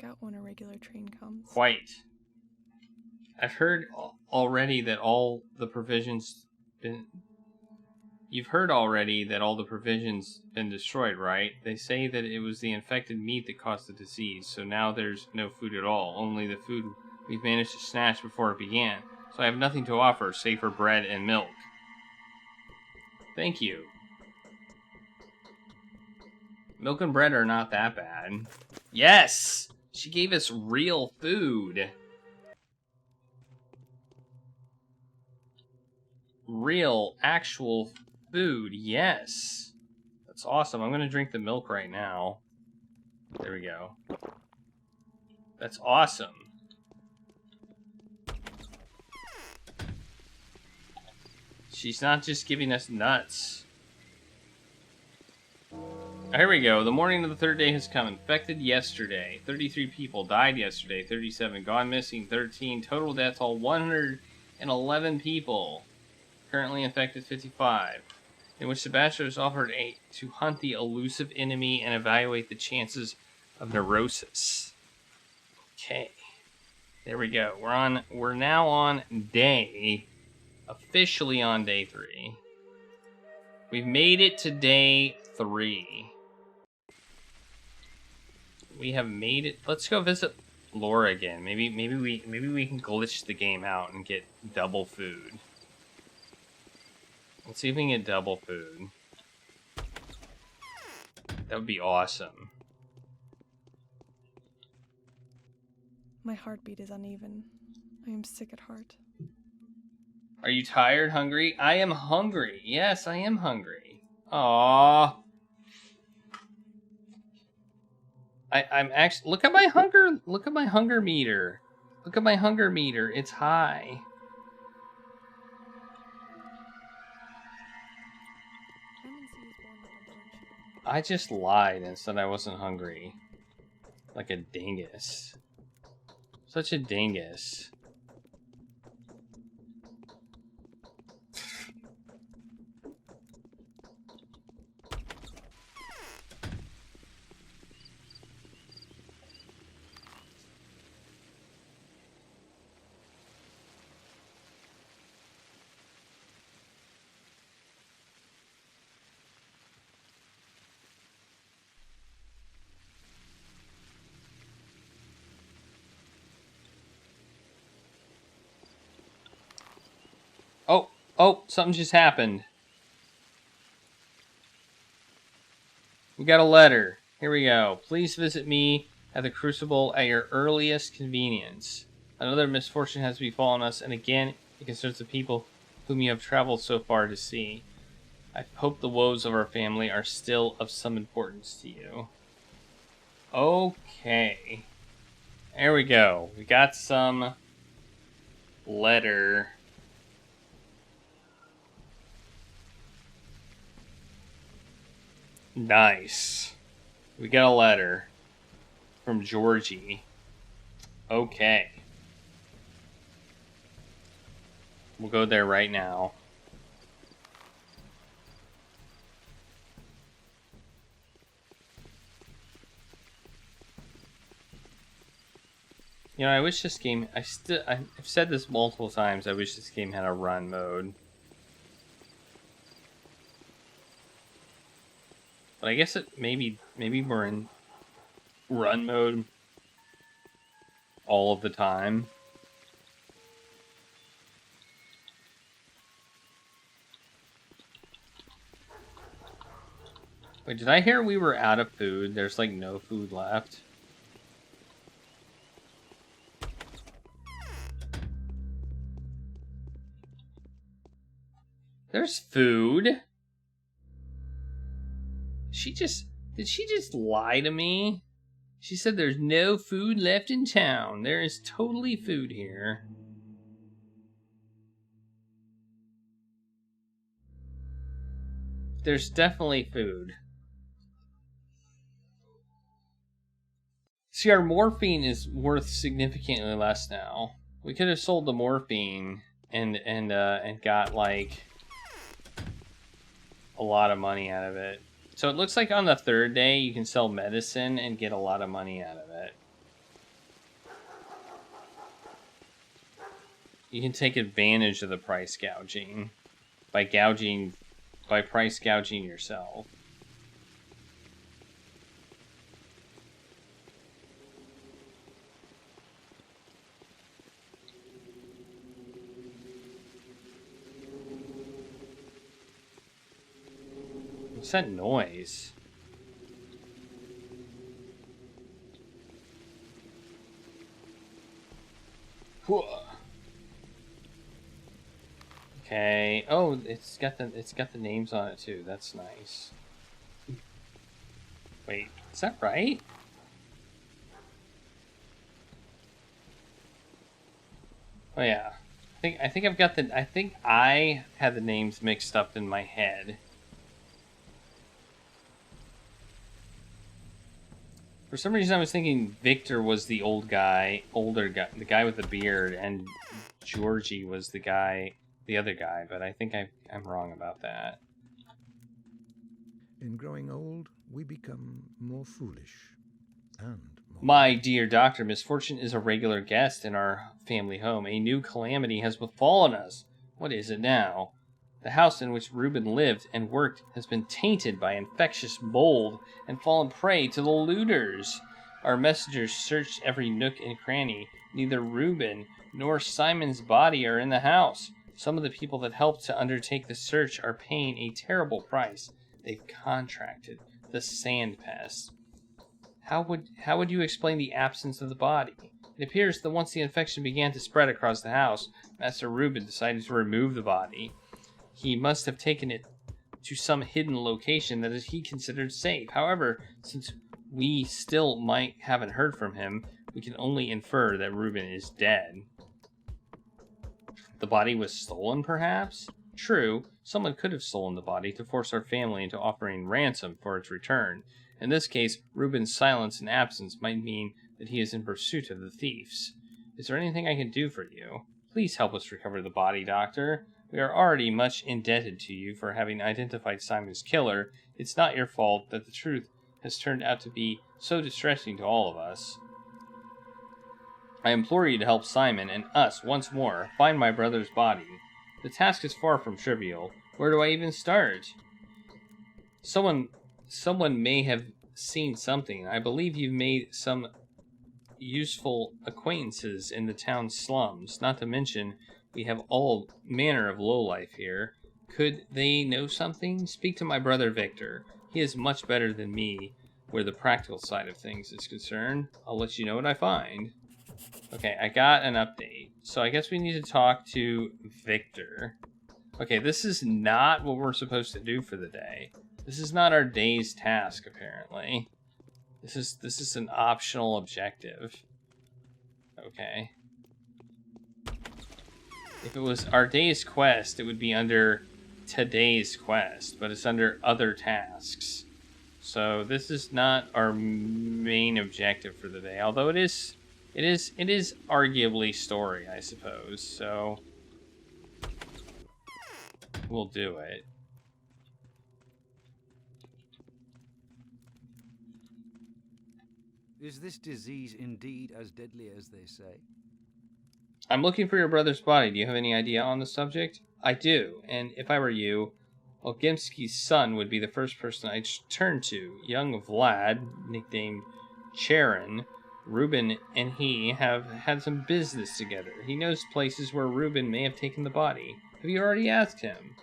check out when a regular train comes. Quite. I've heard already that all the provisions been... You've heard already that all the provisions been destroyed, right? They say that it was the infected meat that caused the disease, so now there's no food at all, only the food we've managed to snatch before it began. So I have nothing to offer, save for bread and milk. Thank you. Milk and bread are not that bad. Yes! She gave us real food. Real, actual food, yes. That's awesome. I'm going to drink the milk right now. There we go. That's awesome. She's not just giving us nuts. Here we go. The morning of the third day has come. Infected yesterday. 33 people died yesterday. 37 gone missing. 13 total deaths. All 111 people. Currently infected 55. In which the bachelor is offered to hunt the elusive enemy and evaluate the chances of neurosis. Okay. There we go. We're now on officially on day 3. We've made it to day 3. We have made it. Let's go visit Laura again. Maybe we can glitch the game out and get double food. Let's see if we can get double food. That would be awesome. My heartbeat is uneven. I am sick at heart. Are you tired, hungry? I am hungry. Yes, I am hungry. Aww. I'm actually... Look at my hunger meter. Look at my hunger meter. It's high. I just lied and said I wasn't hungry. Like a dingus. Such a dingus. Oh, something just happened. We got a letter. Here we go. Please visit me at the Crucible at your earliest convenience. Another misfortune has befallen us, and again, it concerns the people whom you have traveled so far to see. I hope the woes of our family are still of some importance to you. Okay. There we go. We got some letter. Nice. We got a letter from Georgie. Okay. We'll go there right now. You know, I wish this game... I've said this multiple times. I wish this game had a run mode. But I guess maybe we're in run mode all of the time. Wait, did I hear we were out of food? There's like no food left. There's food. Did she just lie to me? She said there's no food left in town. There is totally food here. There's definitely food. See, our morphine is worth significantly less now. We could have sold the morphine and got like a lot of money out of it. So it looks like on the third day you can sell medicine and get a lot of money out of it. You can take advantage of the price gouging by price gouging yourself. What's that noise? Okay. Oh, it's got the names on it too. That's nice. Wait, is that right? Oh yeah. I think I had the names mixed up in my head. For some reason I was thinking Victor was the older guy, the guy with the beard, and Georgie was the other guy, but I think I'm wrong about that. In growing old, we become more foolish and more... My dear doctor, misfortune is a regular guest in our family home. A new calamity has befallen us. What is it now? The house in which Reuben lived and worked has been tainted by infectious mold and fallen prey to the looters. Our messengers searched every nook and cranny. Neither Reuben nor Simon's body are in the house. Some of the people that helped to undertake the search are paying a terrible price. They've contracted the sand pest. How would you explain the absence of the body? It appears that once the infection began to spread across the house, Master Reuben decided to remove the body. He must have taken it to some hidden location that he considered safe. However, since we still haven't heard from him, we can only infer that Reuben is dead. The body was stolen, perhaps? True, someone could have stolen the body to force our family into offering ransom for its return. In this case, Reuben's silence and absence might mean that he is in pursuit of the thieves. Is there anything I can do for you? Please help us recover the body, Doctor. We are already much indebted to you for having identified Simon's killer. It's not your fault that the truth has turned out to be so distressing to all of us. I implore you to help Simon and us once more find my brother's body. The task is far from trivial. Where do I even start? Someone may have seen something. I believe you've made some useful acquaintances in the town slums, not to mention we have all manner of lowlife here. Could they know something? Speak to my brother Victor. He is much better than me where the practical side of things is concerned. I'll let you know what I find. Okay, I got an update. So I guess we need to talk to Victor. Okay, this is not what we're supposed to do for the day. This is not our day's task, apparently. This is an optional objective. Okay. If it was our day's quest, it would be under today's quest, but it's under other tasks. So this is not our main objective for the day, although it is arguably story, I suppose. So we'll do it. Is this disease indeed as deadly as they say? I'm looking for your brother's body. Do you have any idea on the subject? I do, and if I were you, Olgimski's son would be the first person I'd turn to. Young Vlad, nicknamed Charon, Reuben and he have had some business together. He knows places where Reuben may have taken the body. Have you already asked him?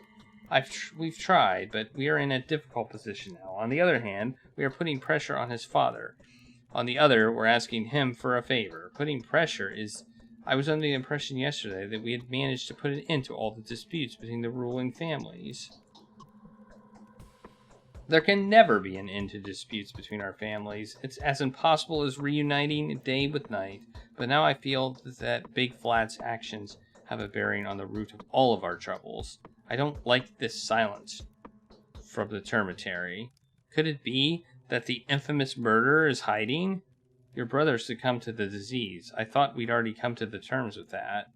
We've tried, but we are in a difficult position now. On the other hand, we are putting pressure on his father. On the other, we're asking him for a favor. Putting pressure is... I was under the impression yesterday that we had managed to put an end to all the disputes between the ruling families. There can never be an end to disputes between our families. It's as impossible as reuniting day with night. But now I feel that Big Flat's actions have a bearing on the root of all of our troubles. I don't like this silence from the termitary. Could it be that the infamous murderer is hiding? Your brother succumbed to the disease. I thought we'd already come to the terms with that.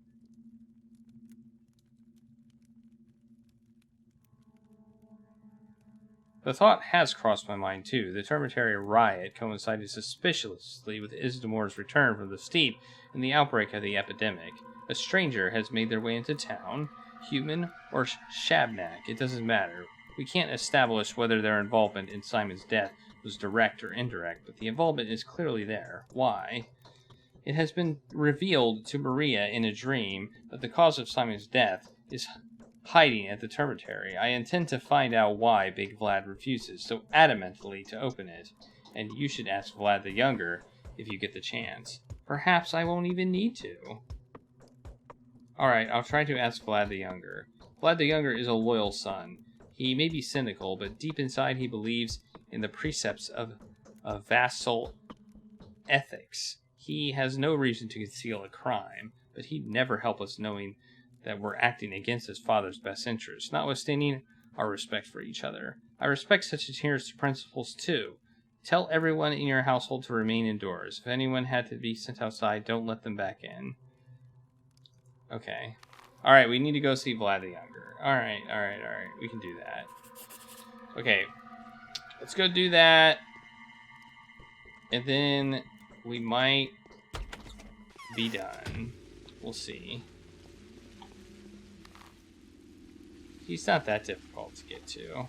The thought has crossed my mind, too. The termitary riot coincided suspiciously with Isdamore's return from the steppe and the outbreak of the epidemic. A stranger has made their way into town, human or Shabnak, it doesn't matter. We can't establish whether their involvement in Simon's death was direct or indirect, but the involvement is clearly there. Why? It has been revealed to Maria in a dream that the cause of Simon's death is hiding at the dormitory. I intend to find out why Big Vlad refuses so adamantly to open it, and you should ask Vlad the Younger if you get the chance. Perhaps I won't even need to. Alright, I'll try to ask Vlad the Younger. Vlad the Younger is a loyal son. He may be cynical, but deep inside he believes in the precepts of vassal ethics. He has no reason to conceal a crime, but he'd never help us knowing that we're acting against his father's best interests, notwithstanding our respect for each other. I respect such adherence to principles, too. Tell everyone in your household to remain indoors. If anyone had to be sent outside, don't let them back in. Okay. Alright, we need to go see Vlad the Younger. Alright. We can do that. Okay. Let's go do that. And then we might be done. We'll see. He's not that difficult to get to.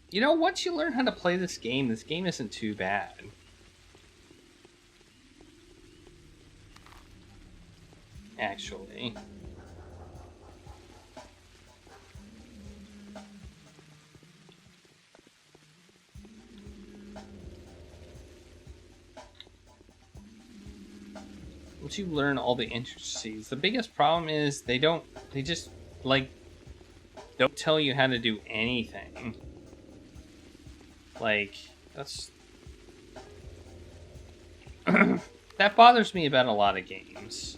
You know, once you learn how to play this game isn't too bad. Actually. Once you learn all the intricacies, the biggest problem is they just, like, don't tell you how to do anything. Like, that's... that bothers me about a lot of games.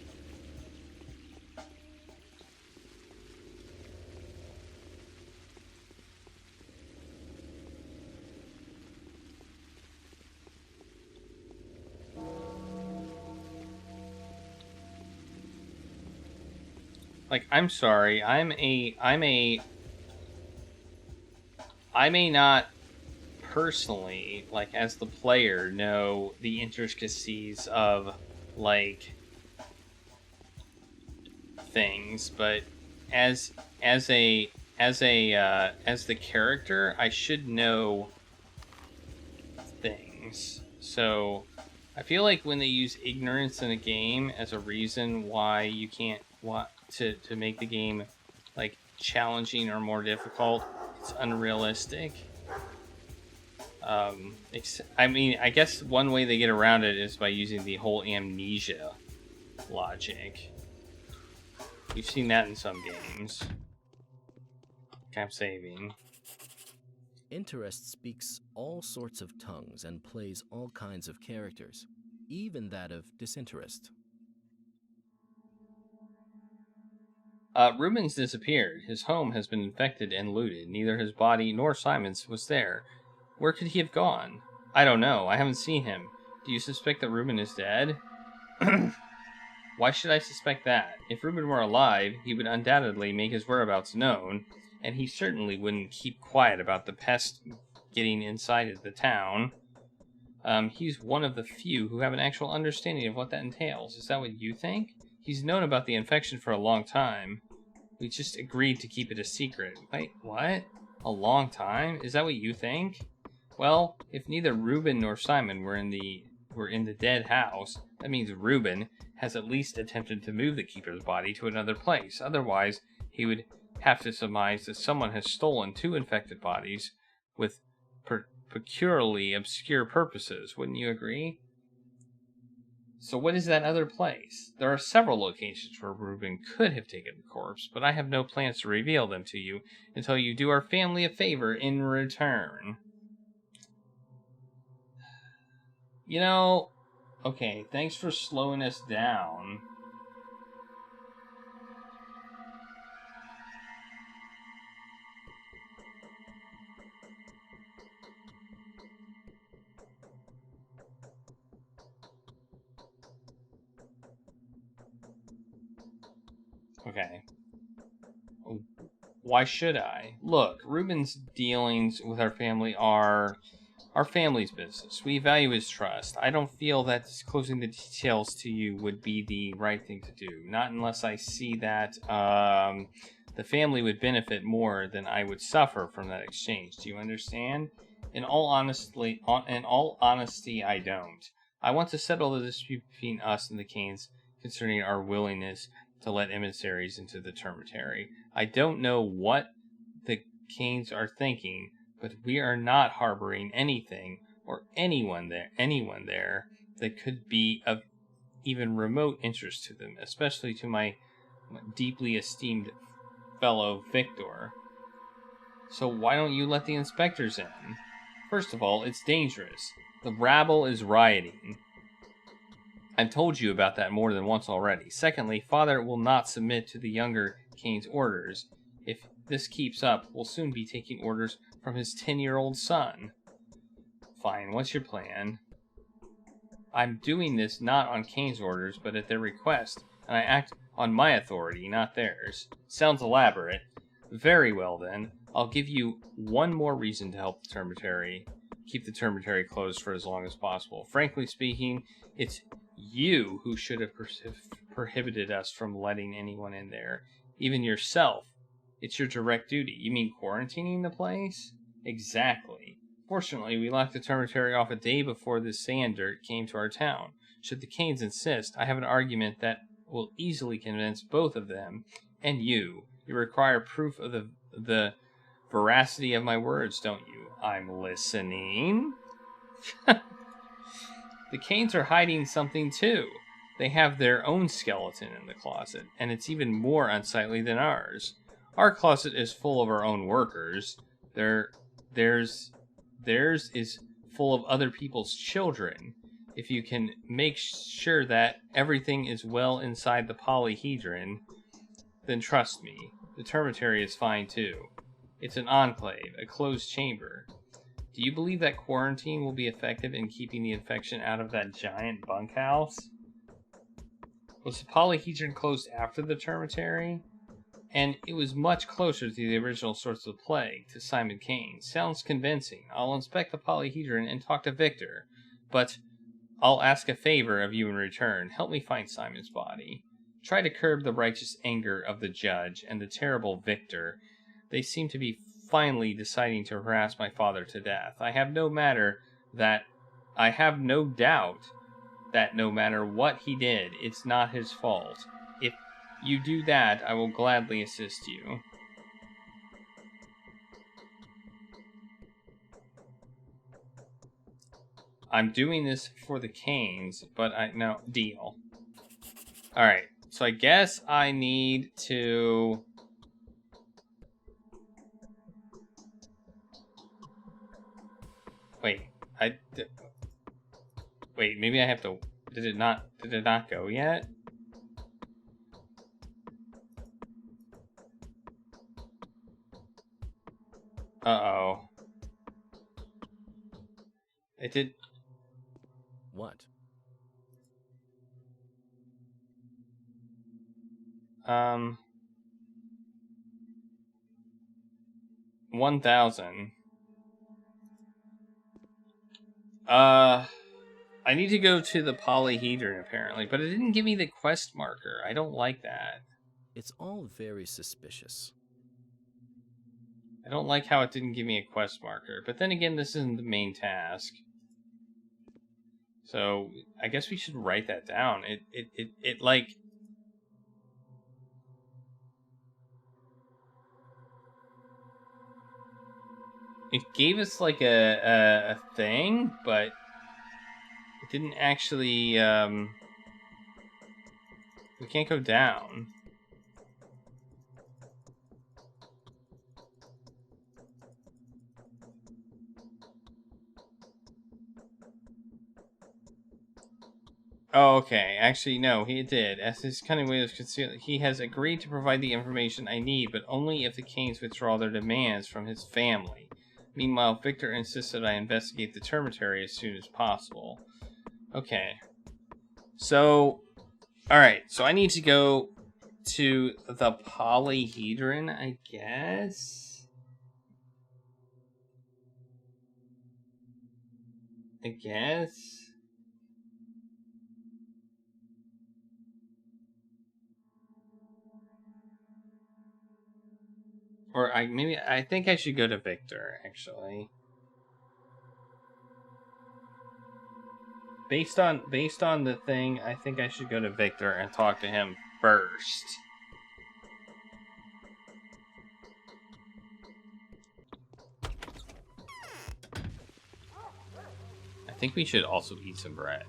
Like, I'm sorry, I may not personally, like, as the player, know the intricacies of, like, things, but as the character, I should know things. So I feel like when they use ignorance in a game as a reason why you can't want to make the game, like, challenging or more difficult, it's unrealistic. I mean, I guess one way they get around it is by using the whole amnesia logic. We've seen that in some games. Okay, I'm saving. Interest speaks all sorts of tongues and plays all kinds of characters, even that of disinterest. Reuben's disappeared. His home has been infected and looted. Neither his body nor Simon's was there. Where could he have gone? I don't know. I haven't seen him. Do you suspect that Reuben is dead? Why should I suspect that? If Reuben were alive, he would undoubtedly make his whereabouts known, and he certainly wouldn't keep quiet about the pest getting inside of the town. He's one of the few who have an actual understanding of what that entails. Is that what you think? He's known about the infection for a long time. We just agreed to keep it a secret. Wait, what? A long time? Is that what you think? Well, if neither Reuben nor Simon were in the dead house, that means Reuben has at least attempted to move the keeper's body to another place. Otherwise, he would have to surmise that someone has stolen 2 infected bodies with peculiarly obscure purposes. Wouldn't you agree? So what is that other place? There are several locations where Reuben could have taken the corpse, but I have no plans to reveal them to you until you do our family a favor in return. You know, okay, thanks for slowing us down. Okay. Why should I? Look, Reuben's dealings with our family are our family's business. We value his trust. I don't feel that disclosing the details to you would be the right thing to do. Not unless I see that the family would benefit more than I would suffer from that exchange. Do you understand? In all honesty, I don't. I want to settle the dispute between us and the Canes concerning our willingness to let emissaries into the termitary. I don't know what the Canes are thinking, but we are not harboring anything or anyone there that could be of even remote interest to them, especially to my deeply esteemed fellow Victor. So why don't you let the inspectors in? First of all, it's dangerous. The rabble is rioting. I've told you about that more than once already. Secondly, Father will not submit to the younger Cain's orders. If this keeps up, we'll soon be taking orders from his 10-year-old son. Fine, what's your plan? I'm doing this not on Cain's orders, but at their request, and I act on my authority, not theirs. Sounds elaborate. Very well, then. I'll give you one more reason to help the termitary. Keep the termitary closed for as long as possible. Frankly speaking, it's you who should have prohibited us from letting anyone in there. Even yourself. It's your direct duty. You mean quarantining the place? Exactly. Fortunately, we locked the termitary off a day before the sand dirt came to our town. Should the Canes insist, I have an argument that will easily convince both of them and you. You require proof of the veracity of my words, don't you? I'm listening. The Canes are hiding something too. They have their own skeleton in the closet, and it's even more unsightly than ours. Our closet is full of our own workers. Theirs is full of other people's children. If you can make sure that everything is well inside the polyhedron, then trust me, the termitary is fine too. It's an enclave, a closed chamber. Do you believe that quarantine will be effective in keeping the infection out of that giant bunkhouse? Was the polyhedron closed after the termitary? And it was much closer to the original source of the plague, to Simon Cain. Sounds convincing. I'll inspect the polyhedron and talk to Victor, but I'll ask a favor of you in return. Help me find Simon's body. Try to curb the righteous anger of the judge and the terrible Victor. They seem to be finally deciding to harass my father to death. I have no doubt that no matter what he did, it's not his fault. If you do that, I will gladly assist you. I'm doing this for the Canes, but no, deal. Alright, so I guess I need to... Wait, maybe I have to... Did it not go yet? Uh-oh. It did... What? 1,000. I need to go to the polyhedron, apparently, but it didn't give me the quest marker. I don't like that. It's all very suspicious. I don't like how it didn't give me a quest marker. But then again, this isn't the main task. So, I guess we should write that down. It like... It gave us, like, a thing, but... It didn't actually, we can't go down. Oh, okay. Actually, no, he did. As his cunning way of concealing, he has agreed to provide the information I need, but only if the Canes withdraw their demands from his family. Meanwhile, Victor insisted I investigate the termitary as soon as possible. Okay. So, alright, so I need to go to the polyhedron, I guess. Or I think I should go to Victor, actually. Based on the thing, I think I should go to Victor and talk to him first. I think we should also eat some bread.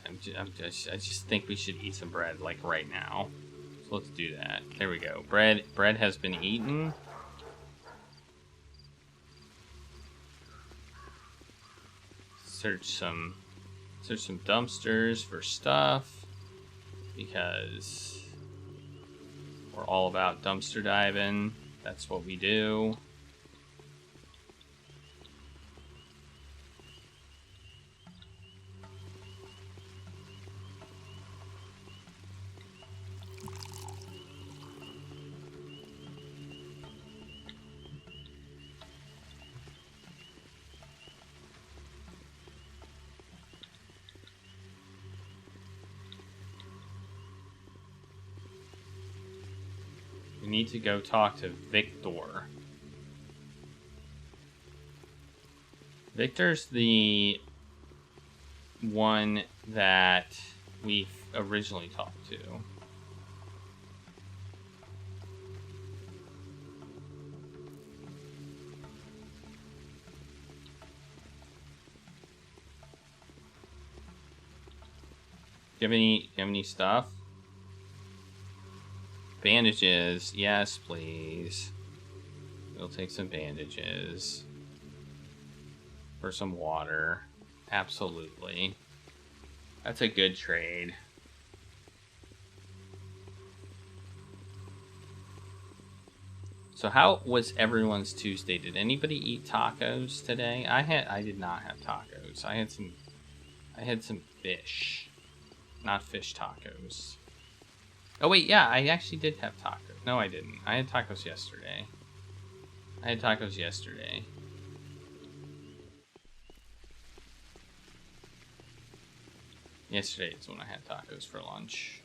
I just think we should eat some bread, like, right now. So let's do that. There we go. Bread has been eaten. Search some dumpsters for stuff, because we're all about dumpster diving. That's what we do. We need to go talk to Victor. Victor's the one that we originally talked to. Do you have any stuff? Bandages, yes, please. We'll take some bandages. For some water. Absolutely. That's a good trade. So how was everyone's Tuesday? Did anybody eat tacos today? I did not have tacos. I had some fish. Not fish tacos. Oh wait, yeah, I actually did have tacos. No, I didn't. I had tacos yesterday. Yesterday is when I had tacos for lunch.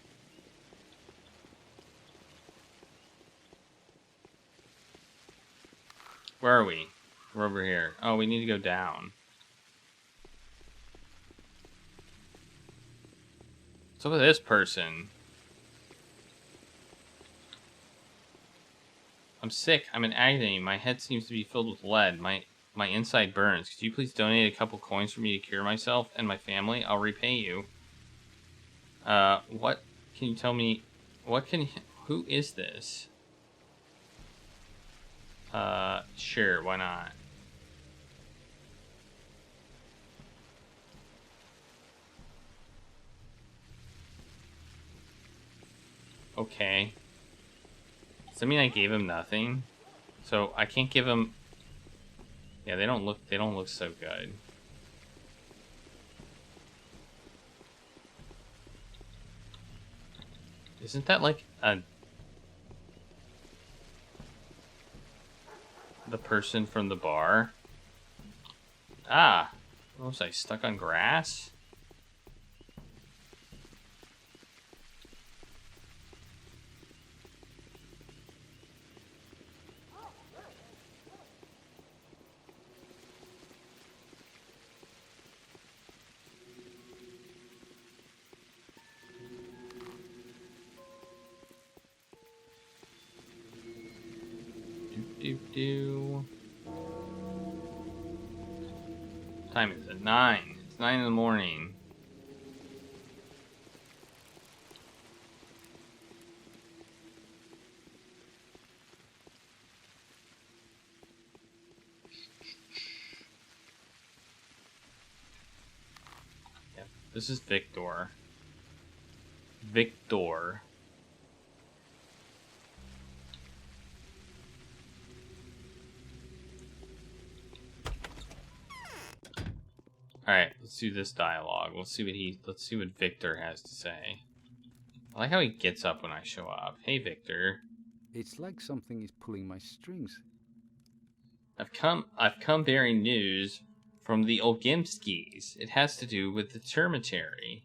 Where are we? We're over here. Oh, we need to go down. What's up with this person? I'm sick. I'm in agony. My head seems to be filled with lead. My inside burns. Could you please donate a couple coins for me to cure myself and my family? I'll repay you. What can you tell me? Who is this? Sure, why not? Okay. Does that mean I gave him nothing? So I can't give him. Yeah, they don't look so good. Isn't that like the person from the bar? Ah, what was I, stuck on grass? What time is it? 9. It's 9 in the morning. Yep, this is Victor. All right, let's do this dialogue. Let's see what Victor has to say. I like how he gets up when I show up. Hey, Victor. It's like something is pulling my strings. I've come bearing news from the Olgimskis. It has to do with the termitary.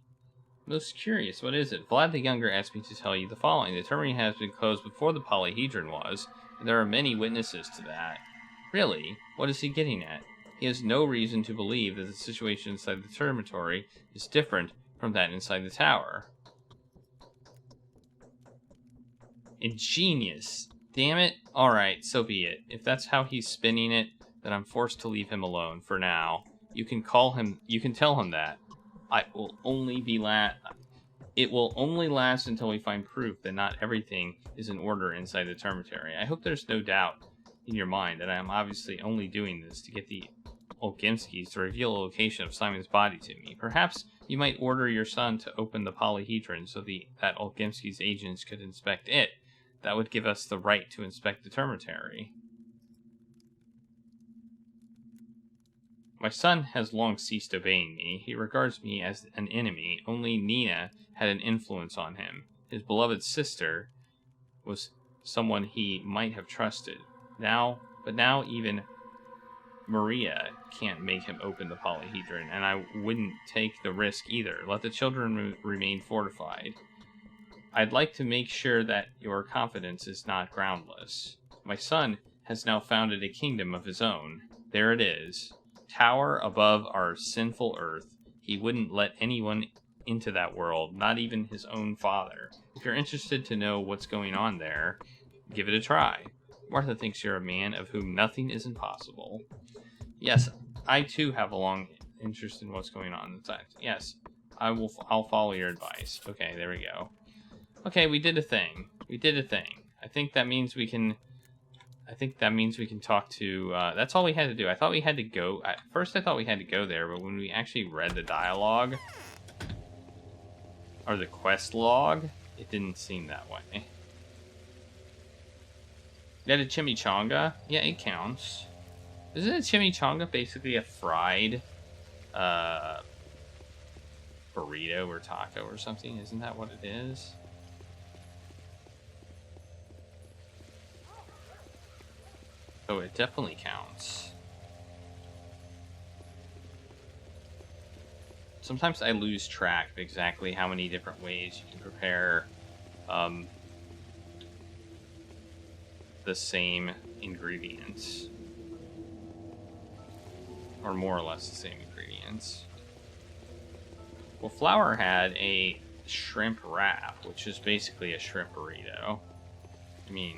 Most curious, what is it? Vlad the Younger asked me to tell you the following. The termitary has been closed before the polyhedron was, and there are many witnesses to that. Really? What is he getting at? He has no reason to believe that the situation inside the termitary is different from that inside the tower. Ingenious. Damn it. Alright, so be it. If that's how he's spinning it, then I'm forced to leave him alone for now. You can tell him that. It will only last until we find proof that not everything is in order inside the termitary. I hope there's no doubt in your mind that I am obviously only doing this to get the Olgimskis to reveal the location of Simon's body to me. Perhaps you might order your son to open the polyhedron so that Olgimski's agents could inspect it. That would give us the right to inspect the termitary. My son has long ceased obeying me. He regards me as an enemy. Only Nina had an influence on him. His beloved sister was someone he might have trusted. But now even Maria can't make him open the polyhedron, and I wouldn't take the risk either. Let the children remain fortified. I'd like to make sure that your confidence is not groundless. My son has now founded a kingdom of his own. There it is. Tower above our sinful earth. He wouldn't let anyone into that world, not even his own father. If you're interested to know what's going on there, give it a try. Martha thinks you're a man of whom nothing is impossible. Yes, I too have a long interest in what's going on inside. Yes, I'll follow your advice. Okay, there we go. Okay, we did a thing. I think that means we can talk to, that's all we had to do. I thought we had to go, at first I thought we had to go there, but when we actually read the dialogue, or the quest log, it didn't seem that way. You had a chimichanga? Yeah, it counts. Isn't a chimichanga basically a fried, burrito or taco or something? Isn't that what it is? Oh, it definitely counts. Sometimes I lose track of exactly how many different ways you can prepare the same ingredients. Or more or less the same ingredients. Well, Flower had a shrimp wrap, which is basically a shrimp burrito. I mean...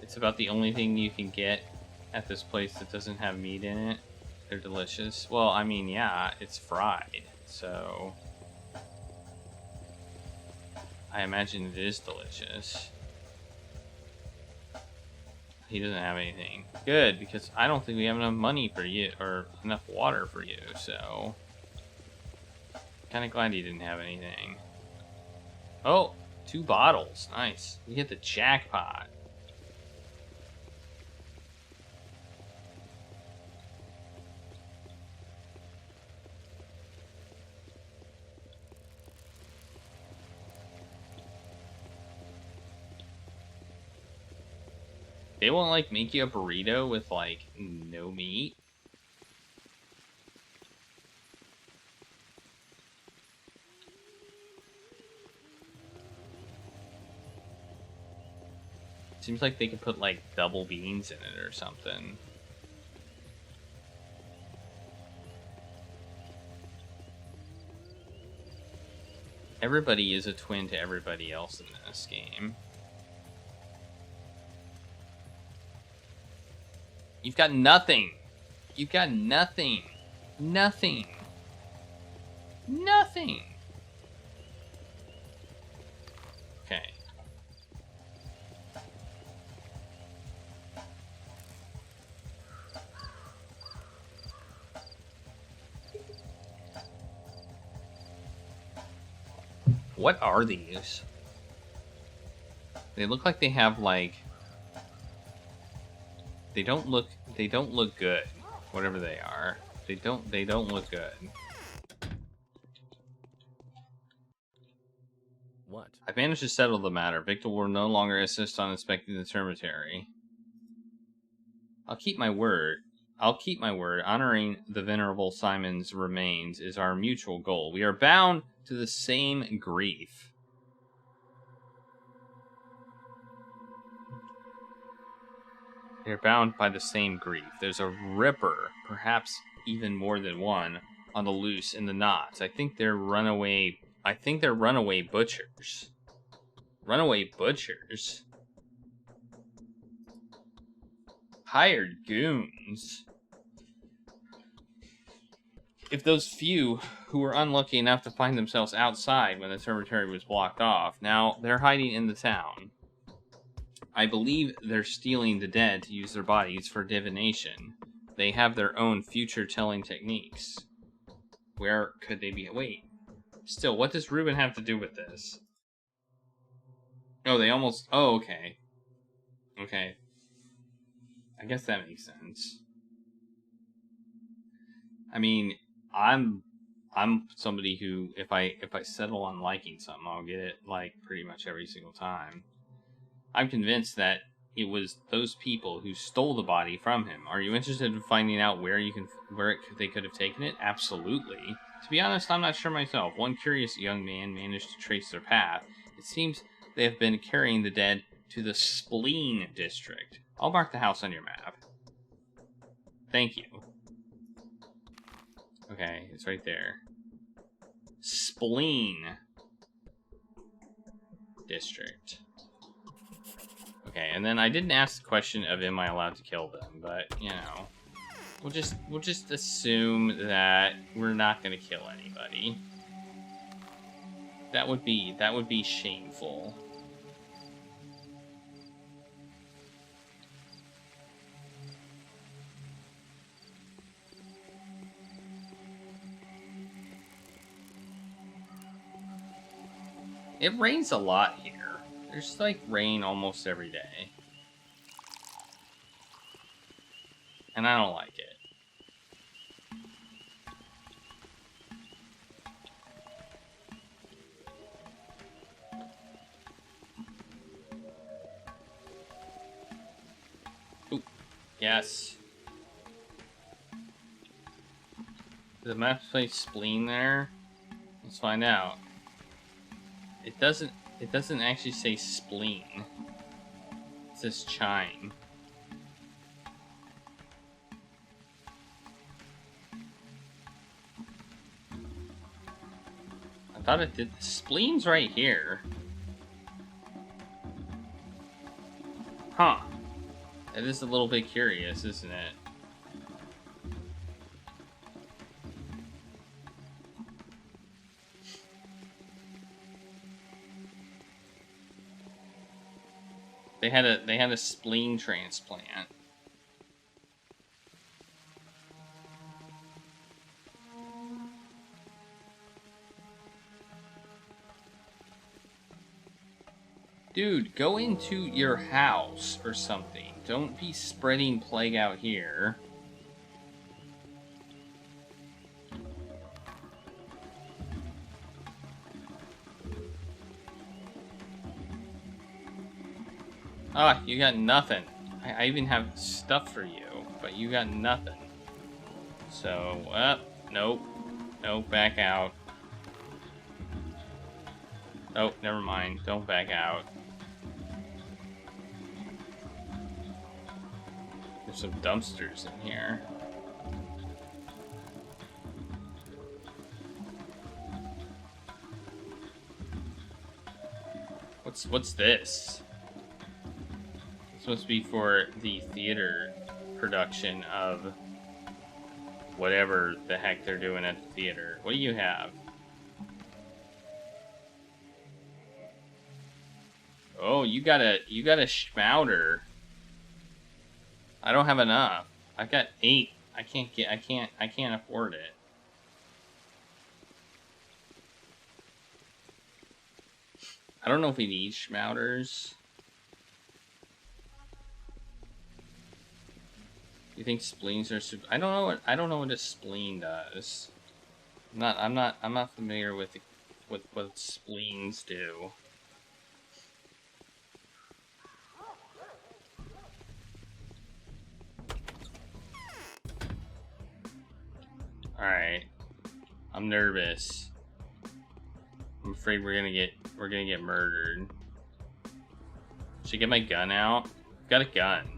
It's about the only thing you can get at this place that doesn't have meat in it. They're delicious. Well, I mean, yeah, it's fried, so I imagine it is delicious. He doesn't have anything. Good, because I don't think we have enough money for you, or enough water for you, so... Kind of glad he didn't have anything. Oh, 2 bottles. Nice. We hit the jackpot. They won't, like, make you a burrito with, like, no meat? Seems like they could put, like, double beans in it or something. Everybody is a twin to everybody else in this game. You've got nothing. You've got nothing. Nothing. Nothing. Okay. What are these? They look like they have like... They don't look good. Whatever they are. They don't look good. What? I've managed to settle the matter. Victor will no longer insist on inspecting the cemetery. I'll keep my word. Honoring the venerable Simon's remains is our mutual goal. We are bound to the same grief. They're bound by the same grief. There's a ripper, perhaps even more than one, on the loose in the knots. I think they're runaway butchers. Runaway butchers? Hired goons? If those few who were unlucky enough to find themselves outside when the cemetery was blocked off, now they're hiding in the town. I believe they're stealing the dead to use their bodies for divination. They have their own future-telling techniques. Where could they be? Wait. Still, what does Reuben have to do with this? Oh, they almost... Oh, okay. Okay. I guess that makes sense. I mean, I'm somebody who, if I settle on liking something, I'll get it, like, pretty much every single time. I'm convinced that it was those people who stole the body from him. Are you interested in finding out where they could have taken it? Absolutely. To be honest, I'm not sure myself. One curious young man managed to trace their path. It seems they have been carrying the dead to the Spleen district. I'll mark the house on your map. Thank you. Okay, it's right there. Spleen district. Okay, and then I didn't ask the question of am I allowed to kill them, but you know, we'll just assume that we're not gonna kill anybody. That would be shameful. It rains a lot here. There's like rain almost every day. And I don't like it. Ooh, yes. Does the map say Spleen there? Let's find out. It doesn't actually say spleen. It says chime. I thought it did. Spleen's right here. Huh. It is a little bit curious, isn't it? They had a spleen transplant. Dude, go into your house or something. Don't be spreading plague out here. Ah, you got nothing. I even have stuff for you, but you got nothing. So, nope. Nope, back out. Oh, never mind. Don't back out. There's some dumpsters in here. What's this? It's supposed to be for the theater production of whatever the heck they're doing at the theater. What do you have? Oh, you got a schmouder. I don't have enough. I've got 8. I can't afford it. I don't know if we need schmouters. You think spleens are super... I don't know what a spleen does. I'm not familiar with what spleens do. Alright. I'm nervous. I'm afraid we're gonna get murdered. Should I get my gun out? I've got a gun.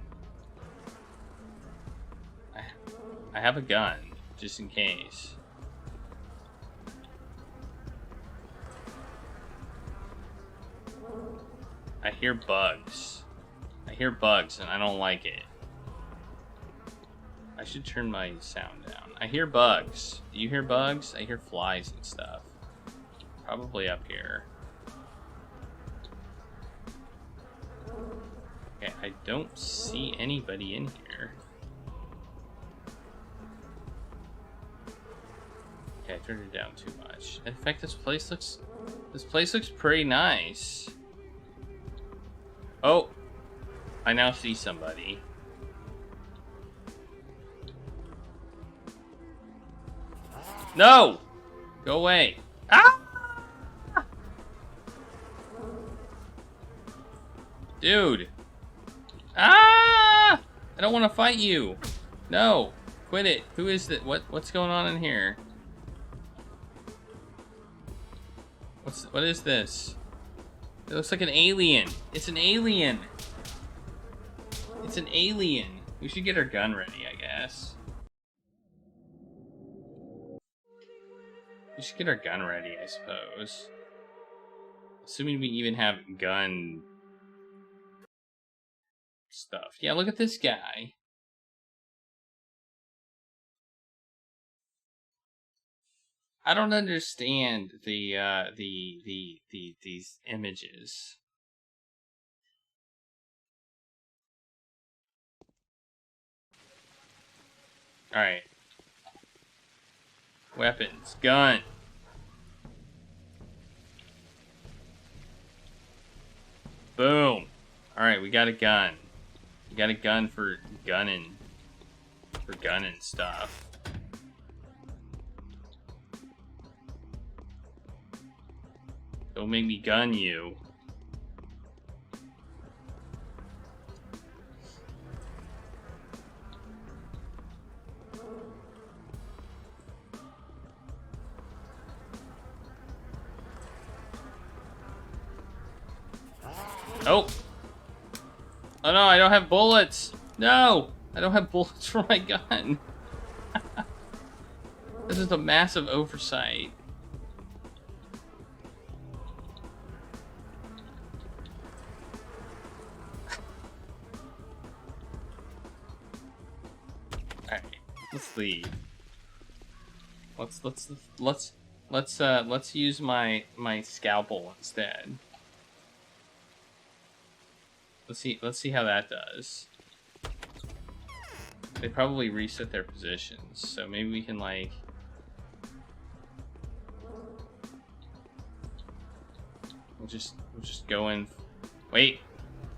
I have a gun, just in case. I hear bugs. I hear bugs and I don't like it. I should turn my sound down. I hear bugs. Do you hear bugs? I hear flies and stuff. Probably up here. Okay, I don't see anybody in here. Okay, I turned it down too much. In fact, this place looks pretty nice. Oh, I now see somebody. No! Go away. Ah! Dude. Ah! I don't want to fight you. No. Quit it. Who is that? What's going on in here? What is this? It looks like an alien. It's an alien. It's an alien. We should get our gun ready, I guess. We should get our gun ready, I suppose. Assuming we even have gun stuff. Yeah, look at this guy. I don't understand these images. All right. Weapons, gun. Boom. All right, we got a gun. We got a gun for gunning stuff. Don't make me gun you. Oh! Oh no, I don't have bullets! No! I don't have bullets for my gun! This is a massive oversight. Alright, let's leave. Let's use my scalpel instead. Let's see how that does. They probably reset their positions, so maybe we can like we'll just go in. Wait,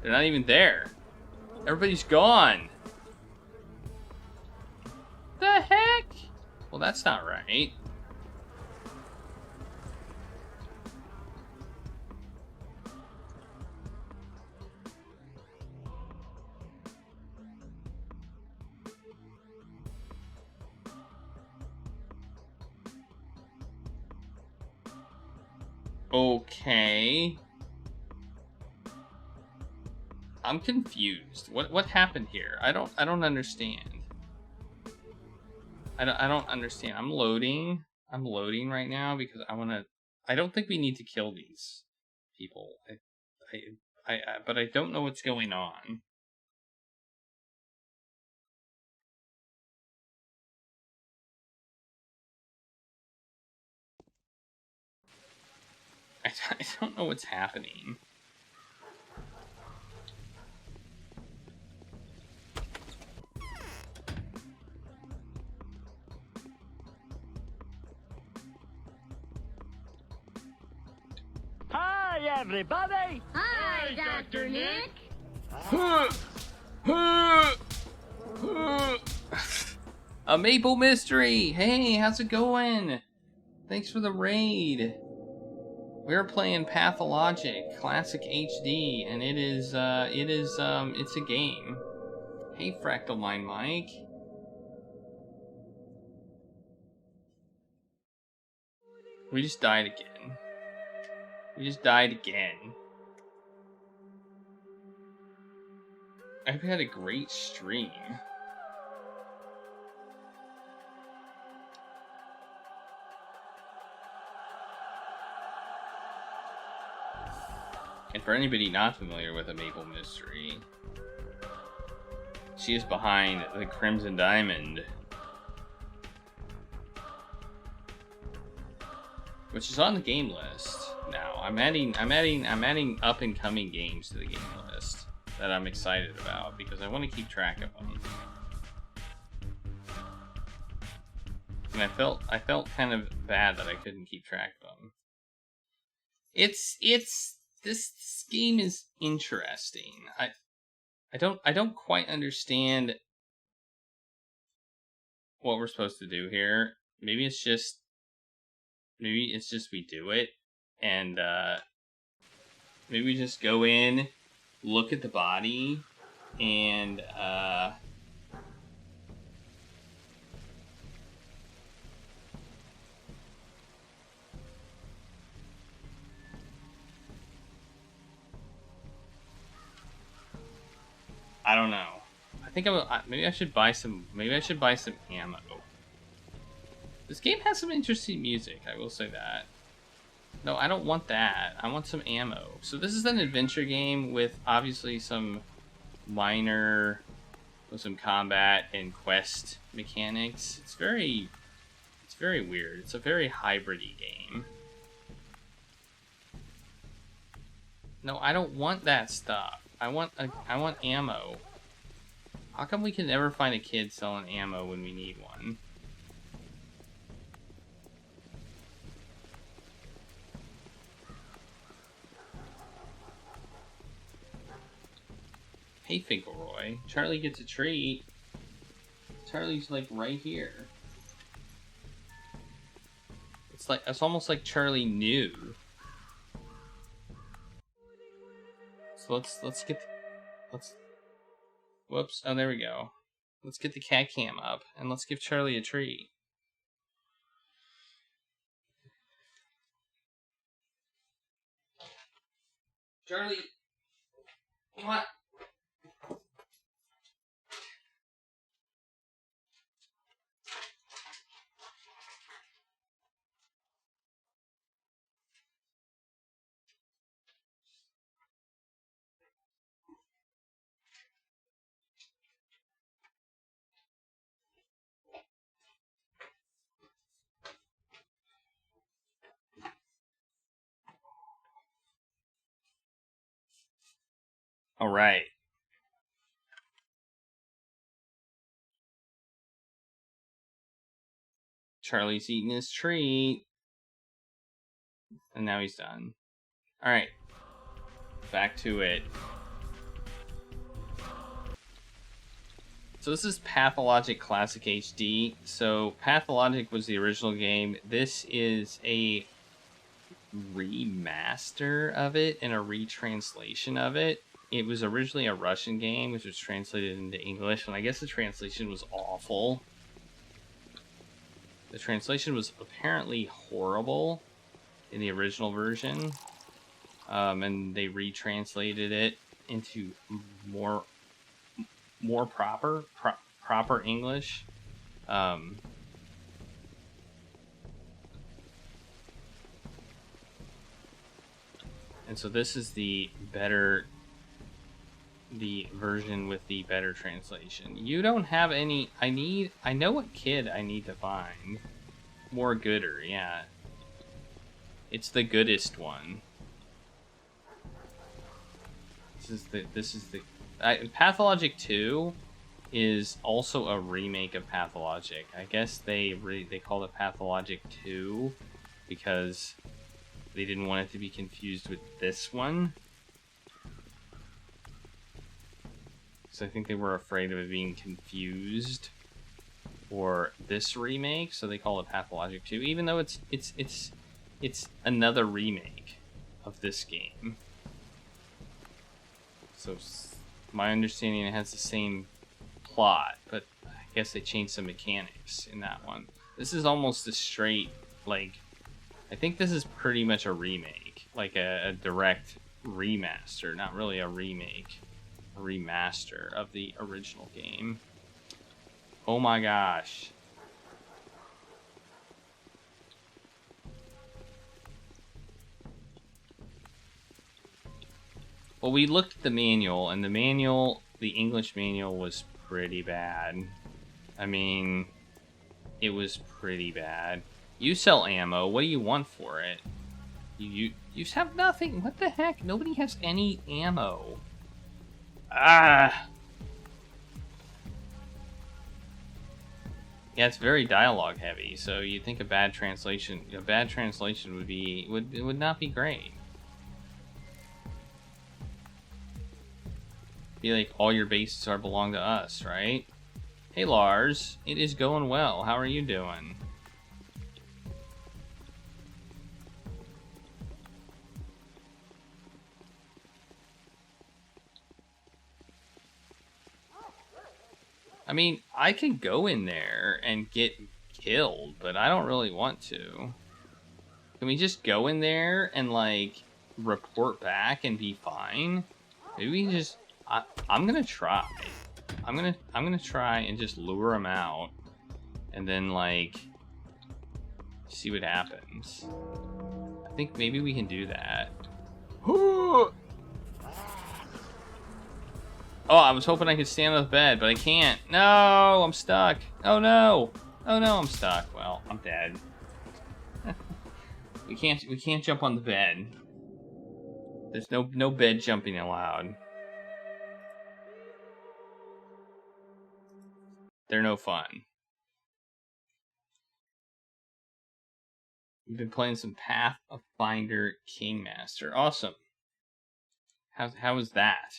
they're not even there. Everybody's gone. The heck? Well, that's not right. Okay. I'm confused. What happened here? I don't understand. I don't understand. I'm loading right now because I don't think we need to kill these people. But I don't know what's going on. I don't know what's happening. Hi, Hi, everybody. Hi, Dr. Nick. A Maple Mystery! Hey, how's it going? Thanks for the raid. We're playing Pathologic Classic HD, and it's a game. Hey, Fractal Mind Mike. We just died again. I've had a great stream. And for anybody not familiar with a Maple Mystery, she is behind the Crimson Diamond, which is on the game list now. I'm adding up and coming games to the game list that I'm excited about because I want to keep track of them. And I felt kind of bad that I couldn't keep track of them. This game is interesting. I don't quite understand what we're supposed to do here. Maybe it's just we do it, and maybe we just go in, look at the body, and I don't know. I think maybe I should buy some ammo. This game has some interesting music, I will say that. No, I don't want that. I want some ammo. So this is an adventure game with obviously some some combat and quest mechanics. It's very weird. It's a very hybrid-y game. No, I don't want that stuff. I want ammo. How come we can never find a kid selling ammo when we need one? Hey, Finkelroy. Charlie gets a treat. Charlie's like right here. It's almost like Charlie knew. So whoops. Oh, there we go. Let's get the cat cam up and let's give Charlie a treat. Charlie, what? All right. Charlie's eating his treat. And now he's done. Alright. Back to it. So this is Pathologic Classic HD. So Pathologic was the original game. This is a remaster of it and a retranslation of it. It was originally a Russian game, which was translated into English, and I guess the translation was awful. The translation was apparently horrible in the original version, and they retranslated it into more proper English. And so this is the version with the better translation. You don't have any. I know what kid I need to find. More gooder, yeah. It's the goodest one. This is the Pathologic 2 is also a remake of Pathologic. I guess they call it Pathologic 2 because they didn't want it to be confused with this one. So I think they were afraid of it being confused for this remake, so they call it Pathologic 2, even though it's another remake of this game. So my understanding, it has the same plot, but I guess they changed some mechanics in that one. This is almost a straight, like, I think this is pretty much a remake, like a direct remaster, not really a remake, a remaster of the original game. Oh my gosh. Well, we looked at the manual, and the English manual was pretty bad. I mean, it was pretty bad. You sell ammo. What do you want for it? You have nothing. What the heck? Nobody has any ammo. Ah. Yeah, it's very dialogue heavy. So you think a bad translation would not be great. Be like, all your bases belong to us, right? Hey Lars, it is going well. How are you doing? I mean, I could go in there and get killed, but I don't really want to. Can we just go in there and, like, report back and be fine? Maybe we can just... I'm gonna try. I'm gonna try and just lure him out, and then, like, see what happens. I think maybe we can do that. Oh, I was hoping I could stand on the bed, but I can't. No, I'm stuck. Oh no. Oh no, I'm stuck. Well, I'm dead. We can't jump on the bed. There's no bed jumping allowed. They're no fun. We've been playing some Pathfinder Kingmaster. Awesome. How is that?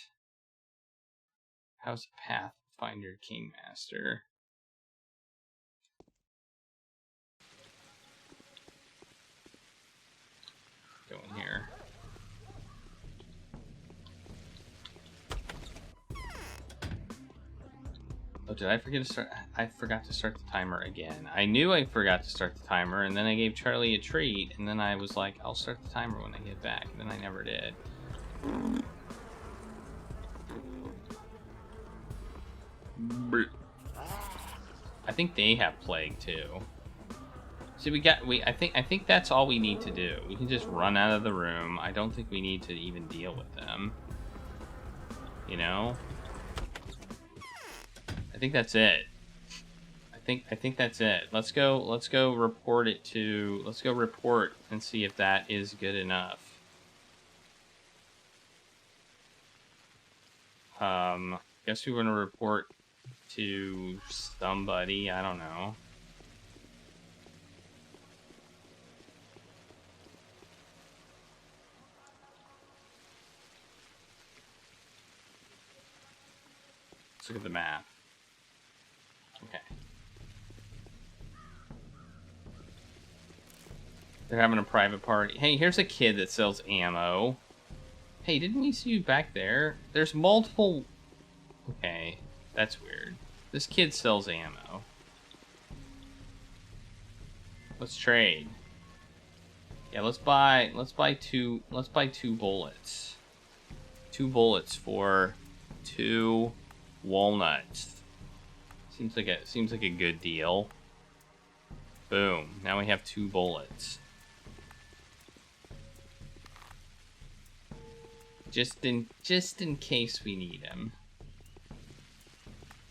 How's Pathfinder Kingmaster? Go in here. Oh, did I forget to start? I forgot to start the timer again. I knew I forgot to start the timer, and then I gave Charlie a treat, and then I was like, I'll start the timer when I get back, and then I never did. I think they have plague too. See, I think that's all we need to do. We can just run out of the room. I don't think we need to even deal with them. You know? I think that's it. I think that's it. Let's go report it to... Let's go report and see if that is good enough. Guess we want to report to somebody. I don't know. Let's look at the map. Okay. They're having a private party. Hey, here's a kid that sells ammo. Hey, didn't we see you back there? There's multiple... Okay, that's weird. This kid sells ammo. Let's trade. Yeah, let's buy two bullets. 2 bullets for 2 walnuts. Seems like a good deal. Boom. Now we have 2 bullets. Just in case we need them.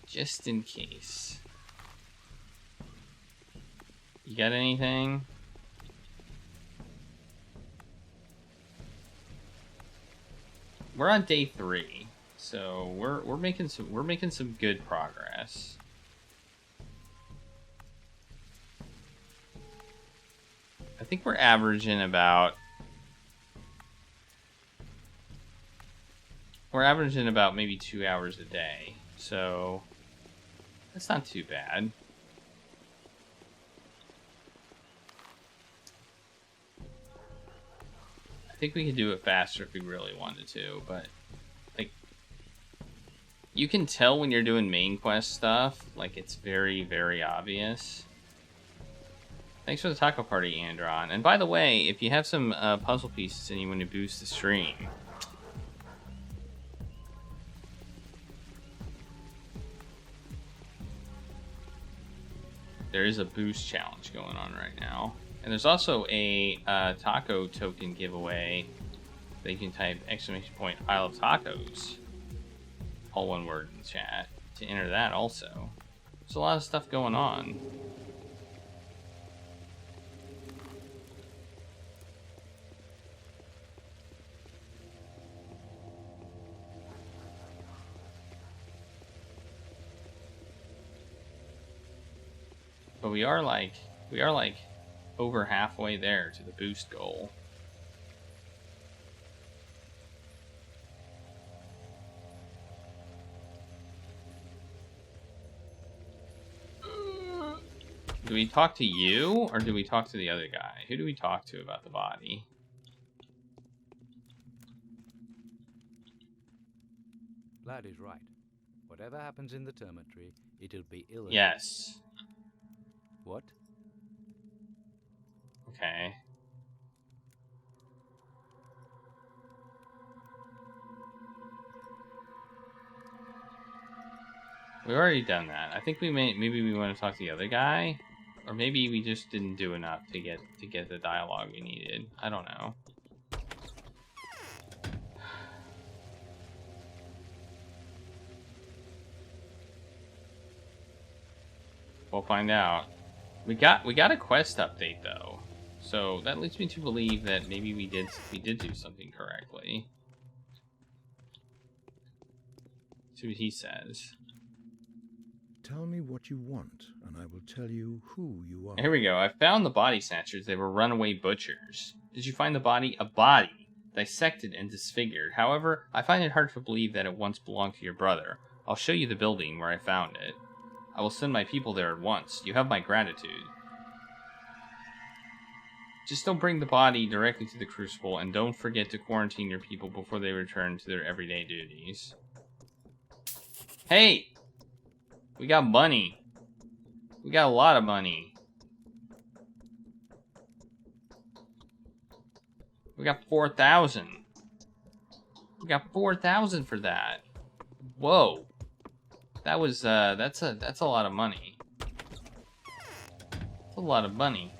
Just in case. You got anything? We're on day 3, so we're making some good progress. I think we're averaging about We're averaging about maybe 2 hours a day, so that's not too bad. I think we could do it faster if we really wanted to, but like, you can tell when you're doing main quest stuff, like it's very, very obvious. Thanks for the taco party, Andron. And by the way, if you have some puzzle pieces and you want to boost the stream, there is a boost challenge going on right now. And there's also a taco token giveaway that you can type exclamation point I love tacos, all one word in the chat, to enter that also. There's a lot of stuff going on. But we are like over halfway there to the boost goal. Do we talk to you or do we talk to the other guy? Who do we talk to about the body? Lad is right. Whatever happens in the termitory, it'll be ill. Yes. What? Okay. We've already done that. I think maybe we want to talk to the other guy, or maybe we just didn't do enough to get the dialogue we needed. I don't know. We'll find out. We got a quest update though, so that leads me to believe that maybe we did do something correctly. See what he says. Tell me what you want, and I will tell you who you are. Here we go. I found the body snatchers. They were runaway butchers. Did you find the body? A body, dissected and disfigured. However, I find it hard to believe that it once belonged to your brother. I'll show you the building where I found it. I will send my people there at once. You have my gratitude. Just don't bring the body directly to the Crucible, and don't forget to quarantine your people before they return to their everyday duties. Hey! We got money. We got a lot of money. We got 4,000. We got 4,000 for that. Whoa. That was, that's a lot of money. That's a lot of money.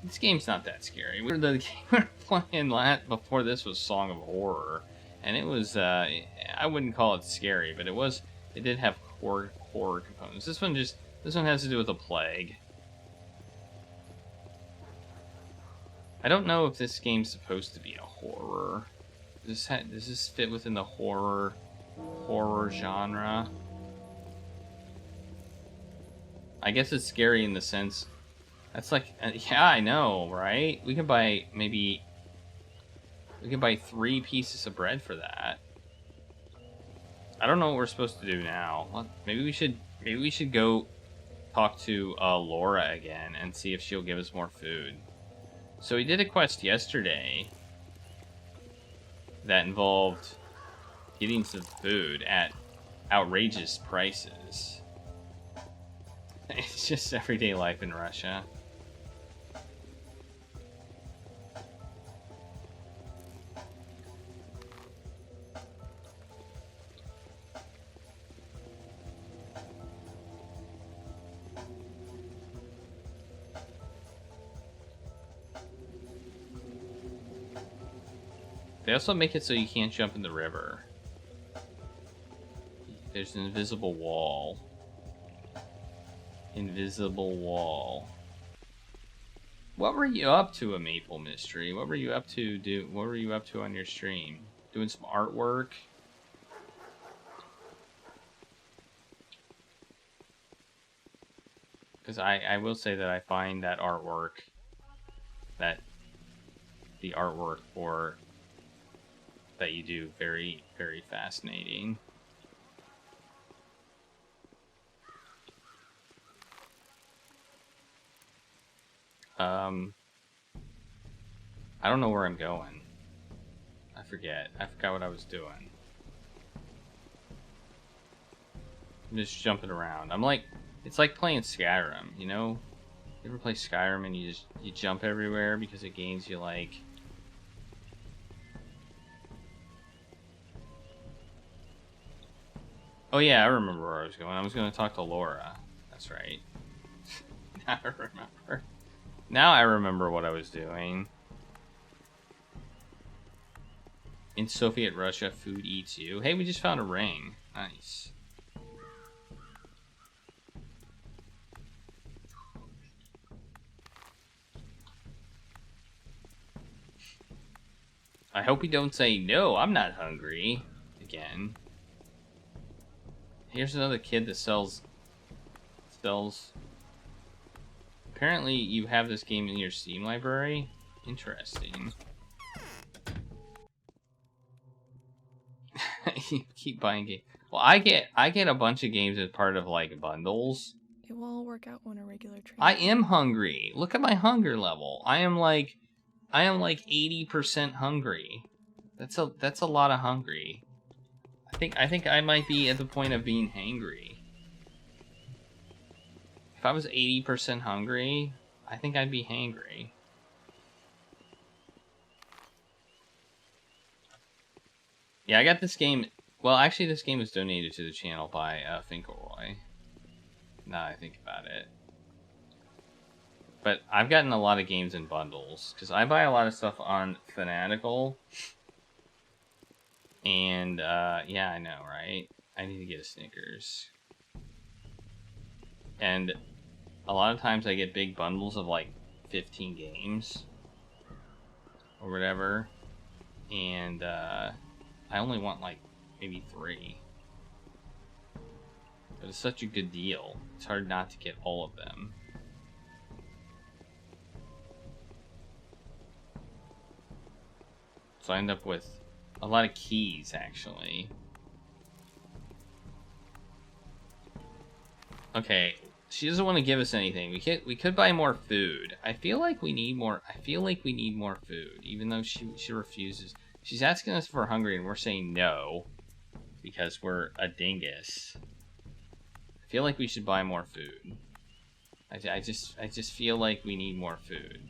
This game's not that scary. We were playing before this was Song of Horror, and it was, I wouldn't call it scary, but it did have horror components. This one has to do with a plague. I don't know if this game's supposed to be a horror. Does this fit within the horror genre? I guess it's scary in the sense that's like, yeah, I know, right? We can buy 3 pieces of bread for that. I don't know what we're supposed to do now. Maybe we should go talk to Laura again and see if she'll give us more food. So we did a quest yesterday that involved getting some food at outrageous prices. It's just everyday life in Russia. They also make it so you can't jump in the river. There's an invisible wall. Invisible wall. What were you up to, a Maple Mystery? What were you up to what were you up to on your stream? Doing some artwork? Because I will say that I find that the artwork for that you do very, very fascinating. I don't know where I'm going. I forgot what I was doing. I'm just jumping around. It's like playing Skyrim, you know? You ever play Skyrim and you jump everywhere because it gains you like... Oh yeah, I remember where I was going. I was going to talk to Laura. That's right. Now I remember. Now I remember what I was doing. In Soviet Russia, food eats you. Hey, we just found a ring. Nice. I hope we don't say, no, I'm not hungry. Again. Here's another kid that sells... Apparently, you have this game in your Steam library. Interesting. You keep buying games. Well, I get a bunch of games as part of, like, bundles. It will all work out when a regular train. I am hungry. Look at my hunger level. I am like 80% hungry. That's a lot of hungry. I think I might be at the point of being hangry. If I was 80% hungry, I think I'd be hangry. Yeah, I got this game. Well, actually, this game was donated to the channel by Finkelroy. Now I think about it. But I've gotten a lot of games in bundles, because I buy a lot of stuff on Fanatical. And, yeah, I know, right? I need to get a Snickers. And a lot of times I get big bundles of, like, 15 games. Or whatever. And, I only want, like, maybe 3. But it's such a good deal. It's hard not to get all of them. So I end up with a lot of keys, actually. Okay, she doesn't want to give us anything. We could buy more food. I feel like we need more. I feel like we need more food, even though she refuses. She's asking us if we're hungry, and we're saying no because we're a dingus. I feel like we should buy more food. I just feel like we need more food.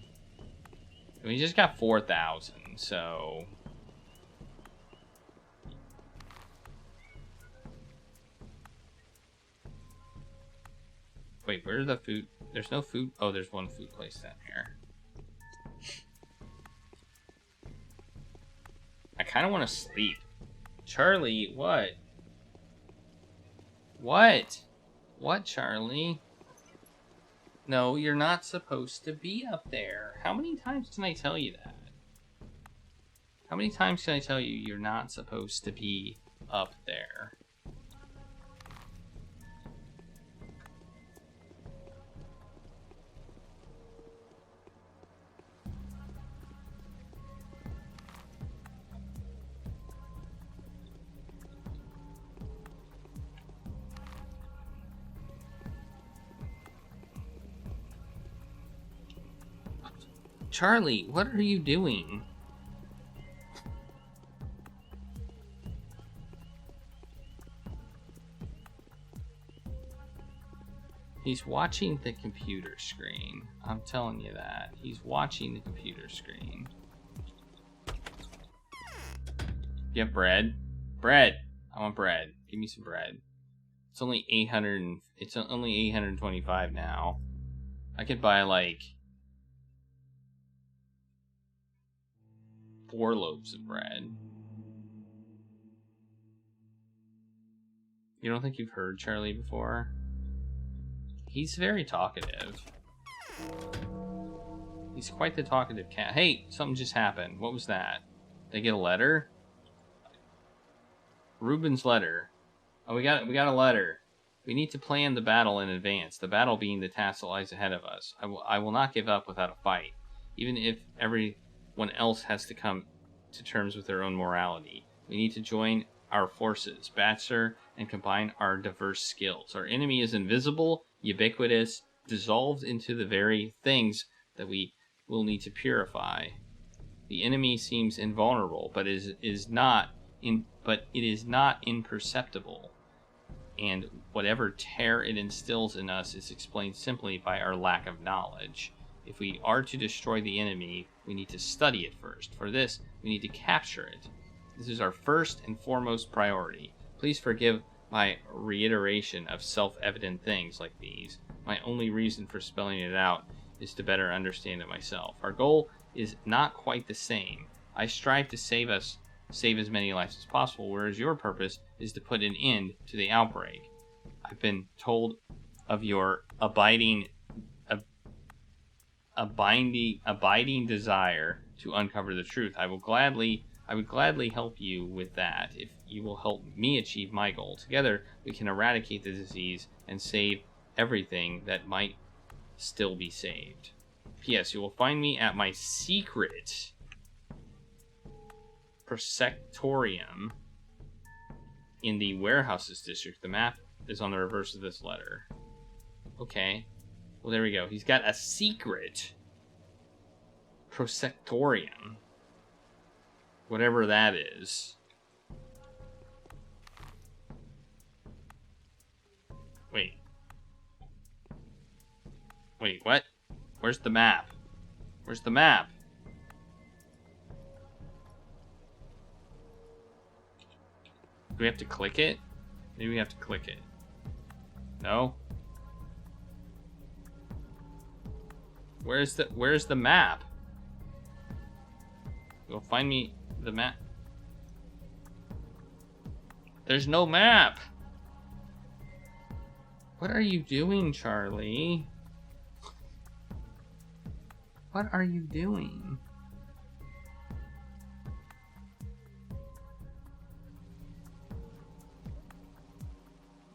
We just got 4,000, so... Wait, where's the food? There's no food? Oh, there's one food place down here. I kind of want to sleep. Charlie, what? What? What, Charlie? No, you're not supposed to be up there. How many times can I tell you that? How many times can I tell you you're not supposed to be up there? Charlie, what are you doing? He's watching the computer screen. I'm telling you that. He's watching the computer screen. You have bread? Bread! I want bread. Give me some bread. It's only 800 it's only 825 now. I could buy like 4 loaves of bread. You don't think you've heard Charlie before? He's very talkative. He's quite the talkative cat. Hey, something just happened. What was that? Did I get a letter? Ruben's letter. Oh, we got a letter. We need to plan the battle in advance. The battle being the task that lies ahead of us. I will not give up without a fight, even if everyone else has to come to terms with their own morality. We need to join our forces, Batcher, and combine our diverse skills. Our enemy is invisible, ubiquitous, dissolved into the very things that we will need to purify. The enemy seems invulnerable, but it is not imperceptible. And whatever terror it instills in us is explained simply by our lack of knowledge. If we are to destroy the enemy, we need to study it first. For this, we need to capture it. This is our first and foremost priority. Please forgive my reiteration of self-evident things like these. My only reason for spelling it out is to better understand it myself. Our goal is not quite the same. I strive to save as many lives as possible, whereas your purpose is to put an end to the outbreak. I've been told of your abiding desire to uncover the truth. I would gladly help you with that if you will help me achieve my goal. Together, we can eradicate the disease and save everything that might still be saved. P.S. You will find me at my secret prosectorium in the warehouses district. The map is on the reverse of this letter. Okay. Well, there we go. He's got a secret prosectorium. Whatever that is. Wait, what? Where's the map? Where's the map? Do we have to click it? Maybe we have to click it. No? Where's the map? You'll find me the map. There's no map. What are you doing, Charlie? What are you doing?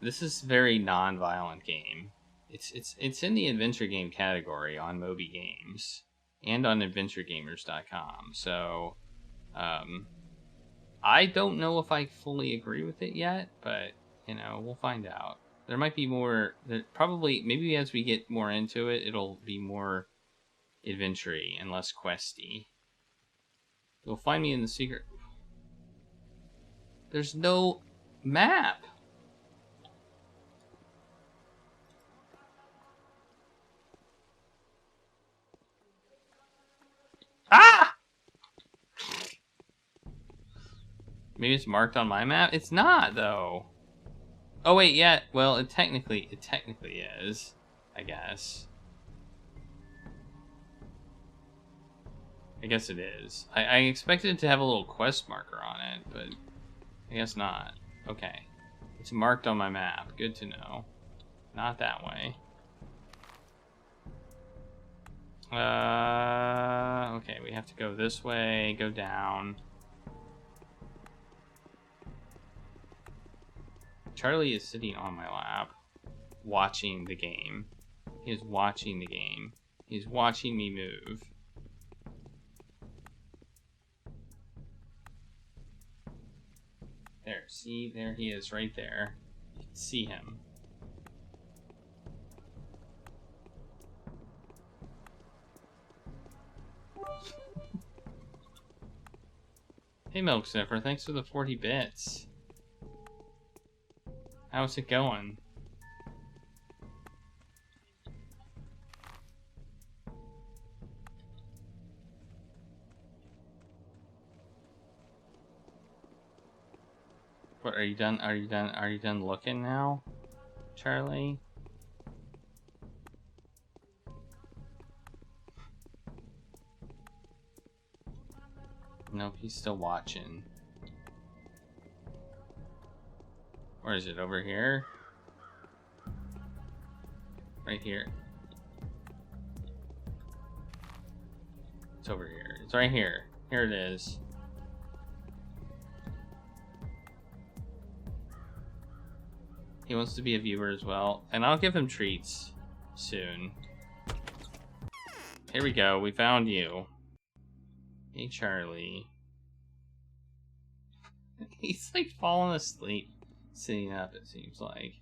This is a very non-violent game. It's in the adventure game category on Moby Games and on adventuregamers.com. So I don't know if I fully agree with it yet, but we'll find out. There might be more. Probably, maybe as we get more into it, it'll be more adventure-y and less questy. You'll find me in the secret. There's no map. Ah! Maybe it's marked on my map. It's not, though. Oh wait, yeah. Well, it technically is, I guess. I guess it is. I expected it to have a little quest marker on it, but I guess not. Okay. It's marked on my map. Good to know. Not that way. Okay, we have to go this way, go down. Charlie is sitting on my lap, watching the game. He is watching the game. He's watching me move. There, see? There he is, right there. You can see him. Hey, Milk Sniffer, thanks for the 40 bits. How's it going? What, are you done? Are you done looking now, Charlie? Nope, he's still watching. Where is it? Over here? Right here. It's over here. It's right here. Here it is. He wants to be a viewer as well. And I'll give him treats soon. Here we go. We found you. Hey, Charlie. He's like falling asleep, sitting up. It seems like.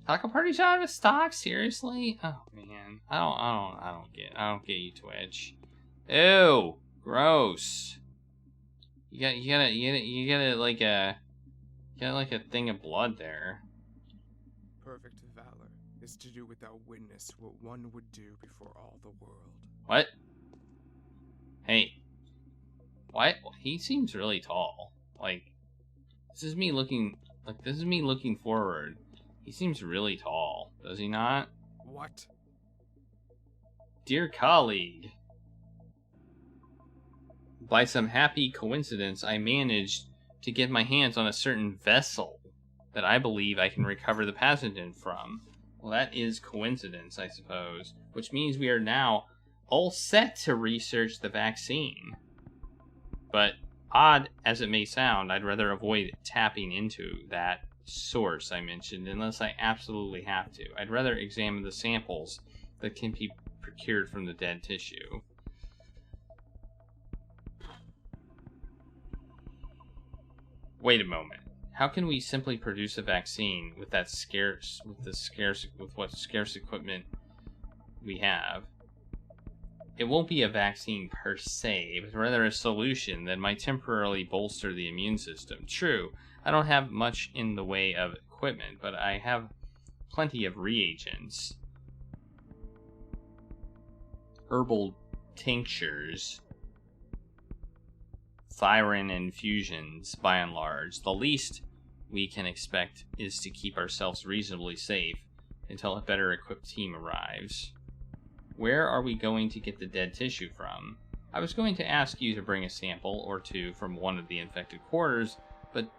Taco party's out of stock. Seriously? Oh man, I don't get you, Twitch. Ew, gross. You got like a thing of blood there. Perfect valor is to do without witness what one would do before all the world. What? Hey. What? He seems really tall. Like, this is me looking forward. He seems really tall, does he not? What? Dear colleague, by some happy coincidence, I managed to get my hands on a certain vessel that I believe I can recover the pathogen from. Well, that is coincidence, I suppose, which means we are now all set to research the vaccine. But odd as it may sound, I'd rather avoid tapping into that source I mentioned unless I absolutely have to. I'd rather examine the samples that can be procured from the dead tissue. Wait a moment. How can we simply produce a vaccine with what scarce equipment we have? It won't be a vaccine per se, but rather a solution that might temporarily bolster the immune system. True, I don't have much in the way of equipment, but I have plenty of reagents. Herbal tinctures, thyrin infusions, by and large. The least we can expect is to keep ourselves reasonably safe until a better equipped team arrives. Where are we going to get the dead tissue from? I was going to ask you to bring a sample or two from one of the infected quarters, but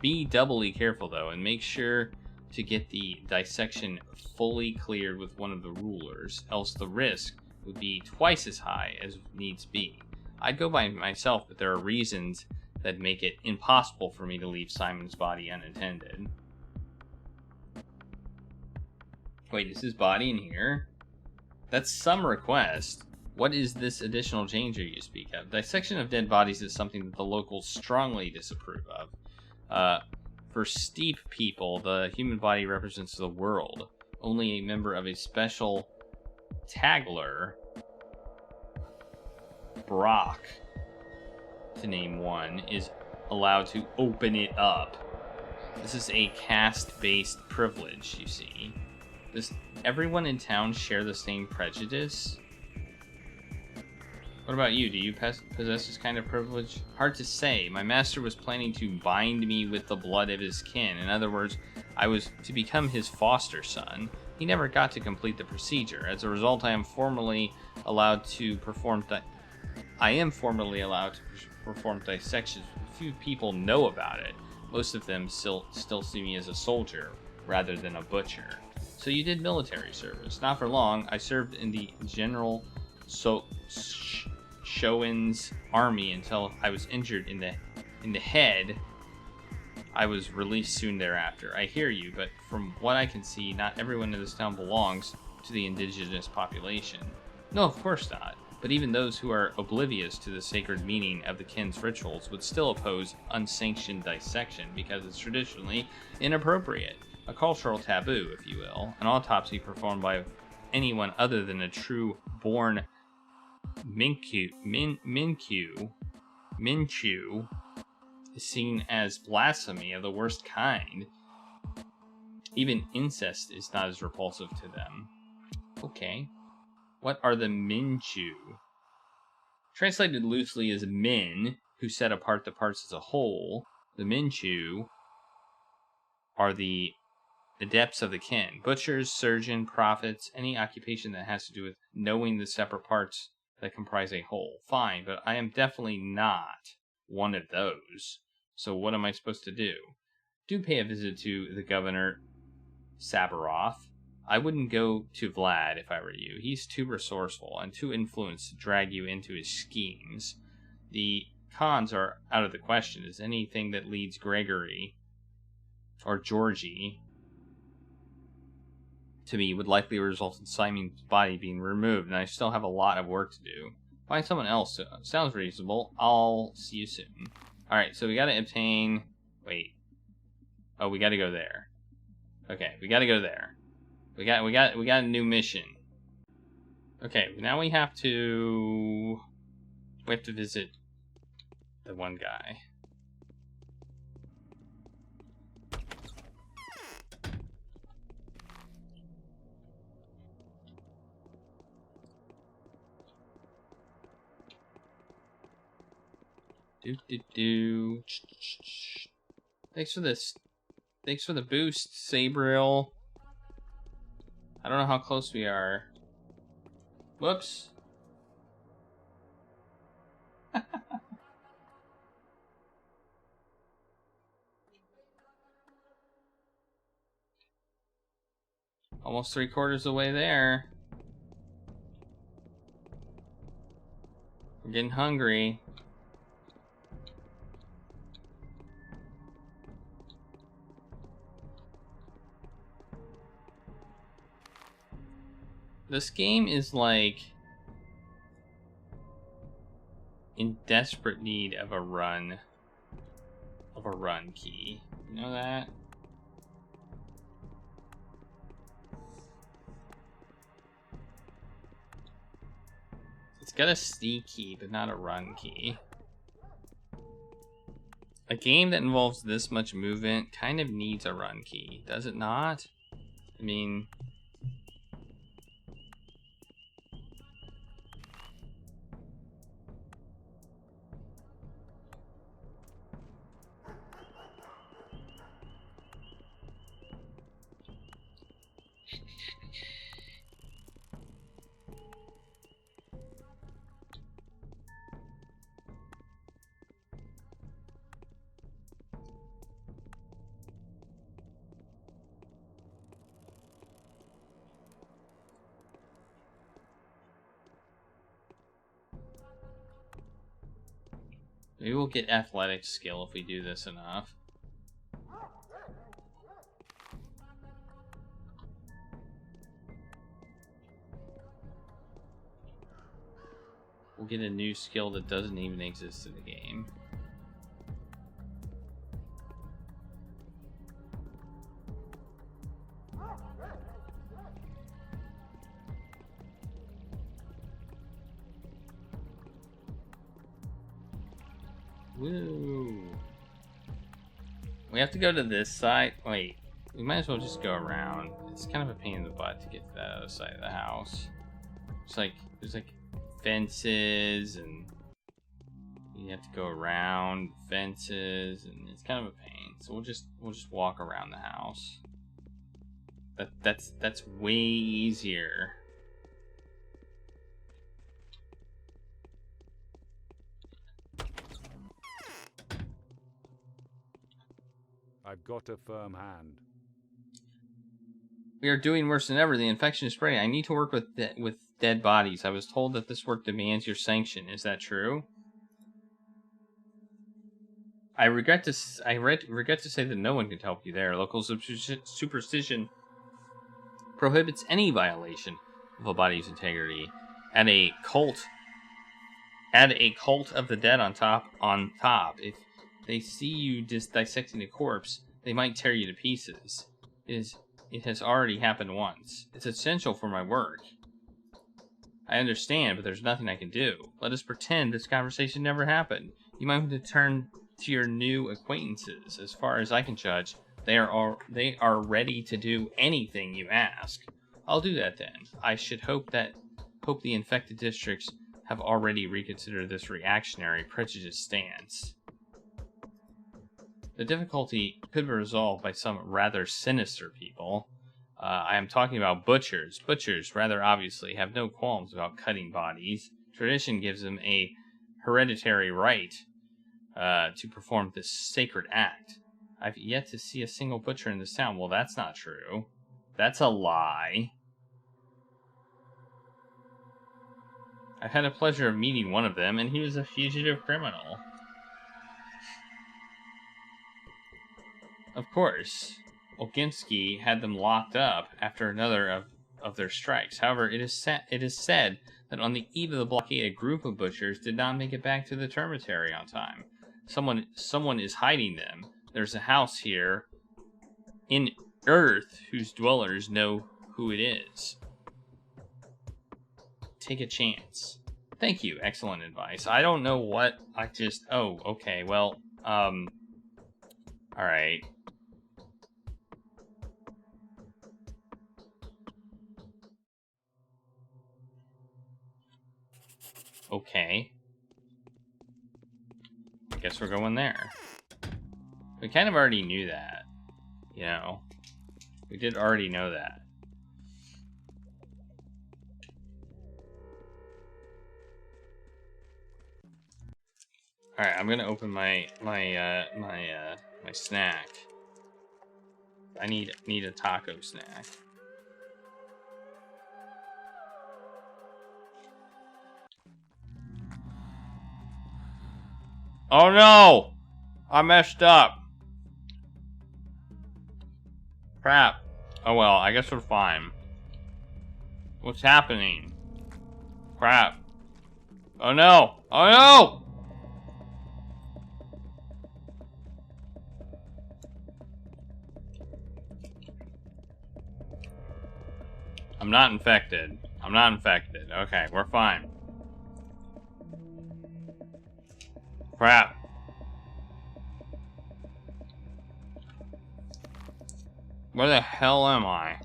be doubly careful though, and make sure to get the dissection fully cleared with one of the rulers, else the risk would be twice as high as needs be. I'd go by myself, but there are reasons that make it impossible for me to leave Simon's body unattended. Wait, is his body in here? That's some request. What is this additional danger you speak of? Dissection of dead bodies is something that the locals strongly disapprove of. For steep people, the human body represents the world. Only a member of a special Tagler, Brock, to name one, is allowed to open it up. This is a caste-based privilege, you see. Does everyone in town share the same prejudice? What about you? Do you possess this kind of privilege? Hard to say. My master was planning to bind me with the blood of his kin. In other words, I was to become his foster son. He never got to complete the procedure. As a result, I am formally allowed to perform dissections. Few people know about it. Most of them still see me as a soldier rather than a butcher. So you did military service. Not for long. I served in the General Showen's army until I was injured in the head. I was released soon thereafter. I hear you, but from what I can see, not everyone in this town belongs to the indigenous population. No, of course not. But even those who are oblivious to the sacred meaning of the kin's rituals would still oppose unsanctioned dissection because it's traditionally inappropriate. A cultural taboo, if you will. An autopsy performed by anyone other than a true born Minchu is seen as blasphemy of the worst kind. Even incest is not as repulsive to them. Okay. What are the Minchu? Translated loosely as men who set apart the parts as a whole, the Minchu are the adepts of the kin. Butchers, surgeon, prophets, any occupation that has to do with knowing the separate parts that comprise a whole. Fine, but I am definitely not one of those. So what am I supposed to do? Do pay a visit to the governor, Sabaroth. I wouldn't go to Vlad if I were you. He's too resourceful and too influenced to drag you into his schemes. The cons are out of the question, as anything that leads Gregory or Georgie to me would likely result in Simon's body being removed, and I still have a lot of work to do. Find someone else. Sounds reasonable. I'll see you soon. Alright, so we gotta obtain... Wait. Oh, we gotta go there. Okay, we gotta go there. We got a new mission. Okay, now we have to visit the one guy. Thanks for this. Thanks for the boost, Sabriel. I don't know how close we are. Whoops. Almost 3/4 of the way there. We're getting hungry. This game is like in desperate need of a run key. You know that? It's got a sneak key, but not a run key. A game that involves this much movement kind of needs a run key, does it not? I mean... Maybe we'll get athletic skill if we do this enough. We'll get a new skill that doesn't even exist in the game. Woo! We have to go to this side. Wait, we might as well just go around. It's kind of a pain in the butt to get to that other side of the house. It's like there's like fences, and you have to go around fences, and it's kind of a pain. So we'll just walk around the house. That's way easier. I've got a firm hand. We are doing worse than ever. The infection is spreading. I need to work with dead bodies. I was told that this work demands your sanction. Is that true? I regret to say that no one can help you there. Local superstition prohibits any violation of a body's integrity. Add a cult of the dead on top. If they see you just dissecting a corpse, they might tear you to pieces. It has already happened once. It's essential for my work. I understand, but there's nothing I can do. Let us pretend this conversation never happened. You might want to turn to your new acquaintances. As far as I can judge, they are ready to do anything you ask. I'll do that then. I should hope the infected districts have already reconsidered this reactionary, prejudiced stance. The difficulty could be resolved by some rather sinister people. I am talking about butchers. Butchers, rather obviously, have no qualms about cutting bodies. Tradition gives them a hereditary right to perform this sacred act. I've yet to see a single butcher in this town. Well, that's not true. That's a lie. I've had the pleasure of meeting one of them, and he was a fugitive criminal. Of course, Olginski had them locked up after another of their strikes. However, it is said that that on the eve of the blockade, a group of butchers did not make it back to the termitary on time. Someone is hiding them. There's a house here in Earth whose dwellers know who it is. Take a chance. Thank you. Excellent advice. I don't know what I just... Oh, okay. Well, alright. Okay. I guess we're going there. We kind of already knew that. You know? We did already know that. Alright, I'm gonna open my snack. I need a taco snack. Oh no! I messed up. Crap. Oh well, I guess we're fine. What's happening? Crap. Oh no! Oh no! I'm not infected. I'm not infected. Okay, we're fine. Crap. Where the hell am I?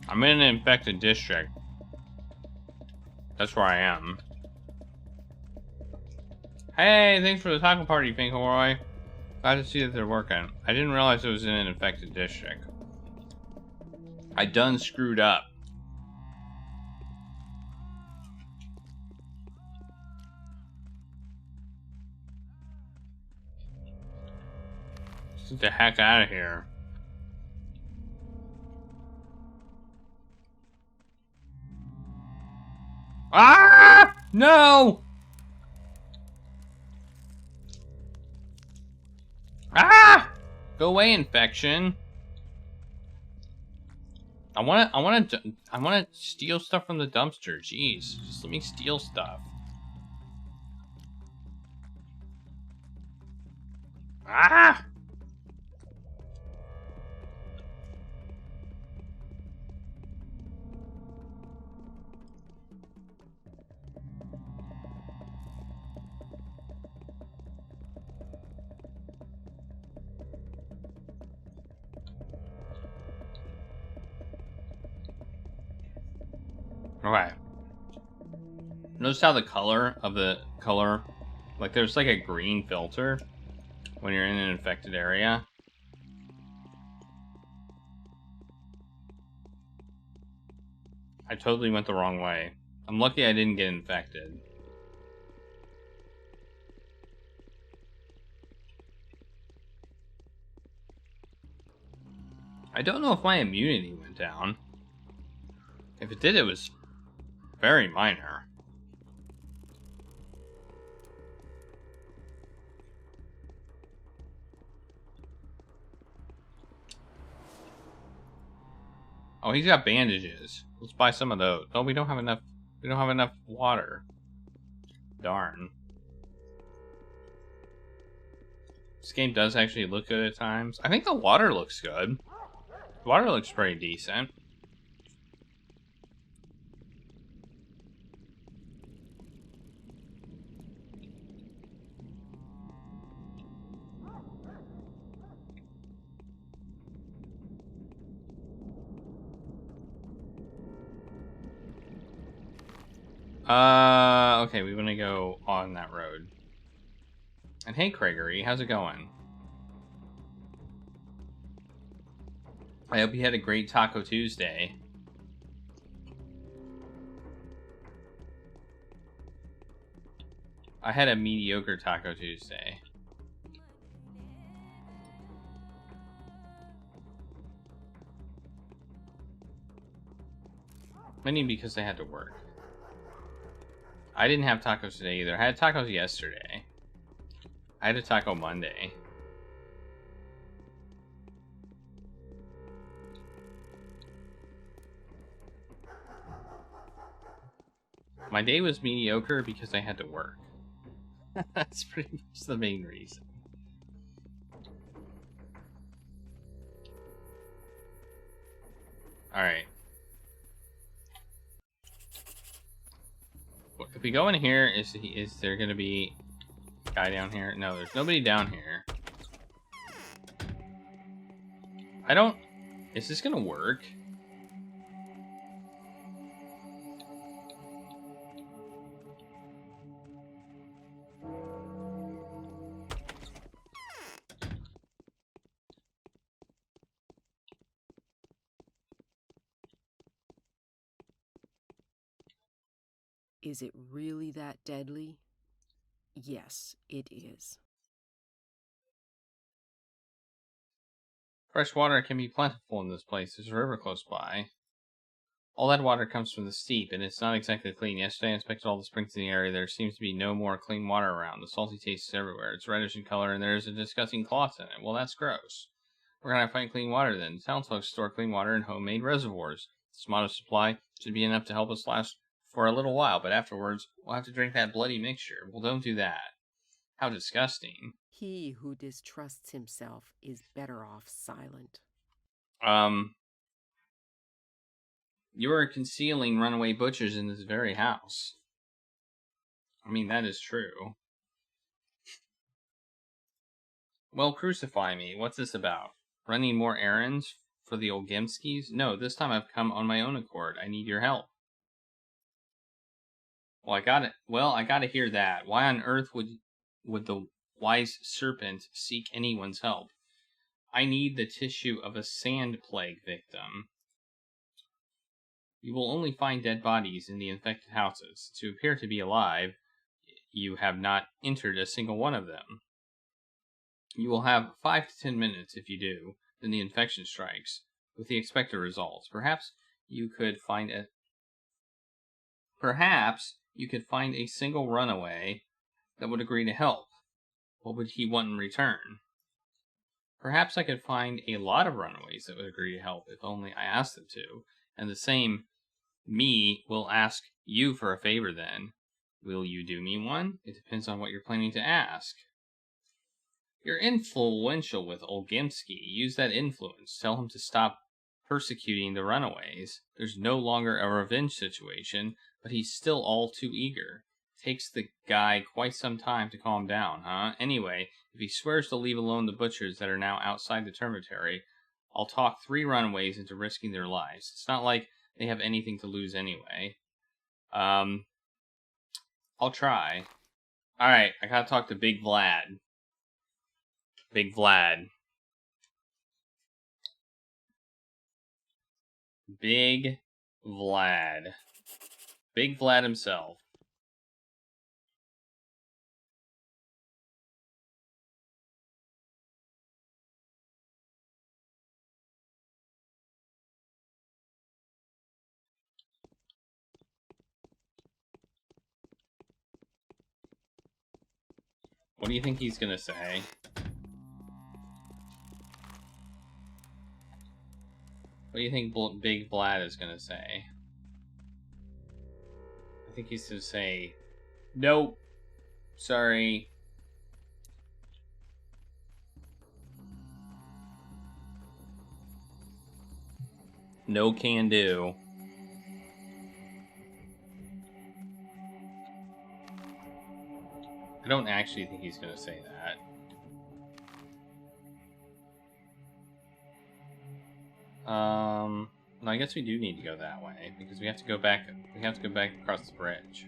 I'm in an infected district. That's where I am. Hey, thanks for the taco party, Finkelroy. Glad to see that they're working. I didn't realize it was in an infected district. I done screwed up. Let's get the heck out of here. Ah! No! Ah! Go away, infection. I wanna steal stuff from the dumpster. Jeez, just let me steal stuff. Ah! Okay. Notice how the color of the color, like there's like a green filter when you're in an infected area. I totally went the wrong way. I'm lucky I didn't get infected. I don't know if my immunity went down. If it did, it was very minor. Oh, he's got bandages. Let's buy some of those. Oh, we don't have enough. We don't have enough water. Darn. This game does actually look good at times. I think the water looks good. The water looks pretty decent. Okay, we want to go on that road. And hey, Gregory, how's it going? I hope you had a great Taco Tuesday. I had a mediocre Taco Tuesday. Mainly because I had to work. I didn't have tacos today either. I had tacos yesterday. I had a taco Monday. My day was mediocre because I had to work. That's pretty much the main reason. Alright. If we go in here, is there going to be a guy down here? No, there's nobody down here. Is this going to work? Is it really that deadly? Yes, it is. Fresh water can be plentiful in this place. There's a river close by. All that water comes from the steep, and it's not exactly clean. Yesterday I inspected all the springs in the area. There seems to be no more clean water around. The salty taste is everywhere. It's reddish in color, and there's a disgusting cloth in it. Well, that's gross. Where can I find clean water, then? Townsfolk store clean water in homemade reservoirs. This modest supply should be enough to help us last for a little while, but afterwards, we'll have to drink that bloody mixture. Well, don't do that. How disgusting. He who distrusts himself is better off silent. You are concealing runaway butchers in this very house. I mean, that is true. Well, crucify me. What's this about? Running more errands for the old Gemskis? No, this time I've come on my own accord. I need your help. Well, I gotta hear that. Why on earth would the wise serpent seek anyone's help? I need the tissue of a sand plague victim. You will only find dead bodies in the infected houses. To appear to be alive, you have not entered a single one of them. You will have 5 to 10 minutes if you do, then the infection strikes, with the expected results. Perhaps you could find a single runaway that would agree to help. What would he want in return? Perhaps I could find a lot of runaways that would agree to help if only I asked them to, and the same me will ask you for a favor then. Will you do me one? It depends on what you're planning to ask. You're influential with old Gemski. Use that influence. Tell him to stop persecuting the runaways. There's no longer a revenge situation, but he's still all too eager. Takes the guy quite some time to calm down, huh? Anyway, if he swears to leave alone the butchers that are now outside the termitory, I'll talk 3 runaways into risking their lives. It's not like they have anything to lose anyway. I'll try. Alright, I gotta talk to Big Vlad. Big Vlad. Big Vlad. Big Vlad himself. What do you think he's gonna say? What do you think Big Vlad is gonna say? I think he's gonna say, nope, sorry. No can do. I don't actually think he's gonna say that. No, I guess we do need to go that way because we have to go back. We have to go back across the bridge.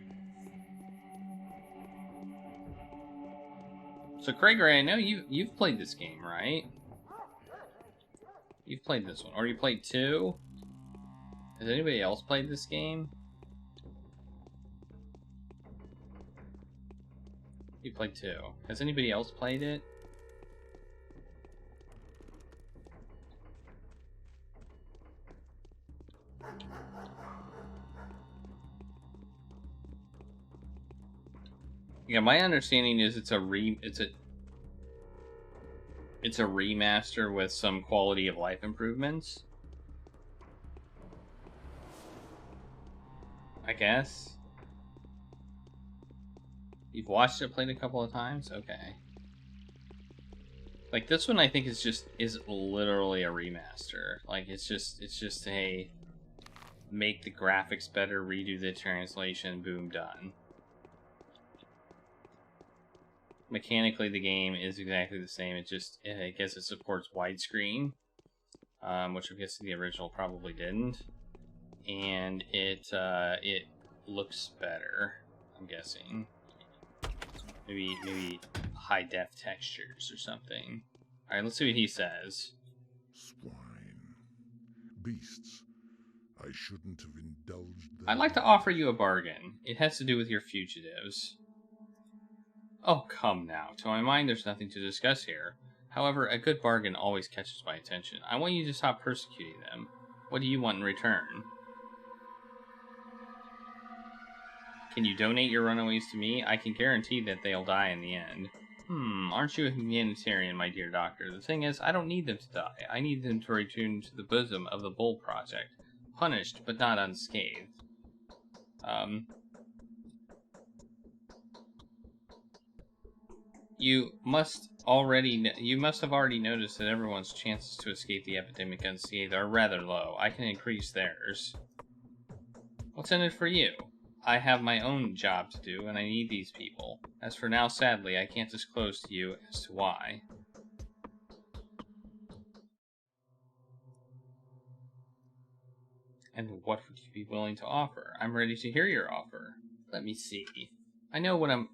So, Krager, I know you've played this game, right? You've played this one, or you played 2? Has anybody else played this game? You played 2. Has anybody else played it? Yeah, my understanding is it's a remaster with some quality of life improvements. I guess. You've watched it played a couple of times? Okay. Like, this one I think is literally a remaster. Like, it's just a make the graphics better, redo the translation, boom, done. Mechanically, the game is exactly the same. It just, I guess it supports widescreen, which I'm guessing the original probably didn't. And it looks better, I'm guessing. Maybe high def textures or something. Alright, let's see what he says. Swine. Beasts. I shouldn't have indulged them. I'd like to offer you a bargain. It has to do with your fugitives. Oh, come now. To my mind, there's nothing to discuss here. However, a good bargain always catches my attention. I want you to stop persecuting them. What do you want in return? Can you donate your runaways to me? I can guarantee that they'll die in the end. Aren't you a humanitarian, my dear doctor? The thing is, I don't need them to die. I need them to return to the bosom of the Bull Project. Punished, but not unscathed. You must have already noticed that everyone's chances to escape the epidemic unscathed are rather low. I can increase theirs. What's in it for you? I have my own job to do, and I need these people. As for now, sadly, I can't disclose to you as to why. And what would you be willing to offer? I'm ready to hear your offer. Let me see. I know what I'm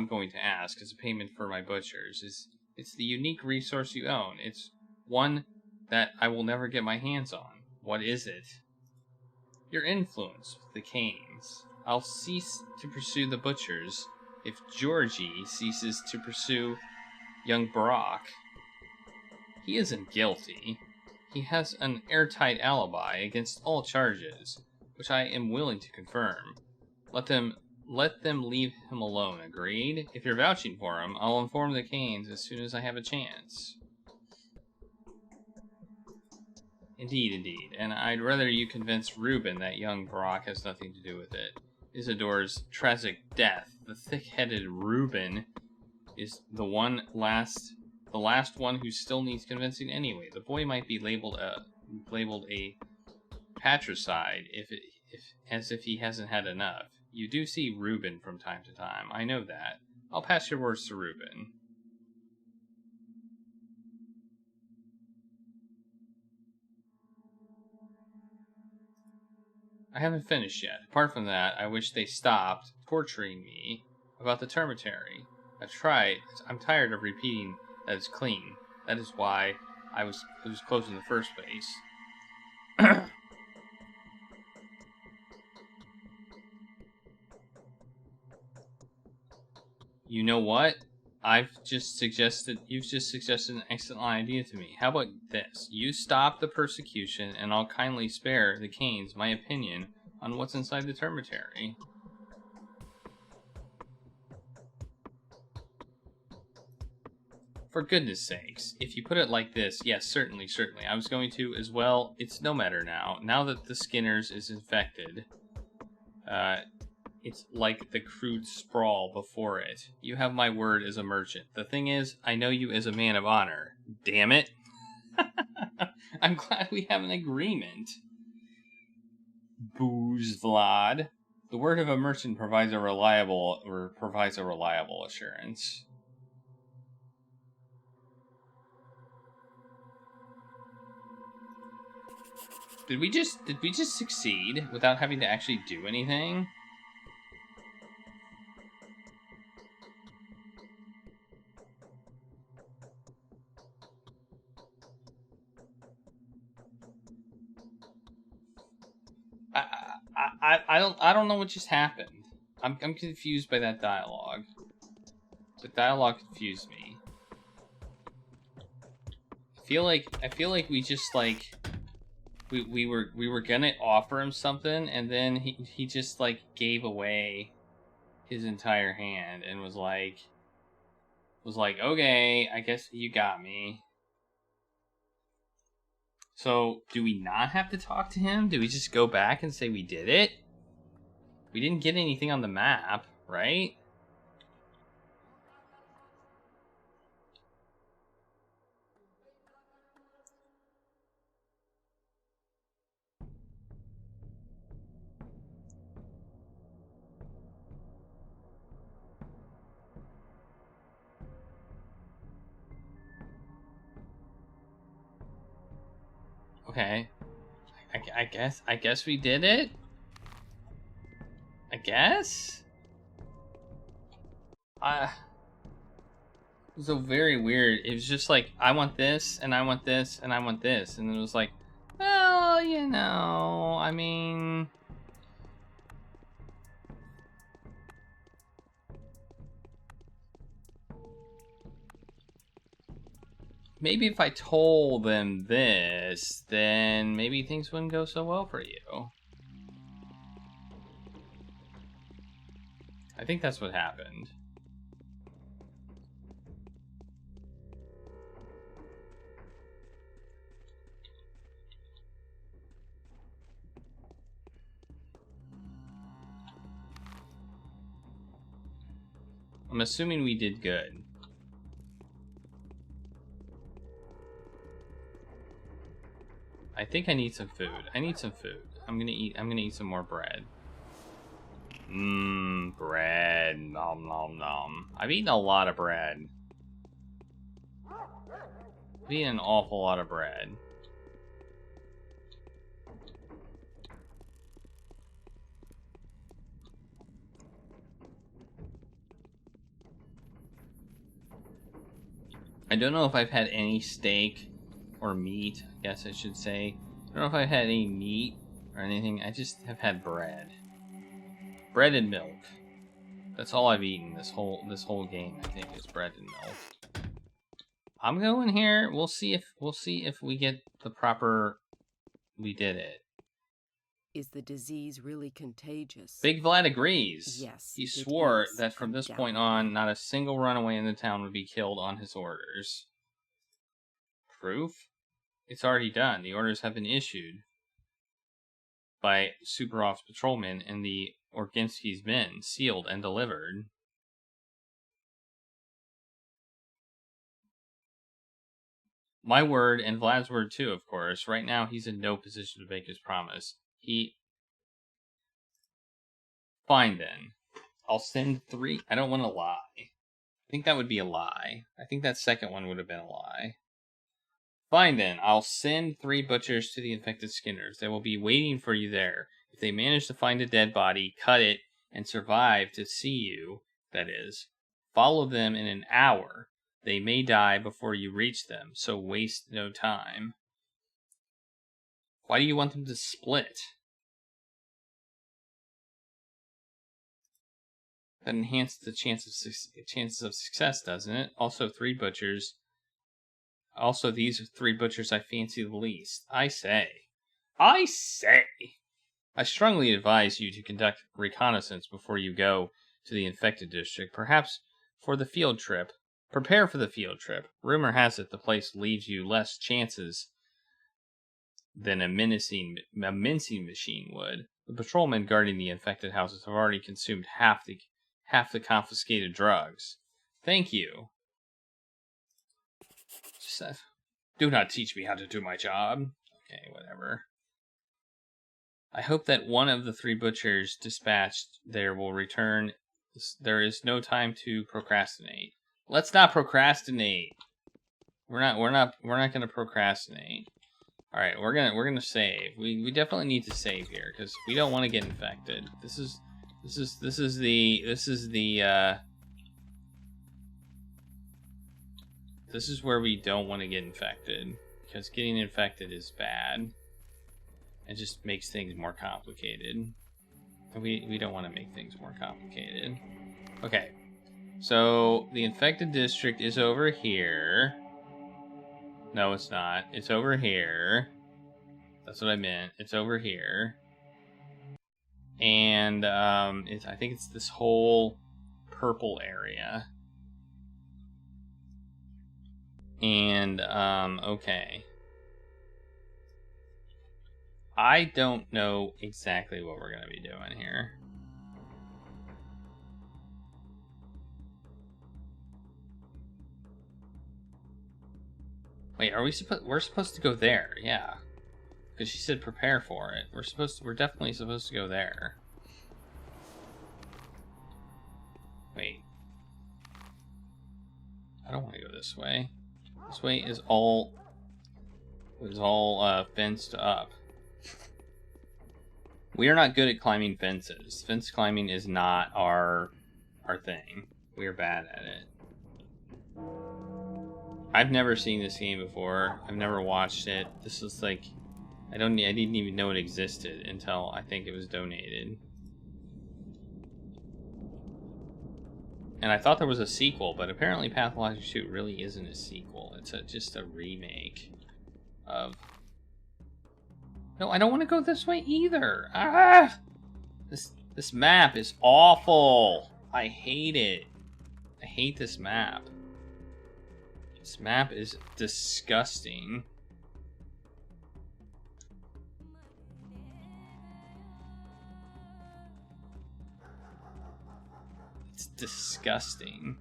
going to ask as a payment for my butchers. It's the unique resource you own. It's one that I will never get my hands on. What is it? Your influence with the Canes. I'll cease to pursue the butchers if Georgie ceases to pursue young Brock. He isn't guilty. He has an airtight alibi against all charges, which I am willing to confirm. Let them leave him alone, agreed? If you're vouching for him, I'll inform the Canes as soon as I have a chance. Indeed, and I'd rather you convince Reuben that young Brock has nothing to do with it. Isidore's tragic death, the thick-headed Reuben, is the last one who still needs convincing anyway. The boy might be labeled a patricide as if he hasn't had enough. You do see Reuben from time to time. I know that. I'll pass your words to Reuben. I haven't finished yet. Apart from that, I wish they stopped torturing me about the termitary. I've tried. I'm tired of repeating that it's clean. That is why it was closed in the first place. You know what? You've just suggested an excellent idea to me. How about this? You stop the persecution, and I'll kindly spare the Canes my opinion on what's inside the termitary. For goodness sakes, if you put it like this, yes, certainly. I was going to as well. It's no matter now. Now that the Skinners is infected, it's like the crude sprawl before it. You have my word as a merchant. The thing is, I know you as a man of honor. Damn it. I'm glad we have an agreement. Booze, Vlad. The word of a merchant provides a reliable assurance. Did we just succeed without having to actually do anything? I don't know what just happened. I'm confused by that dialogue. The dialogue confused me. I feel like we just like we were gonna offer him something, and then he just like gave away his entire hand and was like okay, I guess you got me. So, do we not have to talk to him? Do we just go back and say we did it? We didn't get anything on the map, right? Okay. I guess we did it? I guess? It was so very weird. It was just like, I want this, and I want this, and I want this. And it was like, well, you know, I mean... Maybe if I told them this, then maybe things wouldn't go so well for you. I think that's what happened. I'm assuming we did good. I think I need some food. I need some food. I'm gonna eat some more bread. Bread. Nom nom nom. I've eaten a lot of bread. I've eaten an awful lot of bread. I don't know if I've had any steak or meat, I guess I should say. I don't know if I've had any meat or anything. I just have had bread. Bread and milk. That's all I've eaten this whole game, I think, is bread and milk. I'm going here. We'll see if we get the proper... We did it. Is the disease really contagious? Big Vlad agrees. Yes. He it swore is, that from this point undoubtedly. on, not a single runaway in the town would be killed on his orders. Proof? It's already done. The orders have been issued by Superoff's patrolmen and the Orginski's men, sealed and delivered. My word, and Vlad's word too, of course. Right now, he's in no position to make his promise. Fine then. I'll send 3... I don't want to lie. I think that would be a lie. I think that second one would have been a lie. Fine then, I'll send 3 butchers to the infected skinners. They will be waiting for you there. If they manage to find a dead body, cut it, and survive to see you, that is, follow them in an hour. They may die before you reach them, so waste no time. Why do you want them to split? That enhances the chances of success, doesn't it? Also, 3 butchers... Also, these 3 butchers I fancy the least. I say. I strongly advise you to conduct reconnaissance before you go to the infected district. Perhaps for the field trip. Prepare for the field trip. Rumor has it the place leaves you less chances than a mincing machine would. The patrolmen guarding the infected houses have already consumed half the confiscated drugs. Thank you. Do not teach me how to do my job. Okay, whatever. I hope that one of the 3 butchers dispatched there will return. There is no time to procrastinate. Let's not procrastinate. We're not gonna procrastinate. All right, we're gonna save. We definitely need to save here because we don't want to get infected. This is where we don't want to get infected, because getting infected is bad. It just makes things more complicated. And we don't want to make things more complicated. Okay, so the infected district is over here. No, it's not. It's over here. That's what I meant. It's over here. And I think it's this whole purple area. And, okay. I don't know exactly what we're going to be doing here. Wait, we're supposed to go there, yeah. Because she said prepare for it. We're definitely supposed to go there. Wait. I don't want to go this way. This way is all... It was all fenced up. We are not good at climbing fences. Fence climbing is not our thing. We are bad at it. I've never seen this game before. I've never watched it. This is like, I didn't even know it existed until I think it was donated. And I thought there was a sequel, but apparently Pathologic 2 really isn't a sequel. It's just a remake of... No, I don't want to go this way either. Ah! This map is awful. I hate it. I hate this map. This map is disgusting. It's disgusting.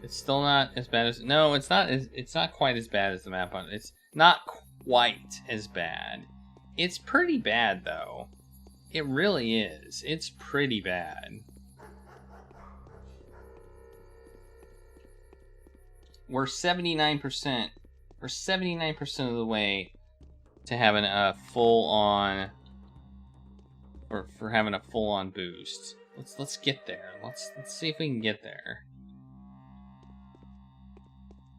It's still not as bad as... No, it's not quite as bad as the map on... It's not quite as bad. It's pretty bad, though. It really is. It's pretty bad. We're 79%. We're 79% of the way to having a full-on... For having a full-on boost. Let's get there. Let's see if we can get there.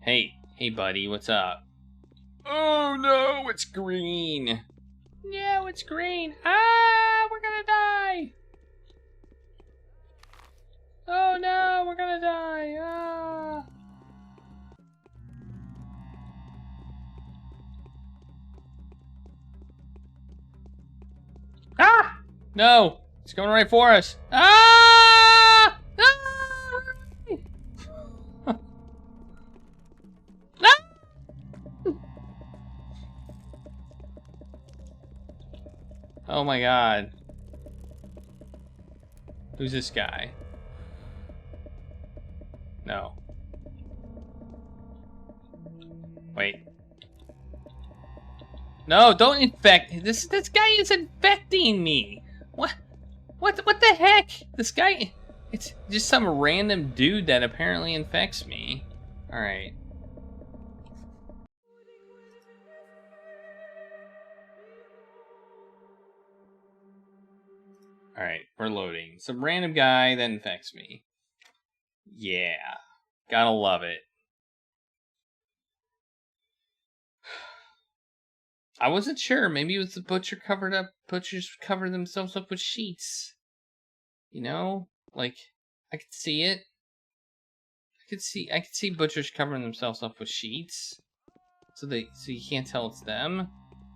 Hey buddy, what's up? Oh no, it's green. No, it's green. Ah, we're gonna die. Oh no, we're gonna die. Ah. Ah! No, it's going right for us. Ah! Ah! Oh my god. Who's this guy? No. Wait. No, don't infect. This guy is infecting me. What the heck? This guy, it's just some random dude that apparently infects me. All right. Alright, we're loading. Some random guy that infects me. Yeah. Gotta love it. I wasn't sure. Maybe it was the butchers covered themselves up with sheets. You know? Like, I could see it. I could see butchers covering themselves up with sheets. So you can't tell it's them.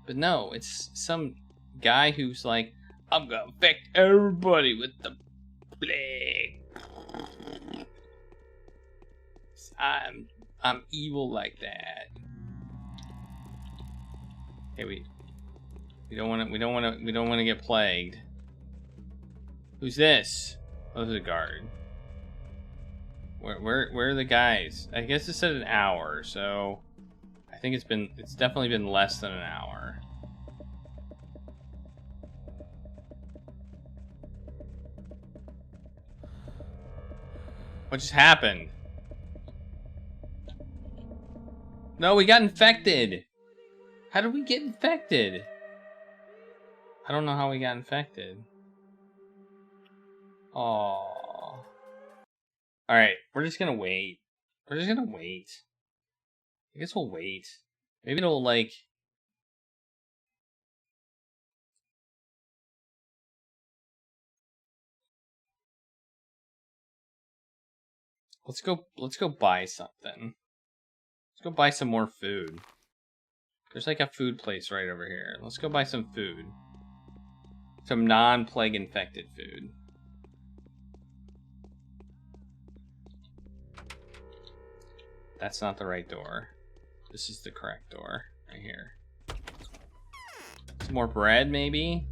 But no, it's some guy who's like, I'm gonna infect everybody with the plague. I'm evil like that. Hey, we don't want to get plagued. Who's this? Oh, this is a guard. Where are the guys? I guess it said an hour, so I think it's definitely been less than an hour. What just happened? No, we got infected. How did we get infected? I don't know how we got infected. Oh. Alright, we're just gonna wait. We're just gonna wait. I guess we'll wait. Maybe it'll like... Let's go buy something. Let's go buy some more food. There's like a food place right over here. Let's go buy some food. Some non-plague infected food. That's not the right door. This is the correct door. Right here. Some more bread, maybe?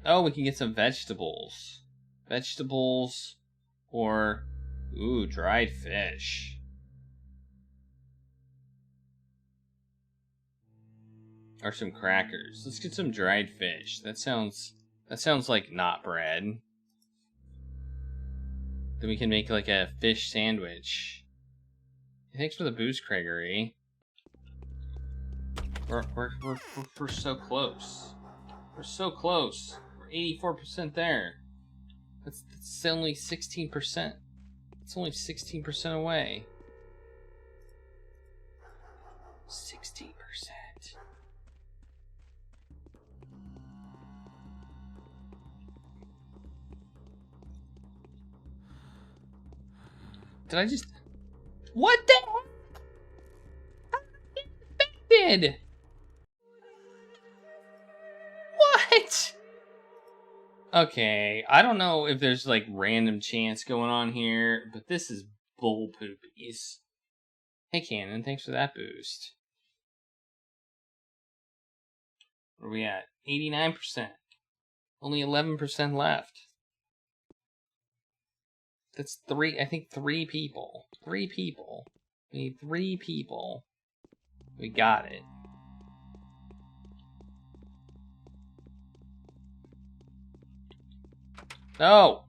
Oh, we can get some vegetables. Vegetables or... Ooh, dried fish. Or some crackers. Let's get some dried fish. That sounds like not bread. Then we can make like a fish sandwich. Thanks for the boost, Gregory. We're so close. We're so close. We're 84% there. That's only 16%. It's only 16% away. 16%. Did I just... What the heck? How did I get infected? What? Okay, I don't know if there's like random chance going on here, but this is bull poopies. Hey Cannon, thanks for that boost. Where are we at? 89%. Only 11% left. That's I think three people. 3 people. We need 3 people. We got it. No!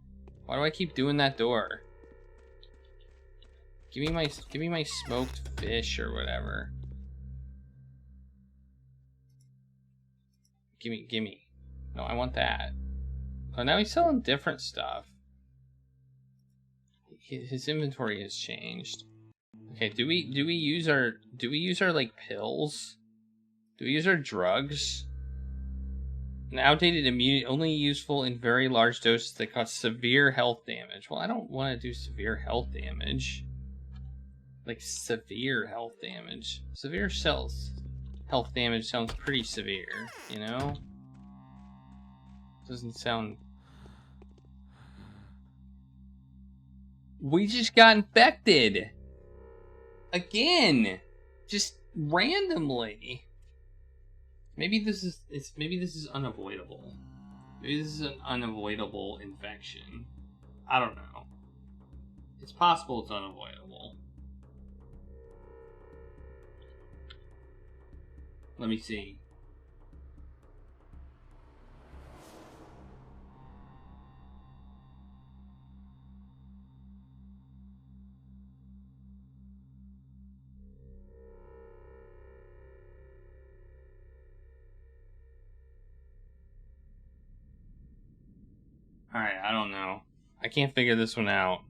Why do I keep doing that door? Give me my smoked fish or whatever. Gimme. No, I want that. Oh, now he's selling different stuff. His inventory has changed. Okay, do we use our like pills? Do we use our drugs? An outdated immunity only useful in very large doses that cause severe health damage. Well, I don't want to do severe health damage. Like severe health damage. Severe health damage sounds pretty severe, you know? Doesn't sound... We just got infected! Again! Just randomly! Maybe this is unavoidable. Maybe this is an unavoidable infection. I don't know. It's possible it's unavoidable. Let me see. Alright, I don't know. I can't figure this one out.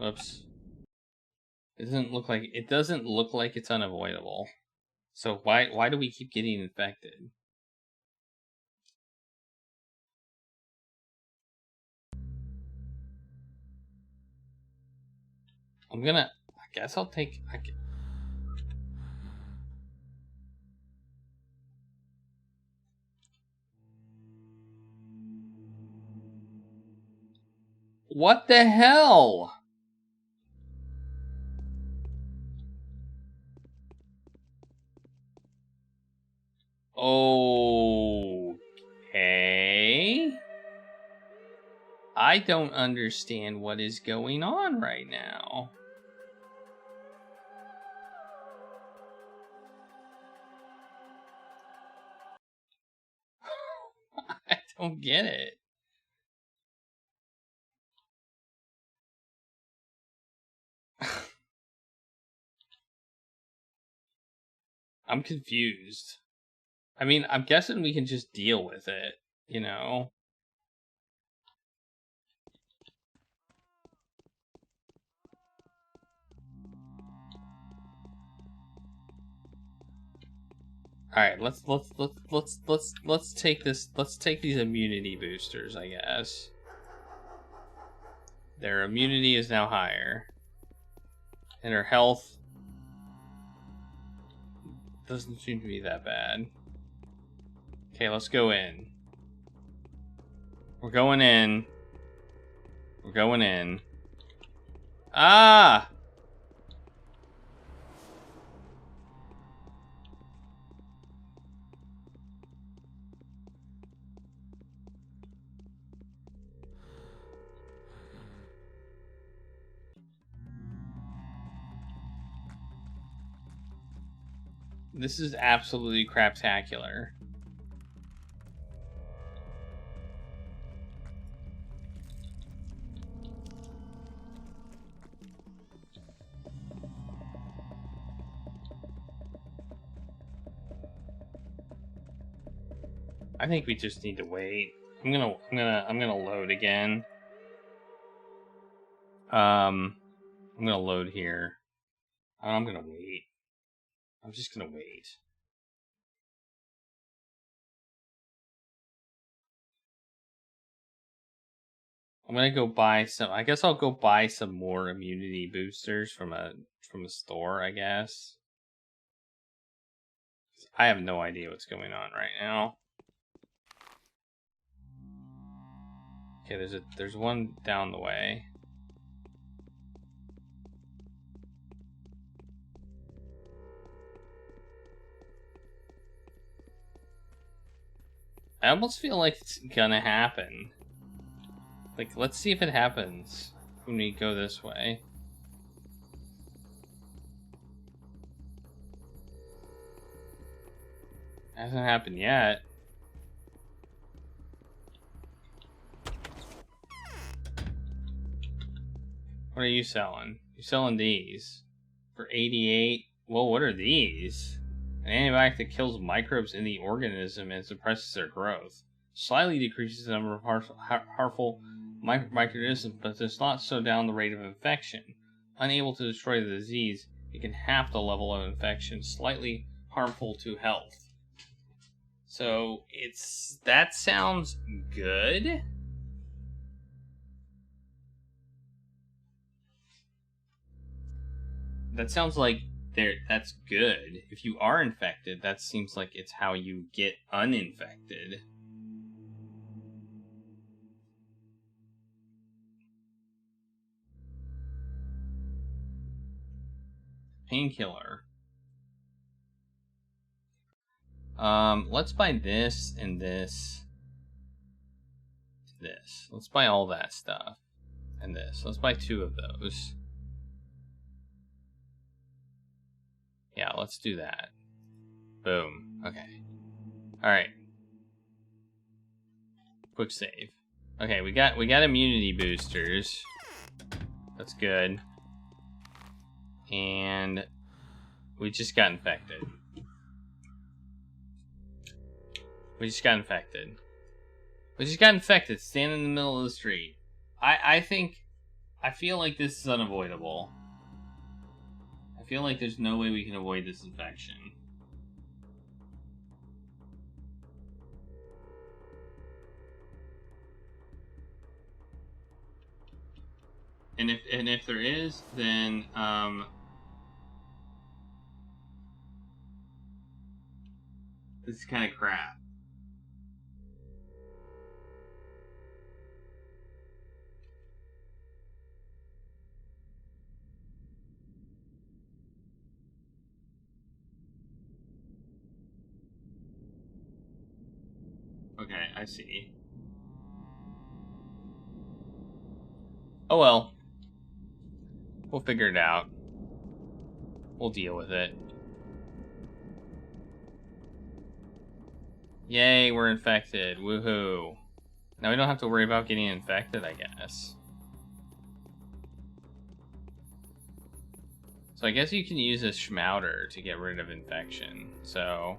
Oops. It doesn't look like it's unavoidable. So why do we keep getting infected? I guess I'll take... What the hell? Okay. I don't understand what is going on right now. I don't get it. I'm confused. I mean, I'm guessing we can just deal with it, you know? Alright, let's take this. Let's take these immunity boosters, I guess. Their immunity is now higher. And her health doesn't seem to be that bad. Okay, let's go in. We're going in. We're going in. Ah! This is absolutely craptacular. I think we just need to wait. I'm gonna load again. I'm gonna load here. I'm gonna wait. I'm just gonna wait. I'm gonna go buy some. I guess I'll go buy some more immunity boosters from a store, I guess. I have no idea what's going on right now. Okay, there's one down the way. I almost feel like it's gonna happen. Like, let's see if it happens when we go this way. Hasn't happened yet. What are you selling? You're selling these for 88. Well, what are these? An antibiotic that kills microbes in the organism and suppresses their growth. Slightly decreases the number of harmful microorganisms, but does not slow down the rate of infection. Unable to destroy the disease, it can halve the level of infection, slightly harmful to health. So that sounds good. That sounds like that's good. If you are infected, that seems like it's how you get uninfected. Painkiller. Let's buy this and this. This. Let's buy all that stuff. And this. Let's buy 2 of those. Yeah, let's do that. Boom. Okay. Alright. Quick save. Okay, we got immunity boosters. That's good. And we just got infected. We just got infected. Standing in the middle of the street. I feel like this is unavoidable. I feel like there's no way we can avoid this infection. And if there is, then this is kind of crap. Okay, I see. Oh well. We'll figure it out. We'll deal with it. Yay, we're infected. Woohoo. Now we don't have to worry about getting infected, I guess. So I guess you can use a schmouter to get rid of infection. So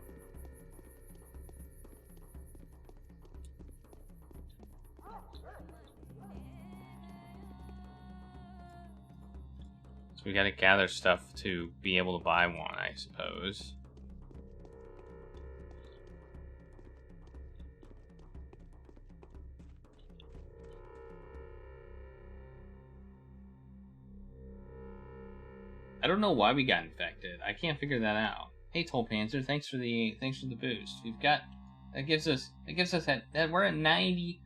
we gotta gather stuff to be able to buy one, I suppose. I don't know why we got infected. I can't figure that out. Hey, Toll Panzer, thanks for the boost. We've got that gives us that we're at 94%.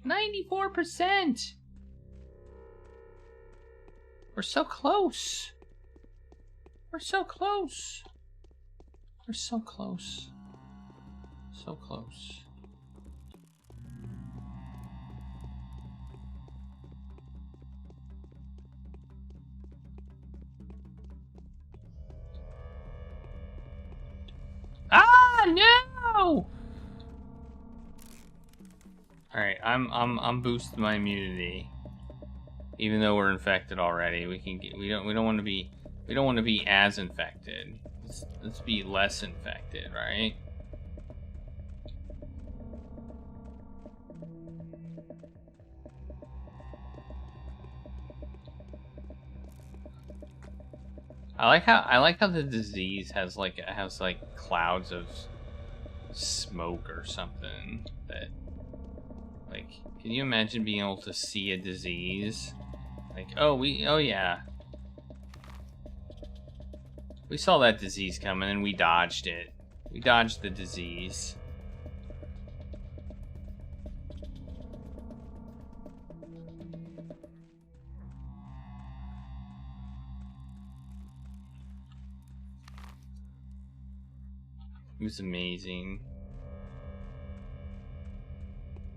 94%. We're so close. We're so close. We're so close. So close. Ah, no! Alright, I'm boosting my immunity. Even though we're infected already, we don't want to be as infected. Let's be less infected, right? I like how the disease has like clouds of smoke or something that, like, can you imagine being able to see a disease? Like, oh yeah, we saw that disease coming and we dodged it. We dodged the disease. It was amazing.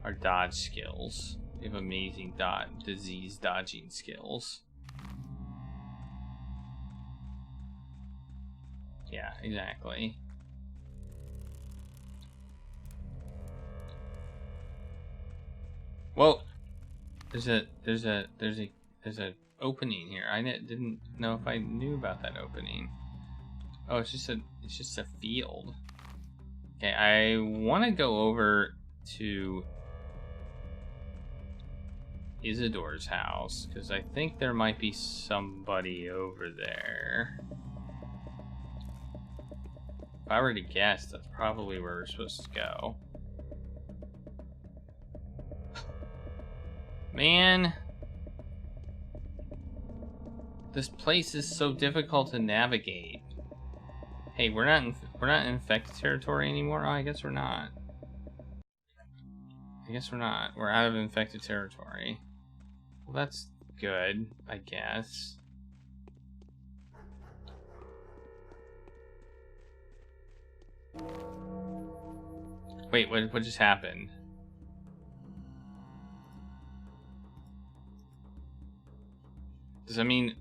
Our dodge skills. We have amazing disease dodging skills. Yeah, exactly. Whoa! There's a opening here. I didn't know if I knew about that opening. Oh, it's just a field. Okay, I want to go over to Isidore's house because I think there might be somebody over there. If I were to guess, that's probably where we're supposed to go. Man, this place is so difficult to navigate. Hey, we're not in infected territory anymore. Oh, I guess we're not. I guess we're not. We're out of infected territory. Well, that's good, I guess. Wait, what just happened? Does that mean...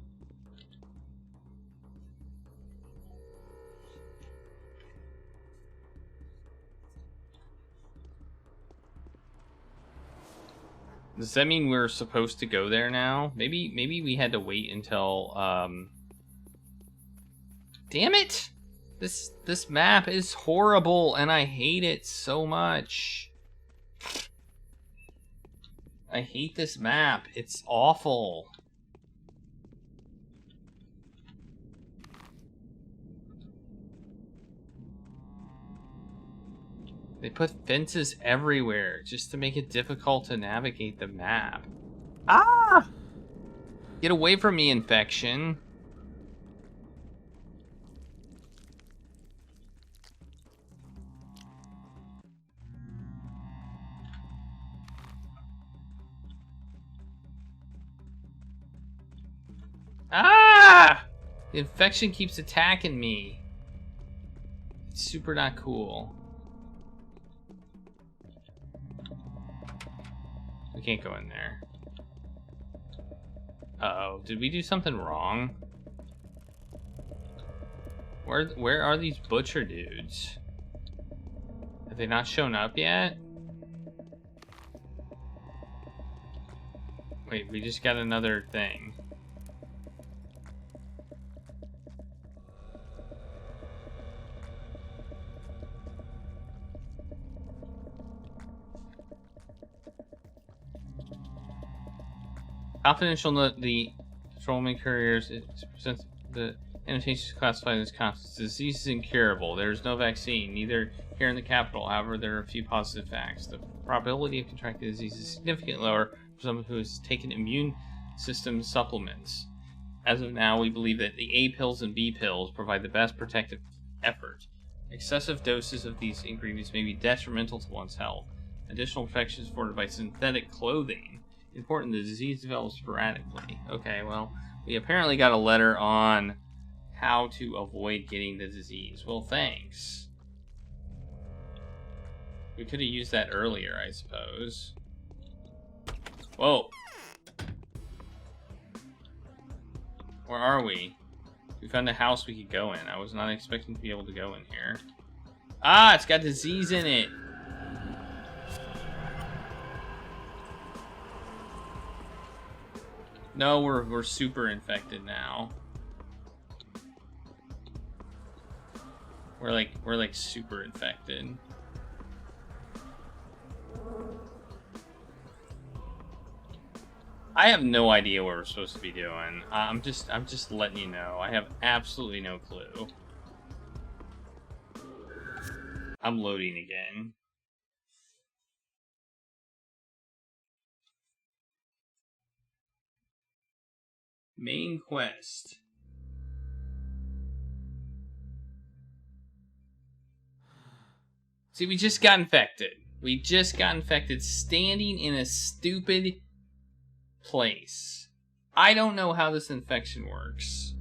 Does that mean we're supposed to go there now? Maybe we had to wait until, Damn it! This map is horrible, and I hate it so much. I hate this map. It's awful. They put fences everywhere just to make it difficult to navigate the map. Ah! Get away from me, infection. Ah! The infection keeps attacking me. It's super not cool. We can't go in there. Uh-oh, did we do something wrong? Where are these butcher dudes? Have they not shown up yet? Wait, we just got another thing. Confidential note: the patrolman couriers presents the annotations classified as constant. The disease is incurable. There is no vaccine, neither here in the capital. However, there are a few positive facts. The probability of contracting the disease is significantly lower for someone who has taken immune system supplements. As of now, we believe that the A pills and B pills provide the best protective effort. Excessive doses of these ingredients may be detrimental to one's health. Additional protection is afforded by synthetic clothing. Important, the disease develops sporadically. Okay, well, we apparently got a letter on how to avoid getting the disease. Well, thanks. We could have used that earlier, I suppose. Whoa. Where are we? We found a house we could go in. I was not expecting to be able to go in here. Ah, it's got disease in it. No, we're super infected now. We're like super infected. I have no idea what we're supposed to be doing. I'm just letting you know. I have absolutely no clue. I'm loading again. Main quest. See, we just got infected. We just got infected standing in a stupid place. I don't know how this infection works.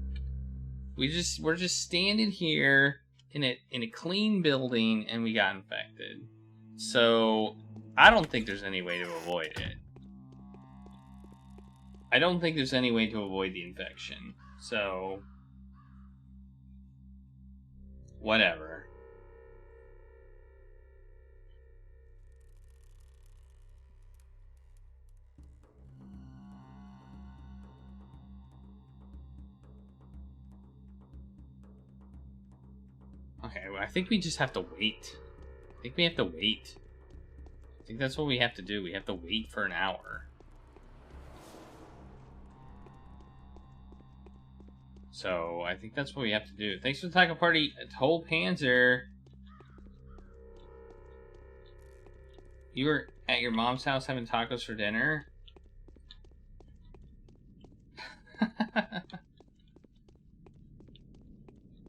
We're just standing here in a clean building and we got infected. So I don't think there's any way to avoid it. I don't think there's any way to avoid the infection. So whatever. Okay, well, I think we just have to wait. I think we have to wait. I think that's what we have to do. We have to wait for an hour. So, I think that's what we have to do. Thanks for the taco party, Toll Panzer. You were at your mom's house having tacos for dinner?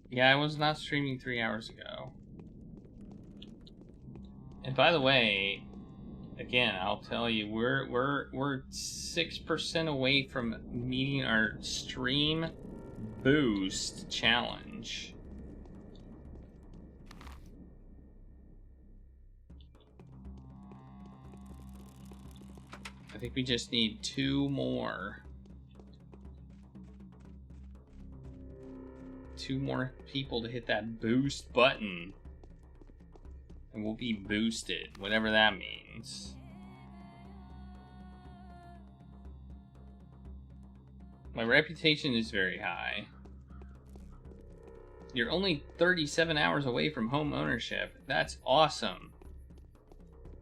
Yeah, I was not streaming 3 hours ago. And by the way, again, I'll tell you, we're 6% away from meeting our stream boost challenge. I think we just need 2 more. 2 more people to hit that boost button. And we'll be boosted, whatever that means. My reputation is very high. You're only 37 hours away from home ownership. That's awesome.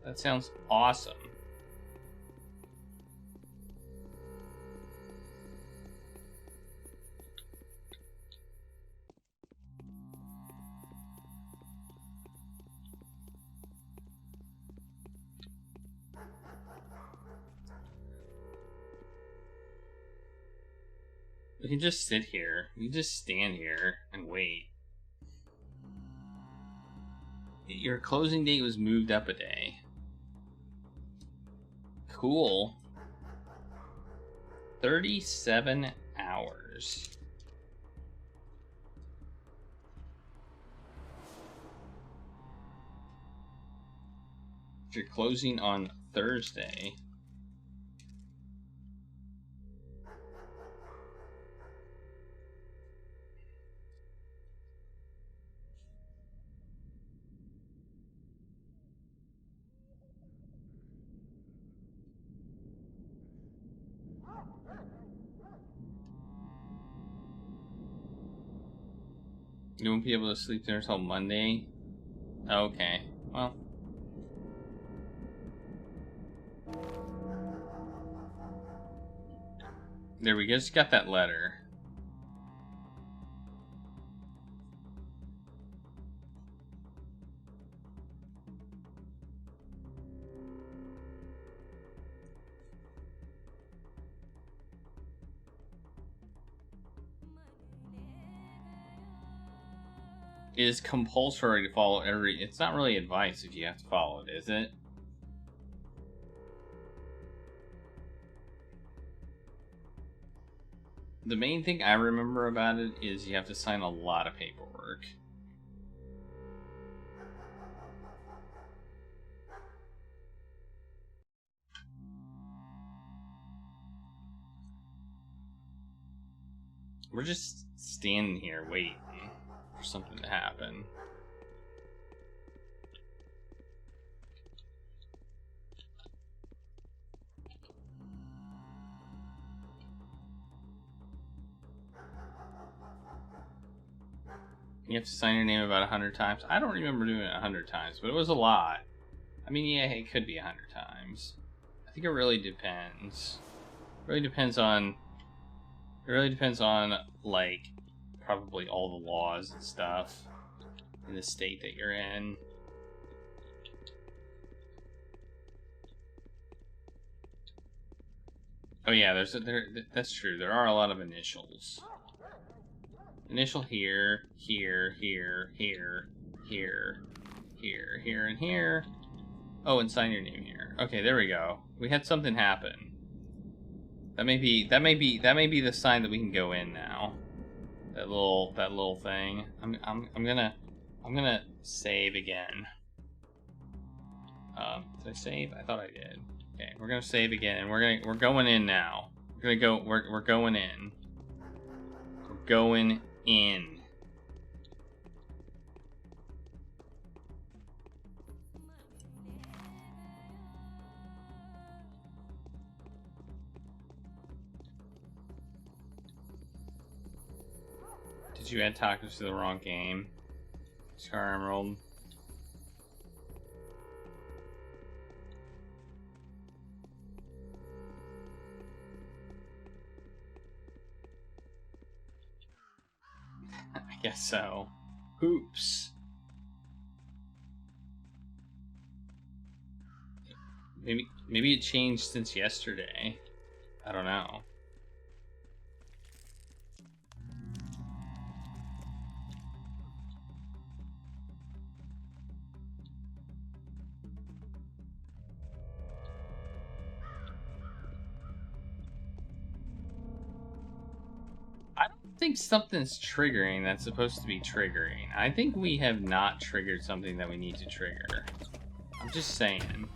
That sounds awesome. We can just sit here. We can just stand here and wait. Your closing date was moved up a day. Cool. 37 hours. You're closing on Thursday. You won't be able to sleep there until Monday? Okay, well. There, we just got that letter. It is compulsory to follow every... It's not really advice if you have to follow it, is it? The main thing I remember about it is you have to sign a lot of paperwork. We're just standing here waiting for something to happen. You have to sign your name about 100 times. I don't remember doing it 100 times, but it was a lot. I mean, yeah, it could be 100 times. I think it really depends. It really depends on, like, probably all the laws and stuff in the state that you're in. Oh yeah, that's true. There are a lot of initials. Initial here, here, here, here, here, here, here, and here. Oh, and sign your name here. Okay, there we go. We had something happen. That may be the sign that we can go in now. That little thing. I'm gonna save again. Did I save? I thought I did. Okay, we're gonna save again, and we're going in now. We're going in. We're going in. Did you add tacos to the wrong game? Scar Emerald. I guess so. Oops. Maybe it changed since yesterday. I don't know. I think something's triggering that's supposed to be triggering. I think we have not triggered something that we need to trigger. I'm just saying.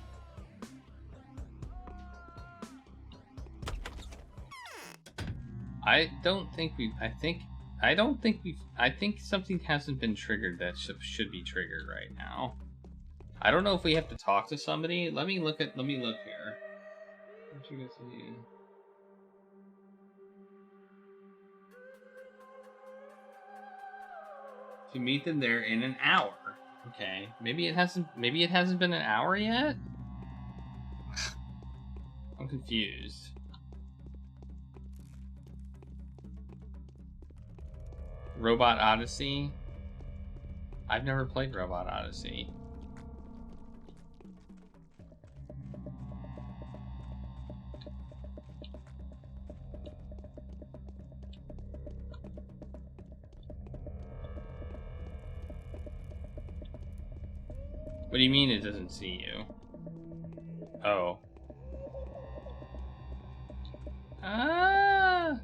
I think something hasn't been triggered that should be triggered right now. I don't know if we have to talk to somebody. Let me look here. What you guys see? To meet them there in an hour. Okay. Maybe it hasn't been an hour yet? I'm confused. Robot Odyssey? I've never played Robot Odyssey. What do you mean it doesn't see you? Oh. Ah!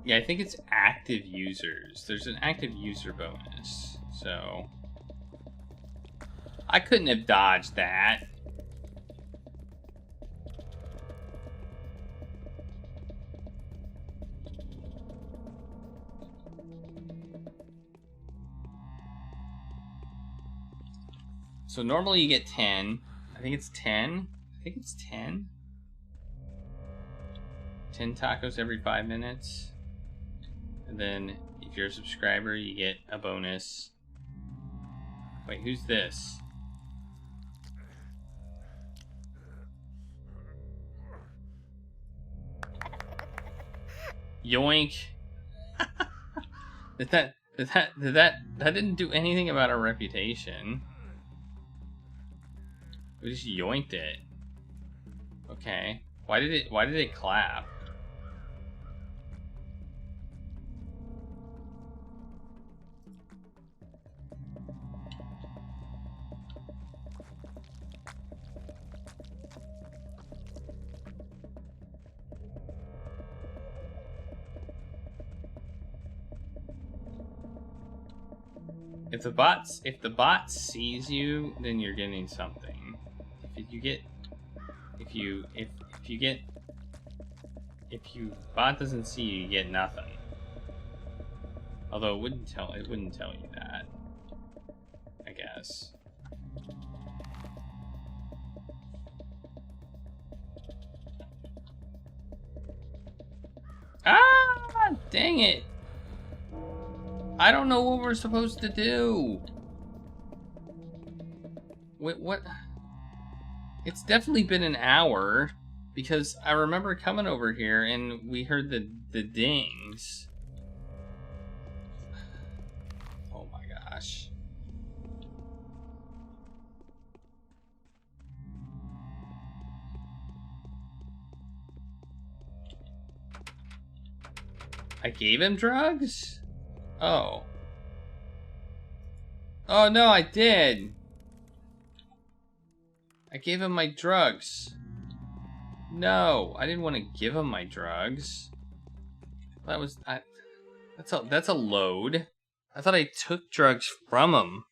Yeah, I think it's active users. There's an active user bonus, so... I couldn't have dodged that. So normally you get 10. I think it's 10. I think it's 10. 10 tacos every 5 minutes. And then if you're a subscriber, you get a bonus. Wait, who's this? Yoink. That didn't do anything about our reputation. We just yoinked it. Okay. Why did it clap? If the bot sees you, then you're getting something. If bot doesn't see you, you get nothing. Although it wouldn't tell you that, I guess. Ah! Dang it! I don't know what we're supposed to do. Wait, what? It's definitely been an hour, because I remember coming over here and we heard the dings. Oh my gosh. I gave him drugs? Oh. Oh no, I did. I gave him my drugs. No, I didn't want to give him my drugs. That's a load. I thought I took drugs from him.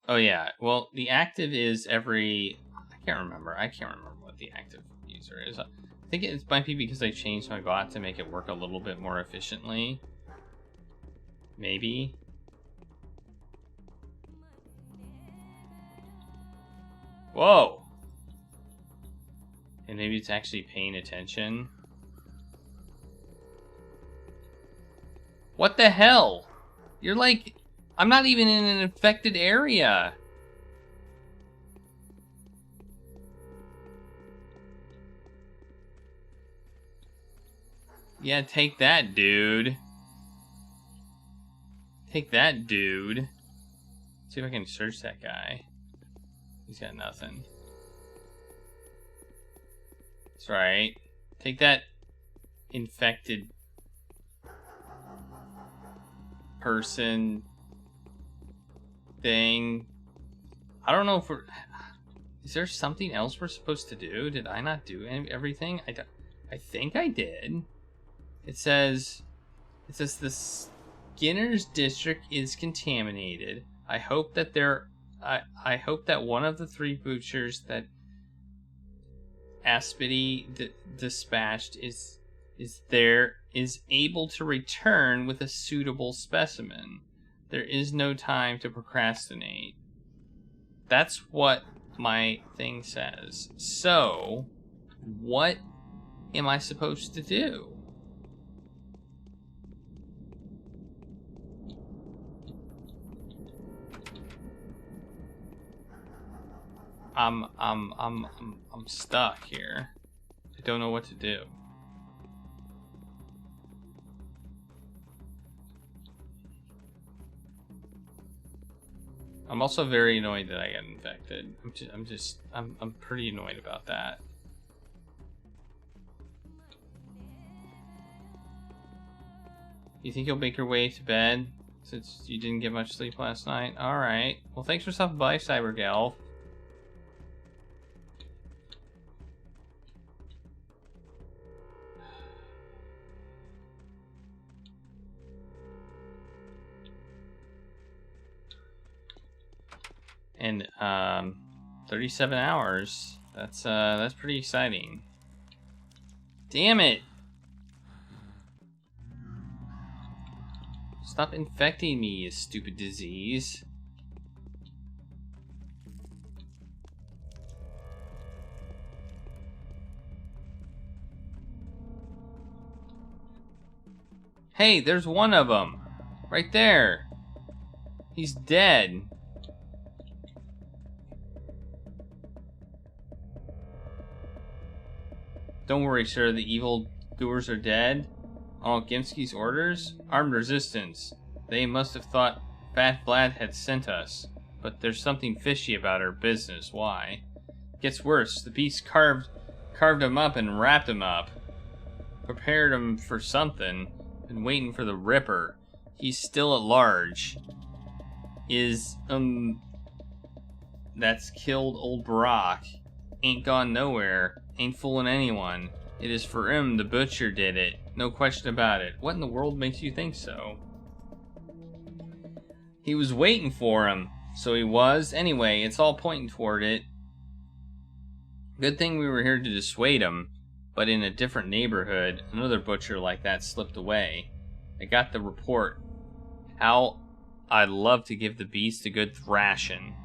Oh yeah, well the active is every... I can't remember what the active user is. I think it might be because I changed my bot to make it work a little bit more efficiently. Maybe. Whoa! And maybe it's actually paying attention. What the hell? You're like... I'm not even in an infected area. Yeah, take that, dude. Take that, dude. See if I can search that guy. He's got nothing. That's right. Take that, infected person thing. I don't know if we're... Is there something else we're supposed to do? Did I not do everything? I think I did. It says the Skinner's district is contaminated. I hope that I hope that one of the 3 butchers that Aspity dispatched is able to return with a suitable specimen. There is no time to procrastinate. That's what my thing says. So, what am I supposed to do? I'm stuck here. I don't know what to do. I'm also very annoyed that I got infected. I'm pretty annoyed about that. You think you'll make your way to bed since you didn't get much sleep last night? Alright. Well, thanks for stopping by, Cybergelf. And 37 hours. That's pretty exciting. Damn it! Stop infecting me, you stupid disease. Hey, there's one of them. Right there. He's dead. Don't worry, sir. The evil doers are dead. On Gimski's orders? Armed resistance. They must have thought Fat Vlad had sent us. But there's something fishy about our business. Why? Gets worse. The beast carved him up and wrapped him up. Prepared him for something. Been waiting for the Ripper. He's still at large. That's killed old Barack. Ain't gone nowhere. Ain't fooling anyone. It is for him, the butcher did it. No question about it. What in the world makes you think so? He was waiting for him. So he was. Anyway, it's all pointing toward it. Good thing we were here to dissuade him. But in a different neighborhood, another butcher like that slipped away. I got the report. How I'd love to give the beast a good thrashing.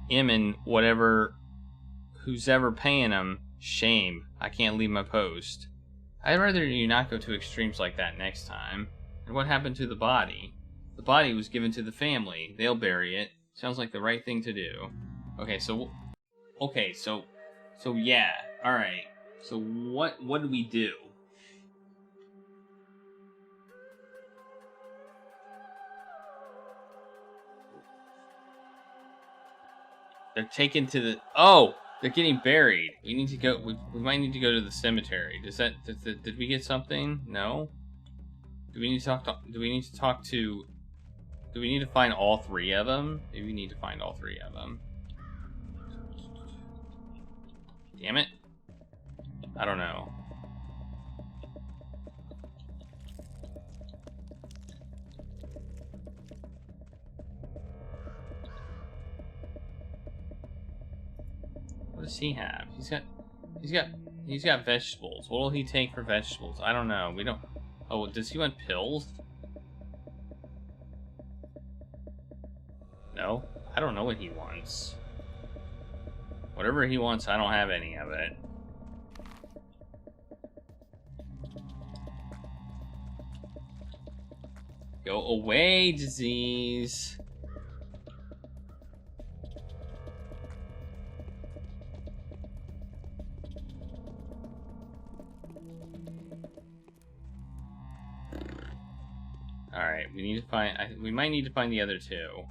Him and who's ever paying him, shame. I can't leave my post. I'd rather you not go to extremes like that next time. And what happened to the body? The body was given to the family. They'll bury it. Sounds like the right thing to do. Okay, so yeah. All right. So what do we do? They're taken to the... Oh! They're getting buried. We need to go... We might need to go to the cemetery. Did we get something? No? Do we need to find all three of them? Maybe we need to find all three of them. Damn it. I don't know. What does he have? He's got vegetables. What will he take for vegetables? I don't know. We don't... Oh, does he want pills? No? I don't know what he wants. Whatever he wants, I don't have any of it. Go away, disease. Alright, we need to find... we might need to find the other two.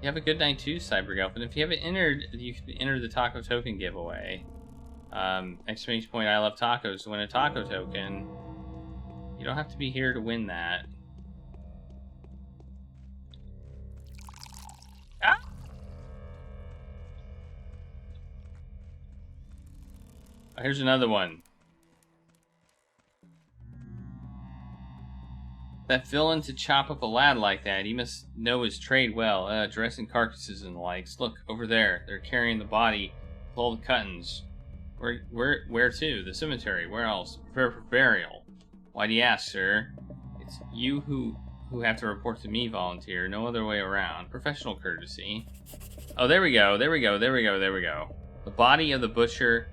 You have a good night too, Cybergelf, and if you haven't entered, you can enter the taco token giveaway. Exclamation point, I love tacos to win a taco token. You don't have to be here to win that. Ah! Oh, here's another one. That villain to chop up a lad like that, he must know his trade well, dressing carcasses and the likes. Look, over there, they're carrying the body with all the cuttings. Where to? The cemetery. Where else? Prepare for burial. Why do you ask, sir? It's you who have to report to me, volunteer. No other way around. Professional courtesy. Oh, there we go. The body of the butcher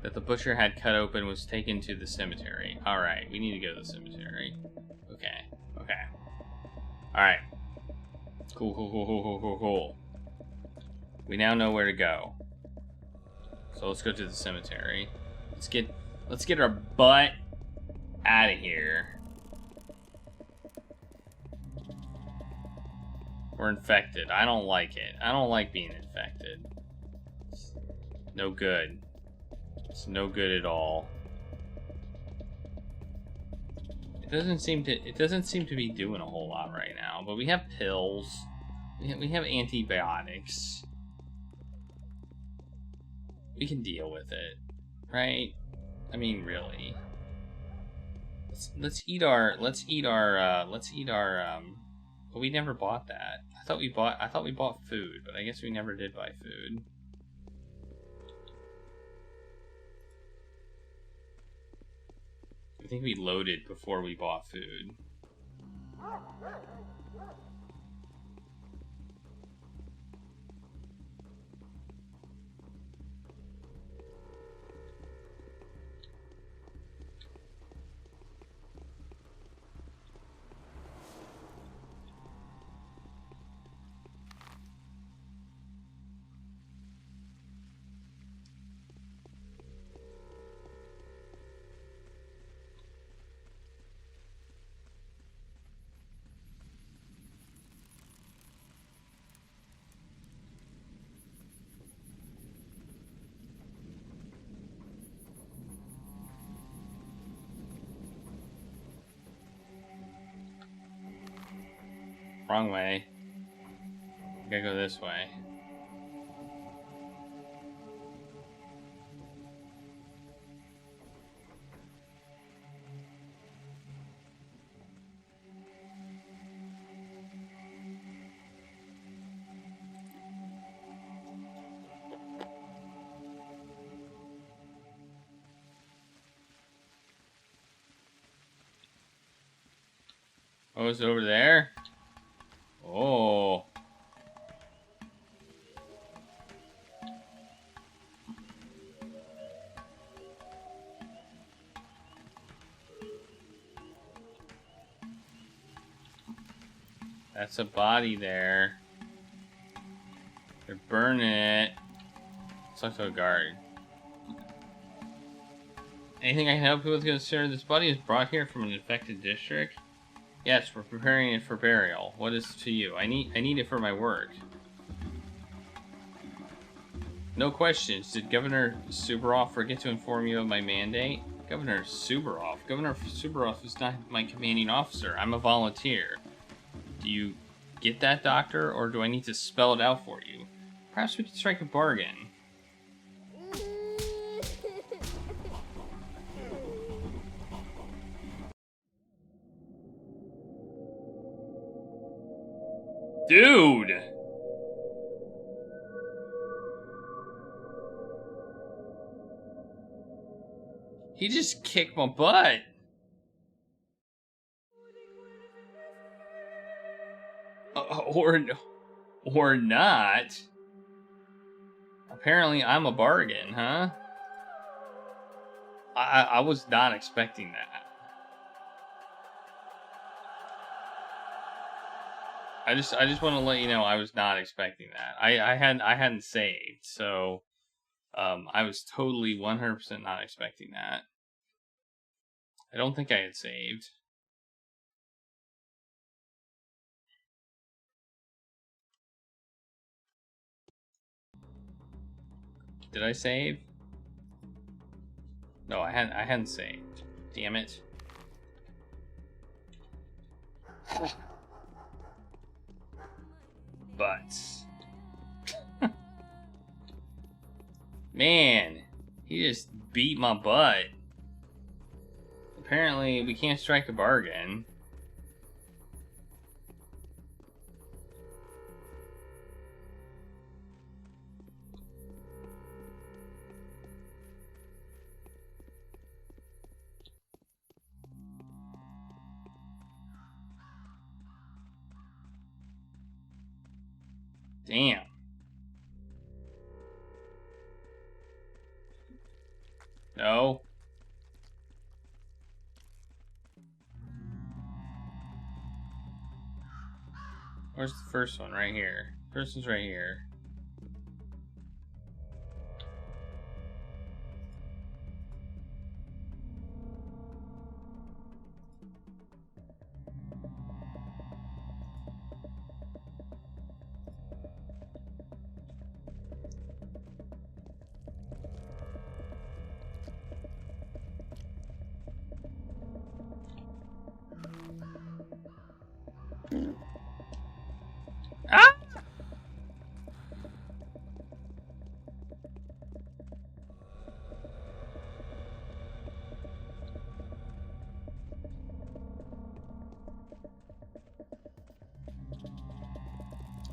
that the butcher had cut open was taken to the cemetery. Alright, we need to go to the cemetery. Okay. Alright. Cool. We now know where to go. So let's go to the cemetery. Let's get our butt out of here. We're infected. I don't like it. I don't like being infected. It's no good. It's no good at all. It doesn't seem to be doing a whole lot right now, but we have pills. We have antibiotics. We can deal with it, right? I mean, really. Let's eat our but we never bought that. I thought we bought food, but I guess we never did buy food. I think we loaded before we bought food. Wrong way. Gotta go this way. Oh, it's over there? Oh. That's a body there. They're burning it. Let's talk to a guard. Anything I can help you with, consider this body is brought here from an infected district? Yes, we're preparing it for burial. What is it to you? I need it for my work. No questions. Did Governor Subaroff forget to inform you of my mandate? Governor Subaroff? Governor Subaroff is not my commanding officer. I'm a volunteer. Do you get that, Doctor, or do I need to spell it out for you? Perhaps we could strike a bargain. Dude! He just kicked my butt. Or not. Apparently I'm a bargain, huh? I was not expecting that. I just want to let you know I was not expecting that. I hadn't saved, so I was totally 100% not expecting that. I don't think I had saved. Did I save? No, I hadn't saved. Damn it. But man, he just beat my butt. Apparently, we can't strike a bargain. Damn. No. Where's the first one? Right here. First one's right here. Ah!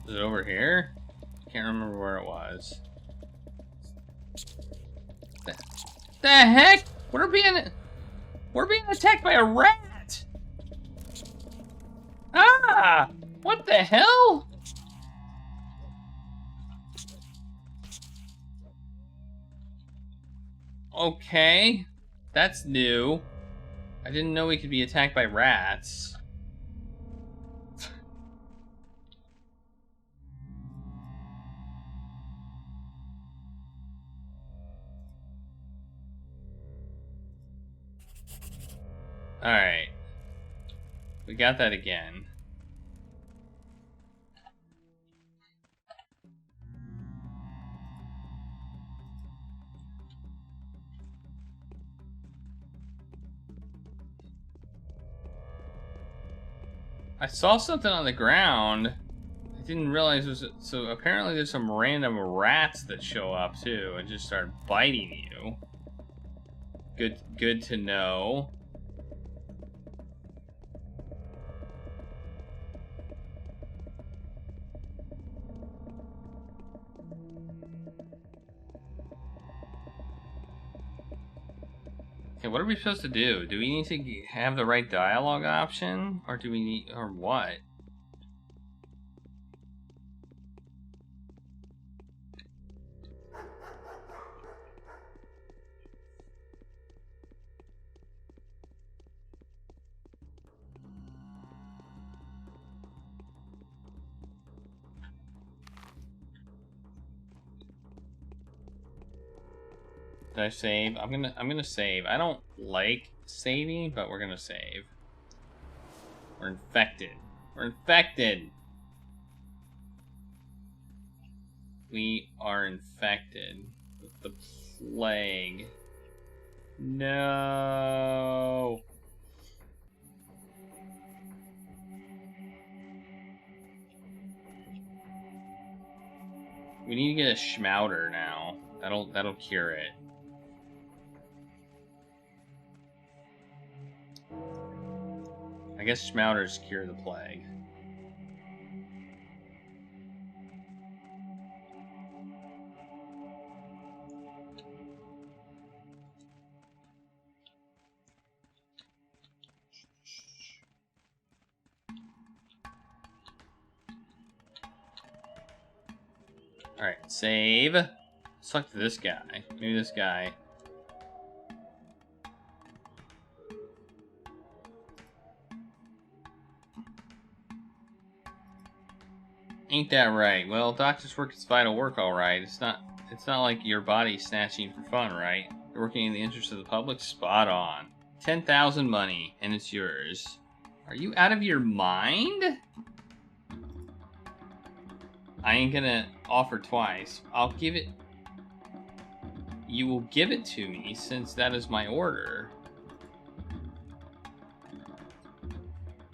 Is it over here? Can't remember where it was. The heck? We're being attacked by a rat! Ah! What the hell? Okay. That's new. I didn't know we could be attacked by rats. Alright. We got that again. I saw something on the ground. I didn't realize it was... So apparently there's some random rats that show up too and just start biting you. Good to know. Okay, what are we supposed to do? Do we need to have the right dialogue option? Or do we need... or what? Did I save? I'm gonna save. I don't like saving, but we're gonna save. We're infected. We're infected. We are infected with the plague. No. We need to get a schmouter now. That'll cure it. I guess schmouters cure the plague. Alright, save. Let's talk to this guy. Maybe this guy. Ain't that right? Well, doctor's work is vital work, alright. It's not like your body's snatching for fun, right? You're working in the interest of the public? Spot on. 10,000 money, and it's yours. Are you out of your mind? I ain't gonna offer twice. I'll give it... You will give it to me, since that is my order.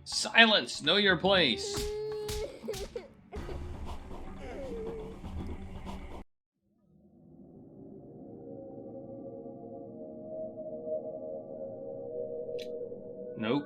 Silence! Know your place! Nope.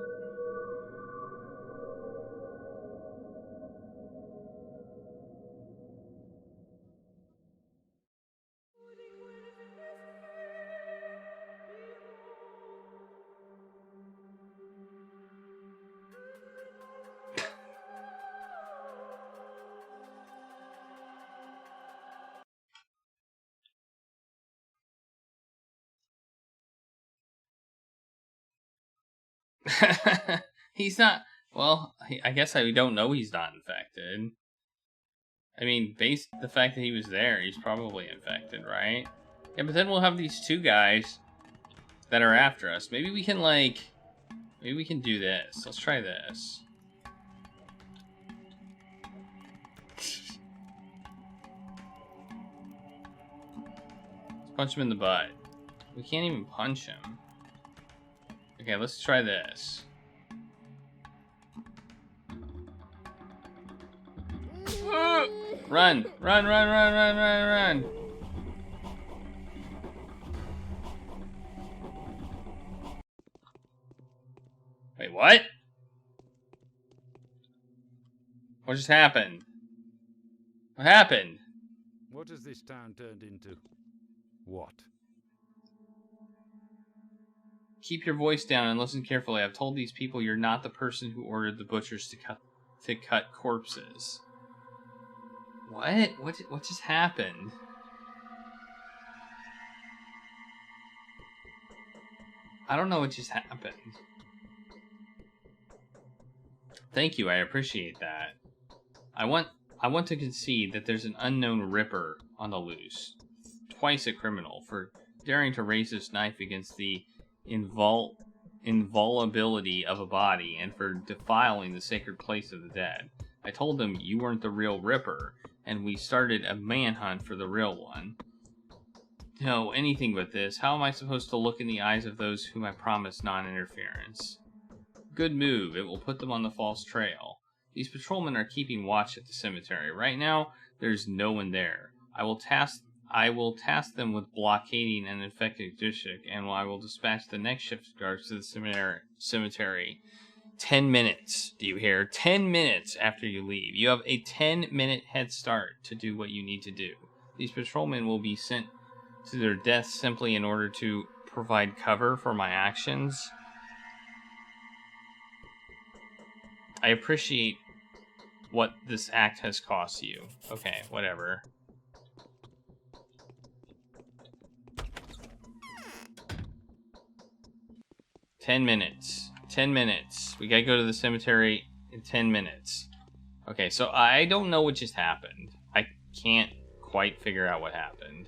He's not... Well, I guess I don't know he's not infected. I mean, based the fact that he was there, he's probably infected, right? Yeah, but then we'll have these two guys that are after us. Maybe we can, like... Maybe we can do this. Let's try this. Let's punch him in the butt. We can't even punch him. Okay, let's try this. Run! Run, run, run, run, run, run! Wait, what? What just happened? What happened? What has this town turned into? What? Keep your voice down and listen carefully. I've told these people you're not the person who ordered the butchers to cut corpses. What? What just happened? I don't know what just happened. Thank you, I appreciate that. I want to concede that there's an unknown Ripper on the loose. Twice a criminal for daring to raise his knife against the inviolability of a body and for defiling the sacred place of the dead. I told them you weren't the real Ripper, and we started a manhunt for the real one. No, anything but this. How am I supposed to look in the eyes of those whom I promised non-interference? Good move. It will put them on the false trail. These patrolmen are keeping watch at the cemetery. Right now, there's no one there. I will task them with blockading an infected district, and I will dispatch the next shift of guards to the cemetery. 10 minutes, do you hear? 10 minutes after you leave. You have a 10-minute head start to do what you need to do. These patrolmen will be sent to their deaths simply in order to provide cover for my actions. I appreciate what this act has cost you. Okay, whatever. "10 minutes. 10 minutes. We gotta go to the cemetery in 10 minutes. Okay, so I don't know what just happened. I can't quite figure out what happened.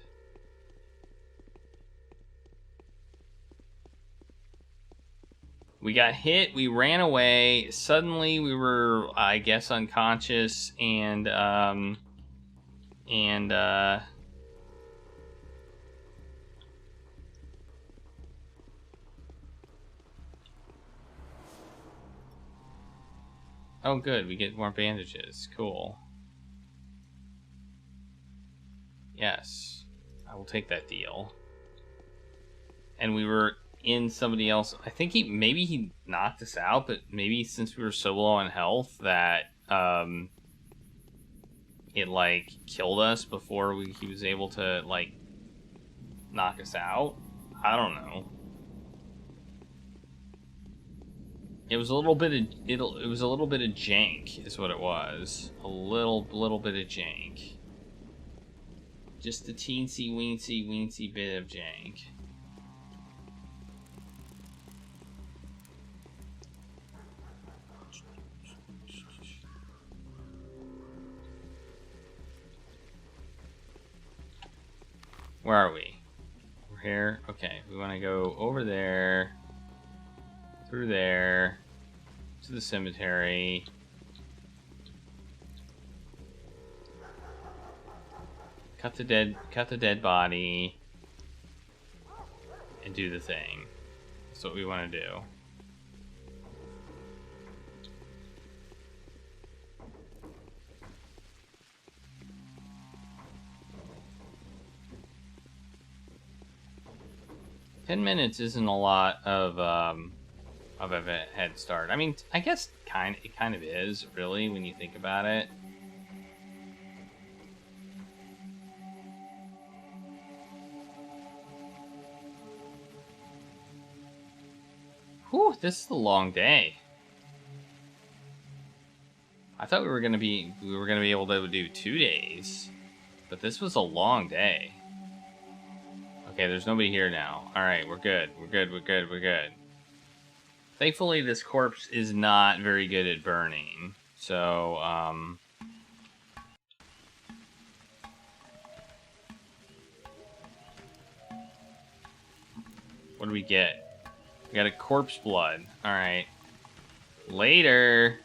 We got hit, we ran away, suddenly we were, I guess, unconscious, and oh good, we get more bandages. Cool. Yes, I will take that deal. And we were in somebody else. I think maybe he knocked us out, but maybe since we were so low on health that it like killed us before he was able to like knock us out. I don't know. It was a little bit of it was a little bit of jank is what it was. A little bit of jank. Just a teensy weensy bit of jank. Where are we? We're here. Okay, we want to go over there, through there, to the cemetery. Cut the dead body, and do the thing. That's what we want to do. $10 minutes isn't a lot of a head start. I mean, I guess it kind of is, really, when you think about it. Whew, this is a long day. I thought we were gonna be able to do 2 days, but this was a long day. Okay, there's nobody here now. Alright, we're good. We're good. Thankfully, this corpse is not very good at burning. So, what do we get? We got a corpse blood. Alright. Later!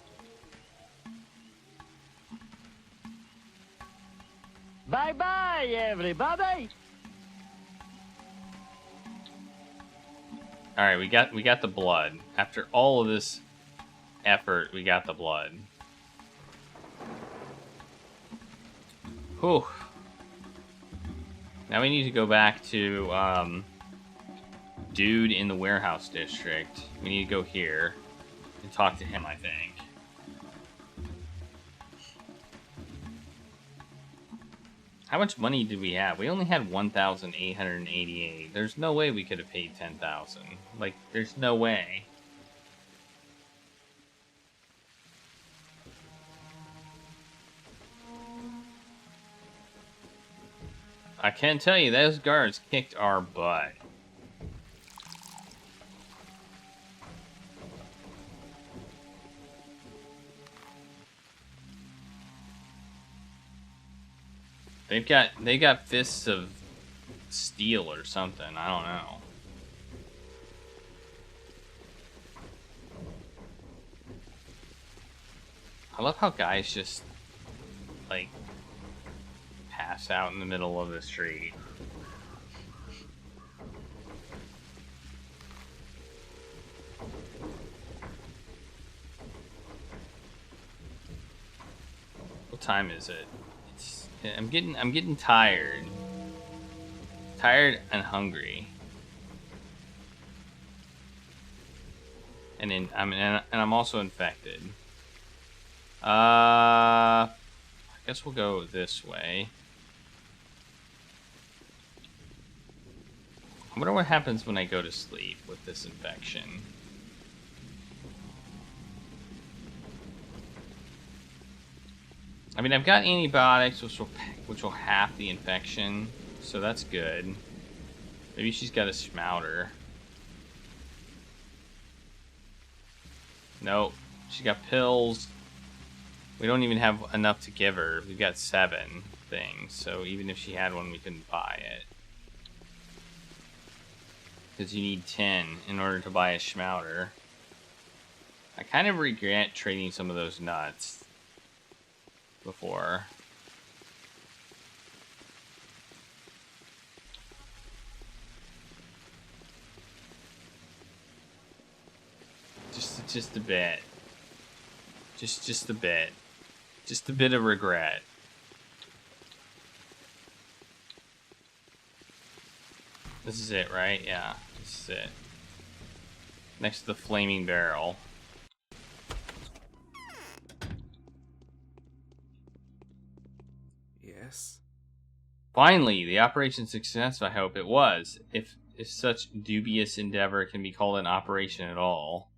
Bye-bye, everybody! Alright, we got the blood. After all of this effort, we got the blood. Whew. Now we need to go back to, dude in the warehouse district. We need to go here and talk to him, I think. How much money did we have? We only had 1,888. There's no way we could have paid 10,000. Like, there's no way. I can tell you, those guards kicked our butt. They got fists of steel or something. I don't know. I love how guys just like pass out in the middle of the street. What time is it? I'm getting tired. Tired and hungry. And I'm also infected. I guess we'll go this way. wonder what happens when I go to sleep with this infection. I mean, I've got antibiotics, which will half the infection, so that's good. Maybe she's got a schmouter. Nope. She got pills. We don't even have enough to give her. We've got 7 things, so even if she had one, we couldn't buy it. Because you need 10 in order to buy a schmouter. I kind of regret trading some of those nuts before. Just a bit. Just a bit. Just a bit of regret. This is it, right? Yeah, this is it. Next to the flaming barrel. Yes? Finally, the operation's success, I hope it was. If such dubious endeavor can be called an operation at all.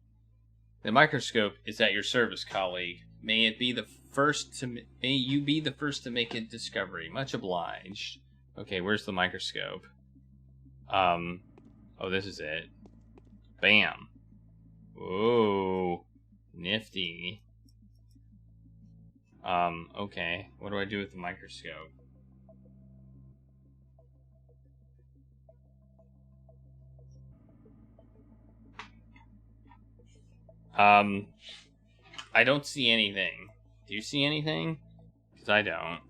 The microscope is at your service, colleague. May you be the first to make a discovery. Much obliged. Okay, where's the microscope? Oh, this is it. Bam. Whoa. Nifty. Okay. What do I do with the microscope? I don't see anything. Do you see anything? Because I don't.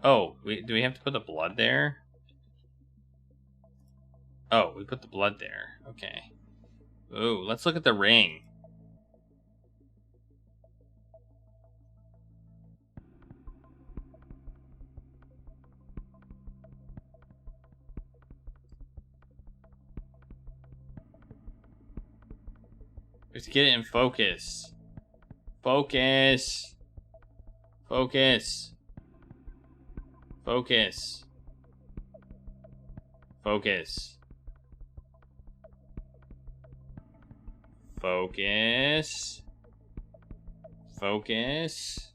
Oh, do we have to put the blood there? Oh, we put the blood there. Okay. Ooh, let's look at the ring. Let's get it in focus. Focus. Focus. Focus. Focus. Focus. Focus.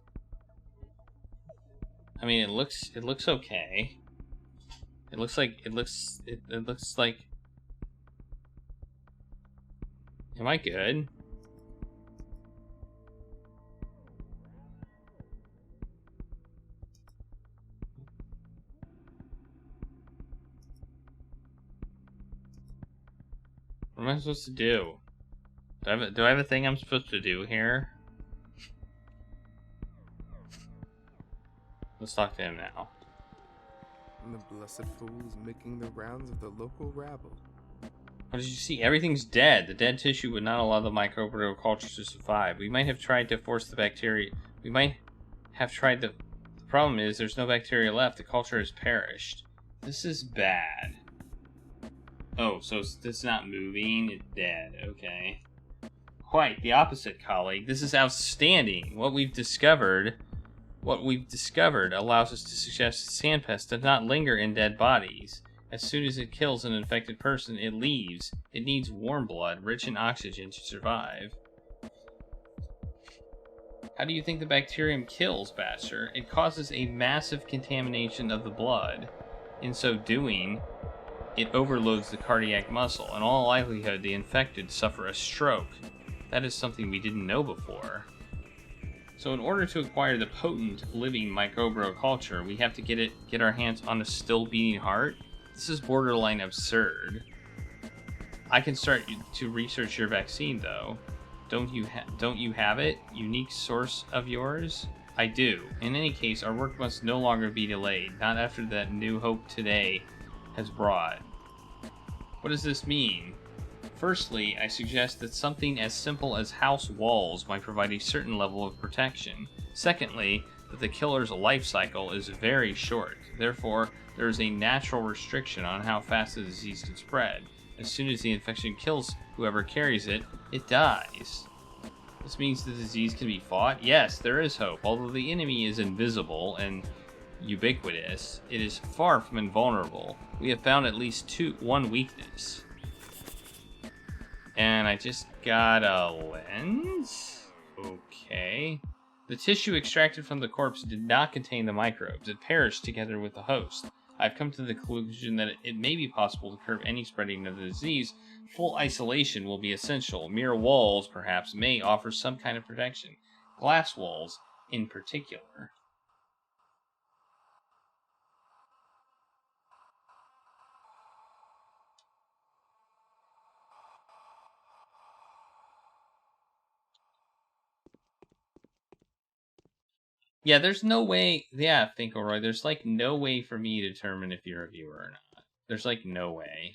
I mean, it looks okay. It looks like. Am I good? What am I supposed to do? Do I have a thing I'm supposed to do here? Let's talk to him now. And the blessed fool is making the rounds of the local rabble. What did you see? Everything's dead. The dead tissue would not allow the microbial culture to survive. We might have tried to force the bacteria. The problem is there's no bacteria left. The culture has perished. This is bad. Oh, so it's not moving. It's dead. Okay. Quite the opposite, colleague. This is outstanding. What we've discovered allows us to suggest that sandpest does not linger in dead bodies. As soon as it kills an infected person, it leaves. It needs warm blood, rich in oxygen, to survive. How do you think the bacterium kills, Bachelor? It causes a massive contamination of the blood. In so doing, it overloads the cardiac muscle. In all likelihood, the infected suffer a stroke. That is something we didn't know before. So in order to acquire the potent living microbial culture, we have to get our hands on a still beating heart? This is borderline absurd. I can start to research your vaccine, though. Don't you have it? Unique source of yours? I do. In any case, our work must no longer be delayed. Not after that new hope today has brought. What does this mean? Firstly, I suggest that something as simple as house walls might provide a certain level of protection. Secondly, that the killer's life cycle is very short. Therefore, there is a natural restriction on how fast the disease can spread. As soon as the infection kills whoever carries it, it dies. This means the disease can be fought? Yes, there is hope. Although the enemy is invisible and ubiquitous, it is far from invulnerable. We have found at least one weakness. And I just got a lens? Okay. The tissue extracted from the corpse did not contain the microbes. It perished together with the host. I've come to the conclusion that it may be possible to curb any spreading of the disease. Full isolation will be essential. Mere walls, perhaps, may offer some kind of protection. Glass walls, in particular. Yeah, there's no way. Yeah, Finkelroy, there's like no way for me to determine if you're a viewer or not. There's like no way.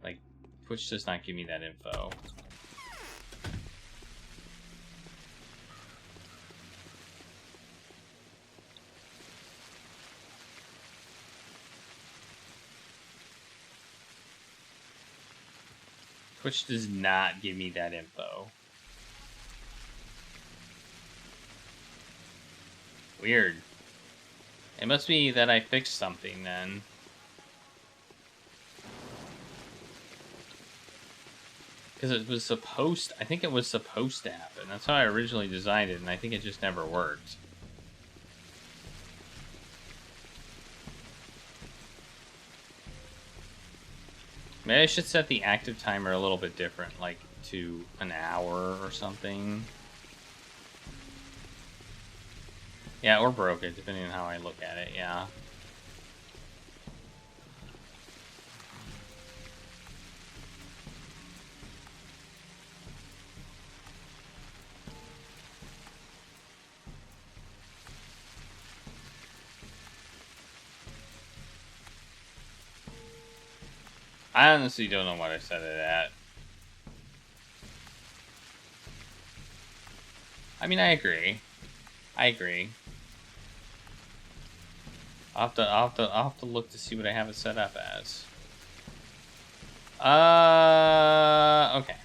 Like, Twitch does not give me that info. Twitch does not give me that info. Weird. It must be that I fixed something then. Because it was supposed... I think it was supposed to happen. That's how I originally designed it, and I think it just never worked. Maybe I should set the active timer a little bit different, like to an hour or something. Yeah, or broke it, depending on how I look at it, yeah. I honestly don't know what I set it at. I mean, I agree. I agree. I'll have to look to see what I have it set up as. Okay.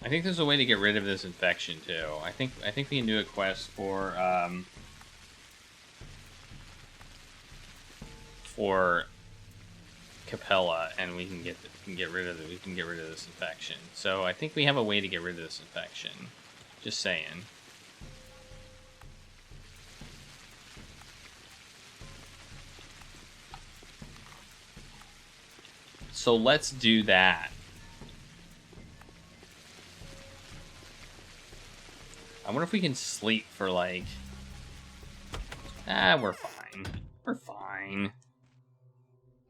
I think there's a way to get rid of this infection too. I think we can do a quest for Capella, and we can get rid of this infection. So I think we have a way to get rid of this infection. Just saying. So let's do that. I wonder if we can sleep for like... we're fine. We're fine.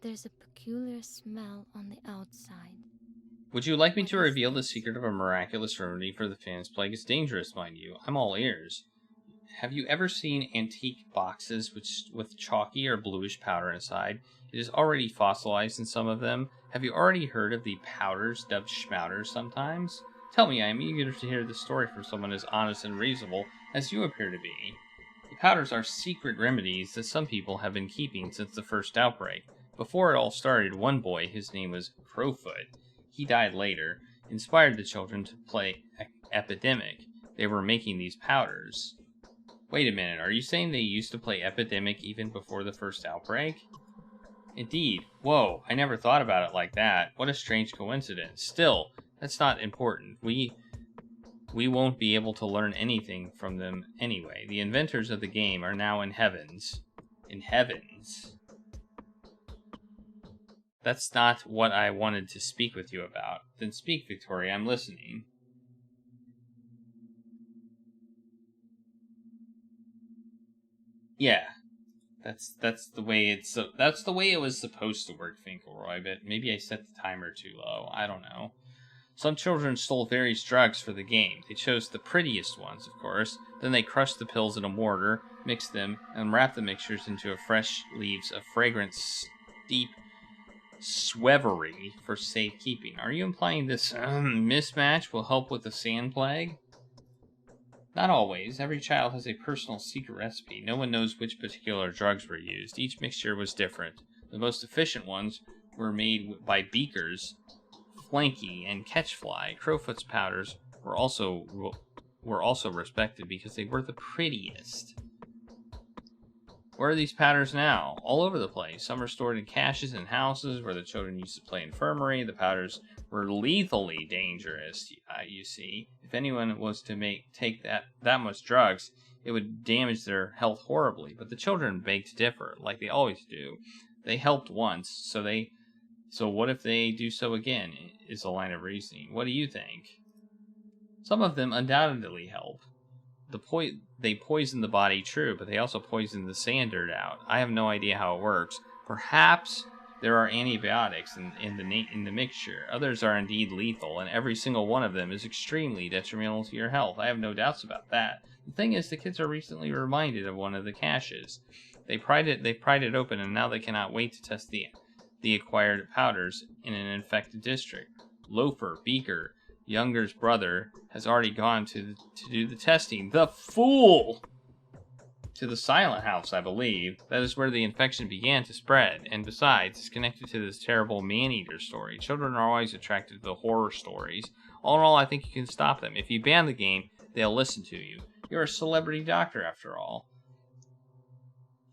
There's a peculiar smell on the outside. Would you like me to reveal the secret of a miraculous remedy for the Phan's plague? It's dangerous, mind you. I'm all ears. Have you ever seen antique boxes with chalky or bluish powder inside? It is already fossilized in some of them. Have you already heard of the powders dubbed schmouters sometimes? Tell me, I am eager to hear the story from someone as honest and reasonable as you appear to be. The powders are secret remedies that some people have been keeping since the first outbreak. Before it all started, one boy, his name was Crowfoot, he died later, inspired the children to play Epidemic. They were making these powders. Wait a minute, are you saying they used to play Epidemic even before the first outbreak? Indeed. Whoa, I never thought about it like that. What a strange coincidence. Still, that's not important. We won't be able to learn anything from them anyway. The inventors of the game are now in heavens. In heavens. That's not what I wanted to speak with you about. Then speak, Victoria. I'm listening. Yeah. That's the way that's the way it was supposed to work, Finkelroy, but maybe I set the timer too low. I don't know. Some children stole various drugs for the game. They chose the prettiest ones, of course. Then they crushed the pills in a mortar, mixed them, and wrapped the mixtures into fresh leaves of fragrant, steep swevery for safekeeping. Are you implying this mismatch will help with the sand plague? Not always. Every child has a personal secret recipe. No one knows which particular drugs were used. Each mixture was different. The most efficient ones were made by Beakers, Flanky, and Catchfly. Crowfoot's powders were also were also respected because they were the prettiest. Where are these powders now? All over the place. Some are stored in caches and houses where the children used to play infirmary. The powders were lethally dangerous, you see. If anyone was to take that much drugs, it would damage their health horribly. But the children beg to differ, like they always do. They helped once, so what if they do so again, is a line of reasoning. What do you think? Some of them undoubtedly help. They poison the body, true, but they also poison the sand dirt out. I have no idea how it works. Perhaps there are antibiotics in the mixture. Others are indeed lethal, and every single one of them is extremely detrimental to your health. I have no doubts about that. The thing is, the kids are recently reminded of one of the caches. They pried it open, and now they cannot wait to test the acquired powders in an infected district. Loafer, Beaker, Younger's brother, has already gone to do the testing. The fool! To the Silent House, I believe. That is where the infection began to spread. And besides, it's connected to this terrible man-eater story. Children are always attracted to the horror stories. All in all, I think you can stop them. If you ban the game, they'll listen to you. You're a celebrity doctor, after all.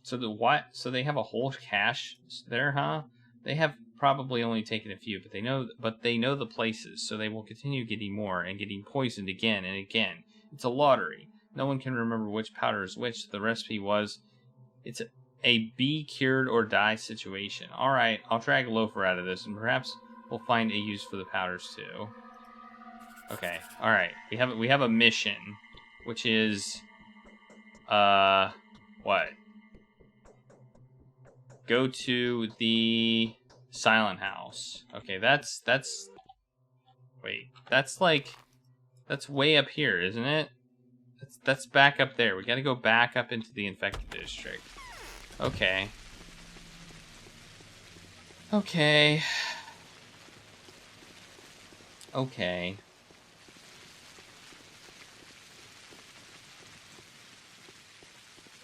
So they have a whole cache there, huh? They have probably only taken a few, but they know the places, so they will continue getting more and getting poisoned again and again. It's a lottery. No one can remember which powder is which. The recipe was, it's a be cured or die situation. All right, I'll drag Loafer out of this, and perhaps we'll find a use for the powders too. Okay, all right. We have a mission, which is, what? Go to the Silent House. Okay, that's way up here, isn't it? That's back up there. We gotta go back up into the infected district. Okay. Okay. Okay.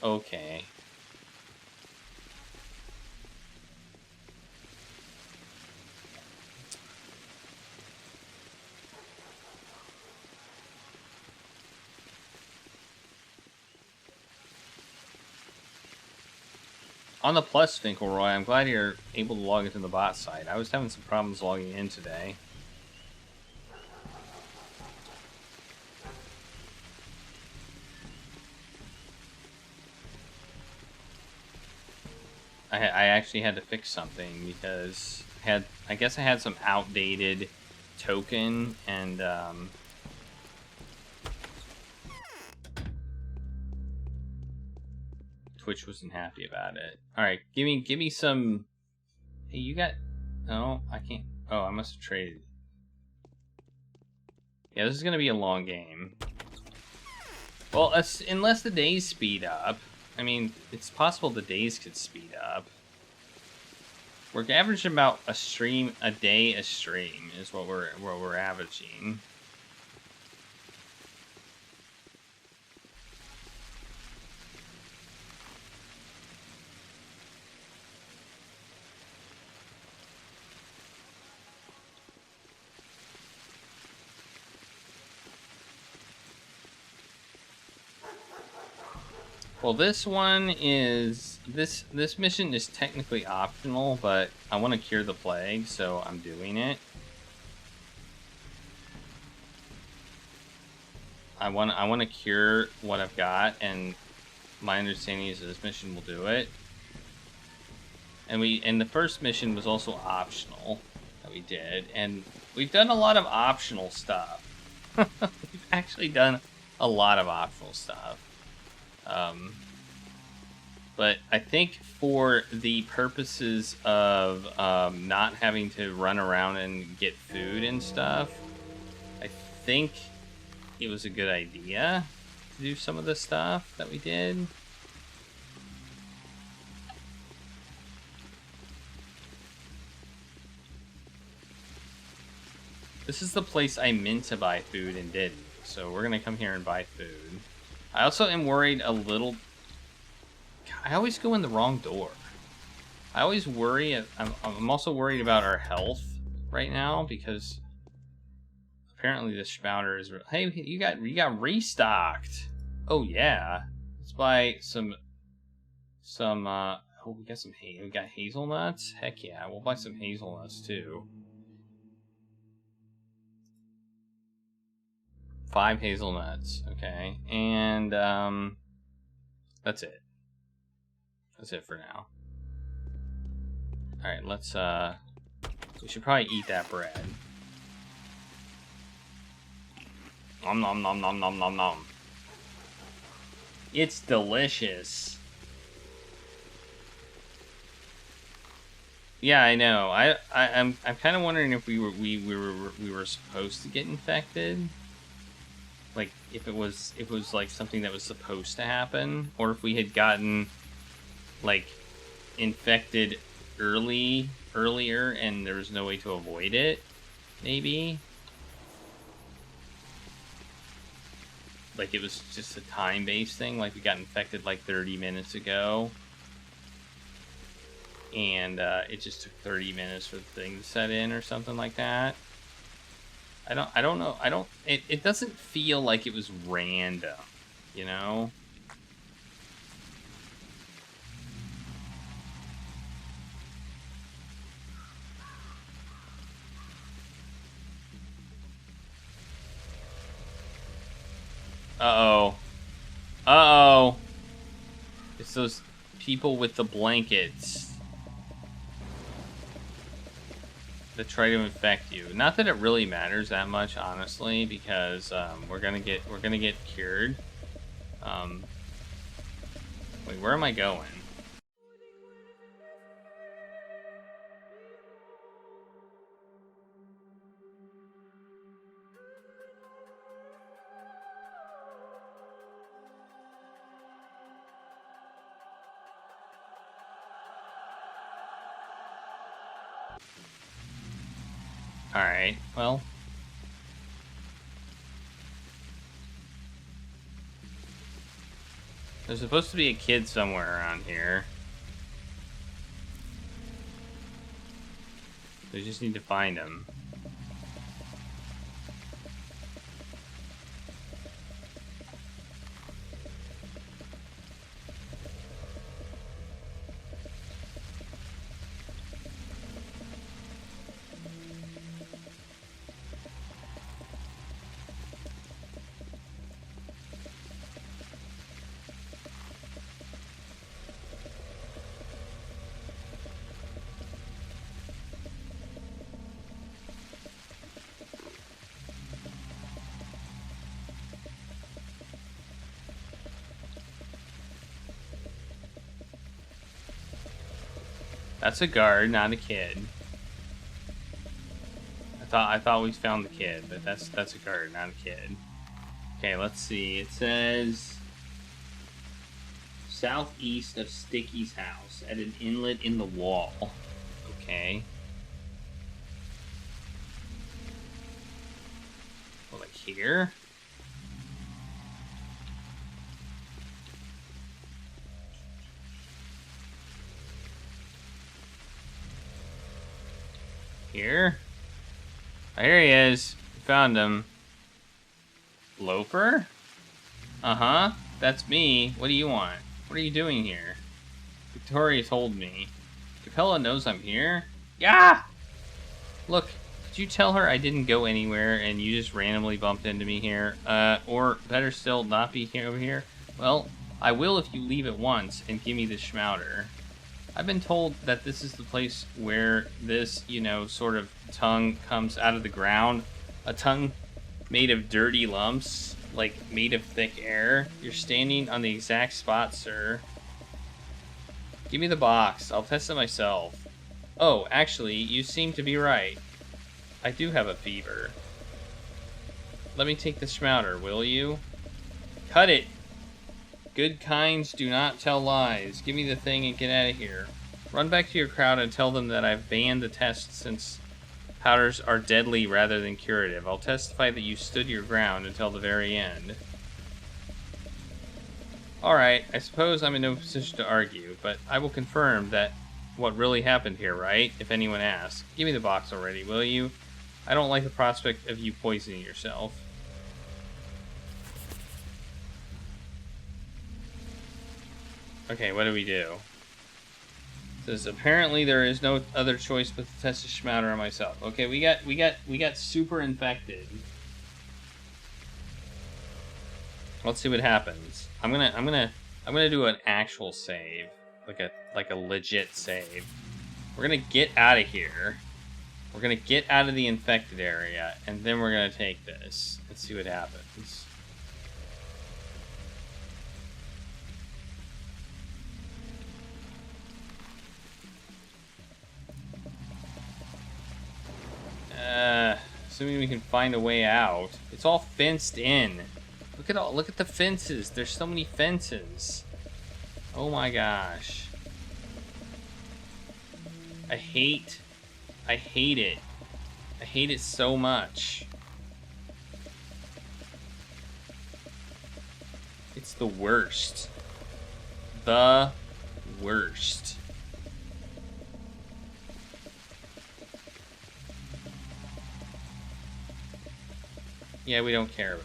Okay. On the plus, Finkelroy, I'm glad you're able to log into the bot site. I was having some problems logging in today. I actually had to fix something because I guess I had some outdated token, and Twitch wasn't happy about it. Alright, give me some. Hey, you got. No, I can't. Oh, I must have traded. Yeah, this is gonna be a long game. Well, unless the days speed up. I mean, it's possible the days could speed up. We're averaging about a day a stream is what we're averaging. Well, this one is this mission is technically optional, but I want to cure the plague, so I'm doing it. I want to cure what I've got, and my understanding is that this mission will do it. And the first mission was also optional that we did, and we've done a lot of optional stuff. We've actually done a lot of optional stuff. But I think for the purposes of not having to run around and get food and stuff, I think it was a good idea to do some of the stuff that we did. This is the place I meant to buy food and didn't, so we're gonna come here and buy food. I also am worried a little. I always go in the wrong door. I always worry. I'm also worried about our health right now because Apparently the spouter is... Hey, you got restocked. Oh, yeah. Let's buy some... Oh, we got some... We got hazelnuts? Heck yeah, we'll buy some hazelnuts, too. 5 hazelnuts. Okay. And, that's it. That's it for now. Alright, let's, we should probably eat that bread. Nom nom nom nom nom nom nom. It's delicious. Yeah, I know. I'm kind of wondering if we were supposed to get infected. Like if it was like something that was supposed to happen, or if we had gotten like infected earlier and there was no way to avoid it, maybe. Like it was just a time-based thing, like we got infected like 30 minutes ago. And it just took 30 minutes for the thing to set in or something like that. I don't know. It doesn't feel like it was random, you know? Uh-oh. Uh-oh. It's those people with the blankets that try to infect you. Not that it really matters that much, honestly, because we're gonna get cured. Wait, where am I going? Alright, well. There's supposed to be a kid somewhere around here. We just need to find him. That's a guard, not a kid. I thought we found the kid, but that's a guard, not a kid. Okay, let's see. It says southeast of Sticky's house at an inlet in the wall. Okay. Well, like here? Here? Oh, here he is. We found him. Loafer? Uh-huh. That's me. What do you want? What are you doing here? Victoria told me. Capella knows I'm here? Yeah! Look, did you tell her I didn't go anywhere and you just randomly bumped into me here? Or better still, not be here over here? Well, I will if you leave at once and give me the schmouter. I've been told that this is the place where this, you know, sort of tongue comes out of the ground. A tongue made of dirty lumps, like made of thick air. You're standing on the exact spot, sir. Give me the box. I'll test it myself. Oh, actually, you seem to be right. I do have a fever. Let me take the schmouter, will you? Cut it! Good kinds do not tell lies. Give me the thing and get out of here. Run back to your crowd and tell them that I've banned the test since powders are deadly rather than curative. I'll testify that you stood your ground until the very end. Alright, I suppose I'm in no position to argue, but I will confirm that what really happened here, right? If anyone asks. Give me the box already, will you? I don't like the prospect of you poisoning yourself. Okay, what do we do? It says apparently there is no other choice but to test the Schmouter on myself. Okay, we got super infected. Let's see what happens. I'm gonna do an actual save, like a legit save. We're gonna get out of here. We're gonna get out of the infected area, and then we're gonna take this. Let's see what happens. Assuming we can find a way out. It's all fenced in. Look at the fences. There's so many fences. Oh my gosh. I hate it. I hate it so much. It's the worst. The worst. Yeah, we don't care.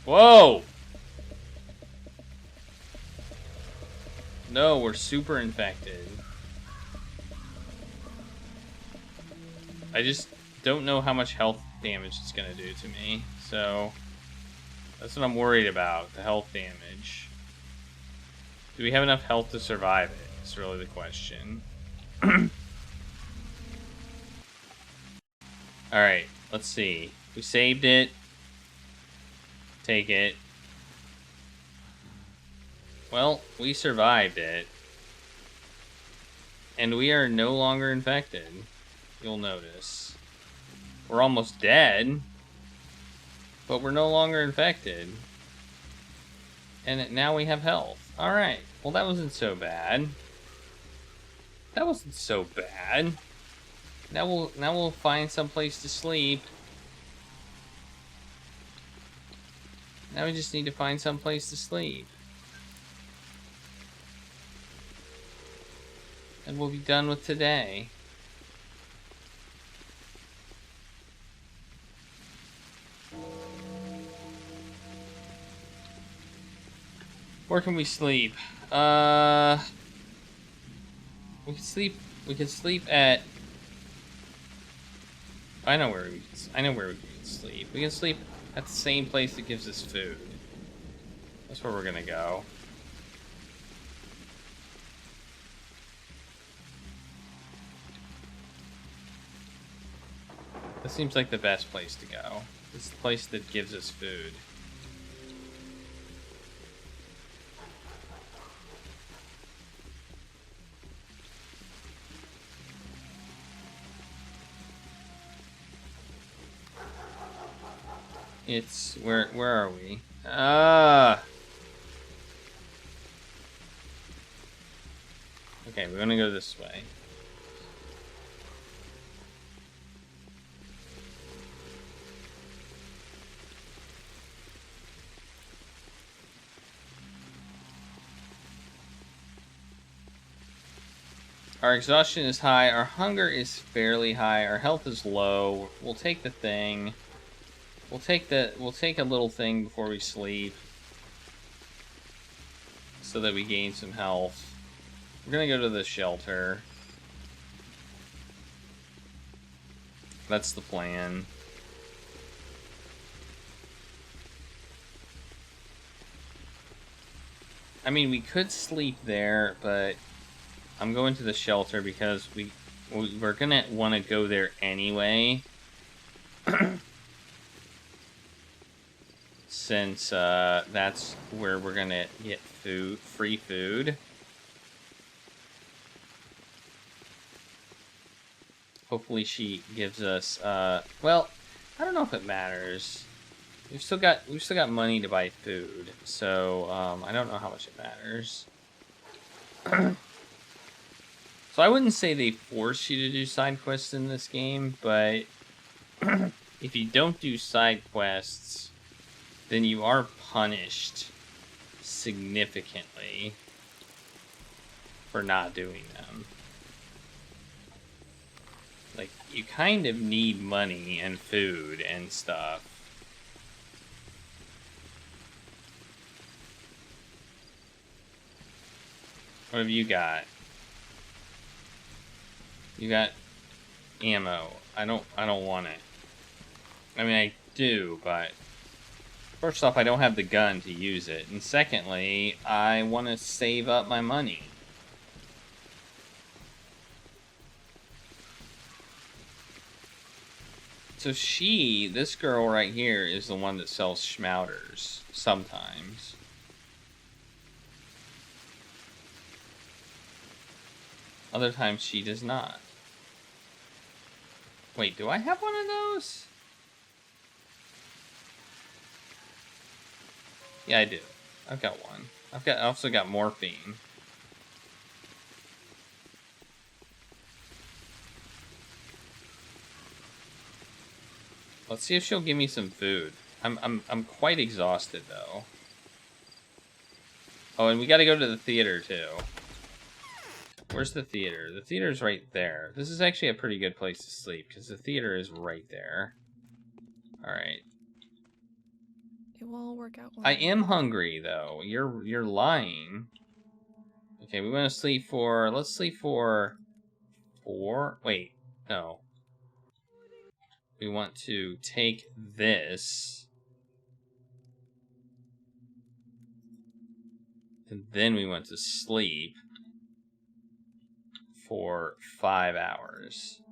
Whoa! No, we're super infected. I just don't know how much health damage it's gonna do to me, so that's what I'm worried about, the health damage. Do we have enough health to survive it? That's really the question. Alright, let's see. We saved it. Take it. Well, we survived it. And we are no longer infected. You'll notice. We're almost dead. But we're no longer infected. And now we have health. Alright. Well, that wasn't so bad. That wasn't so bad. Now we'll find some place to sleep. Now we just need to find some place to sleep. And we'll be done with today. Where can we sleep? We could sleep at... I know where we can sleep. We can sleep at the same place that gives us food. That's where we're gonna go. This seems like the best place to go. This is the place that gives us food. It's where are we? Okay, we're gonna go this way. Our exhaustion is high, our hunger is fairly high, our health is low. We'll take the thing. We'll take a little thing before we sleep, so that we gain some health. We're gonna go to the shelter. That's the plan. I mean, we could sleep there, but I'm going to the shelter because we're gonna want to go there anyway. Since that's where we're gonna get free food. Hopefully she gives us, well, I don't know if it matters. We've still got money to buy food, so I don't know how much it matters. So I wouldn't say they force you to do side quests in this game, but if you don't do side quests, then you are punished significantly for not doing them. like, you kind of need money and food and stuff. What have you got? You got ammo. I don't want it. I mean, I do, but first off, I don't have the gun to use it. And secondly, I want to save up my money. So this girl right here, is the one that sells schmouters sometimes. Other times she does not. Wait, do I have one of those? Yeah, I do. I've got one. I also got morphine. Let's see if she'll give me some food. I'm quite exhausted though. Oh, and we gotta go to the theater too. Where's the theater? The theater's right there. This is actually a pretty good place to sleep because the theater is right there. Alright. It will all work out well. I am hungry though. You're lying. Okay, we want to sleep for, let's sleep for 4. Wait, no. We want to take this. And then we want to sleep for 5 hours.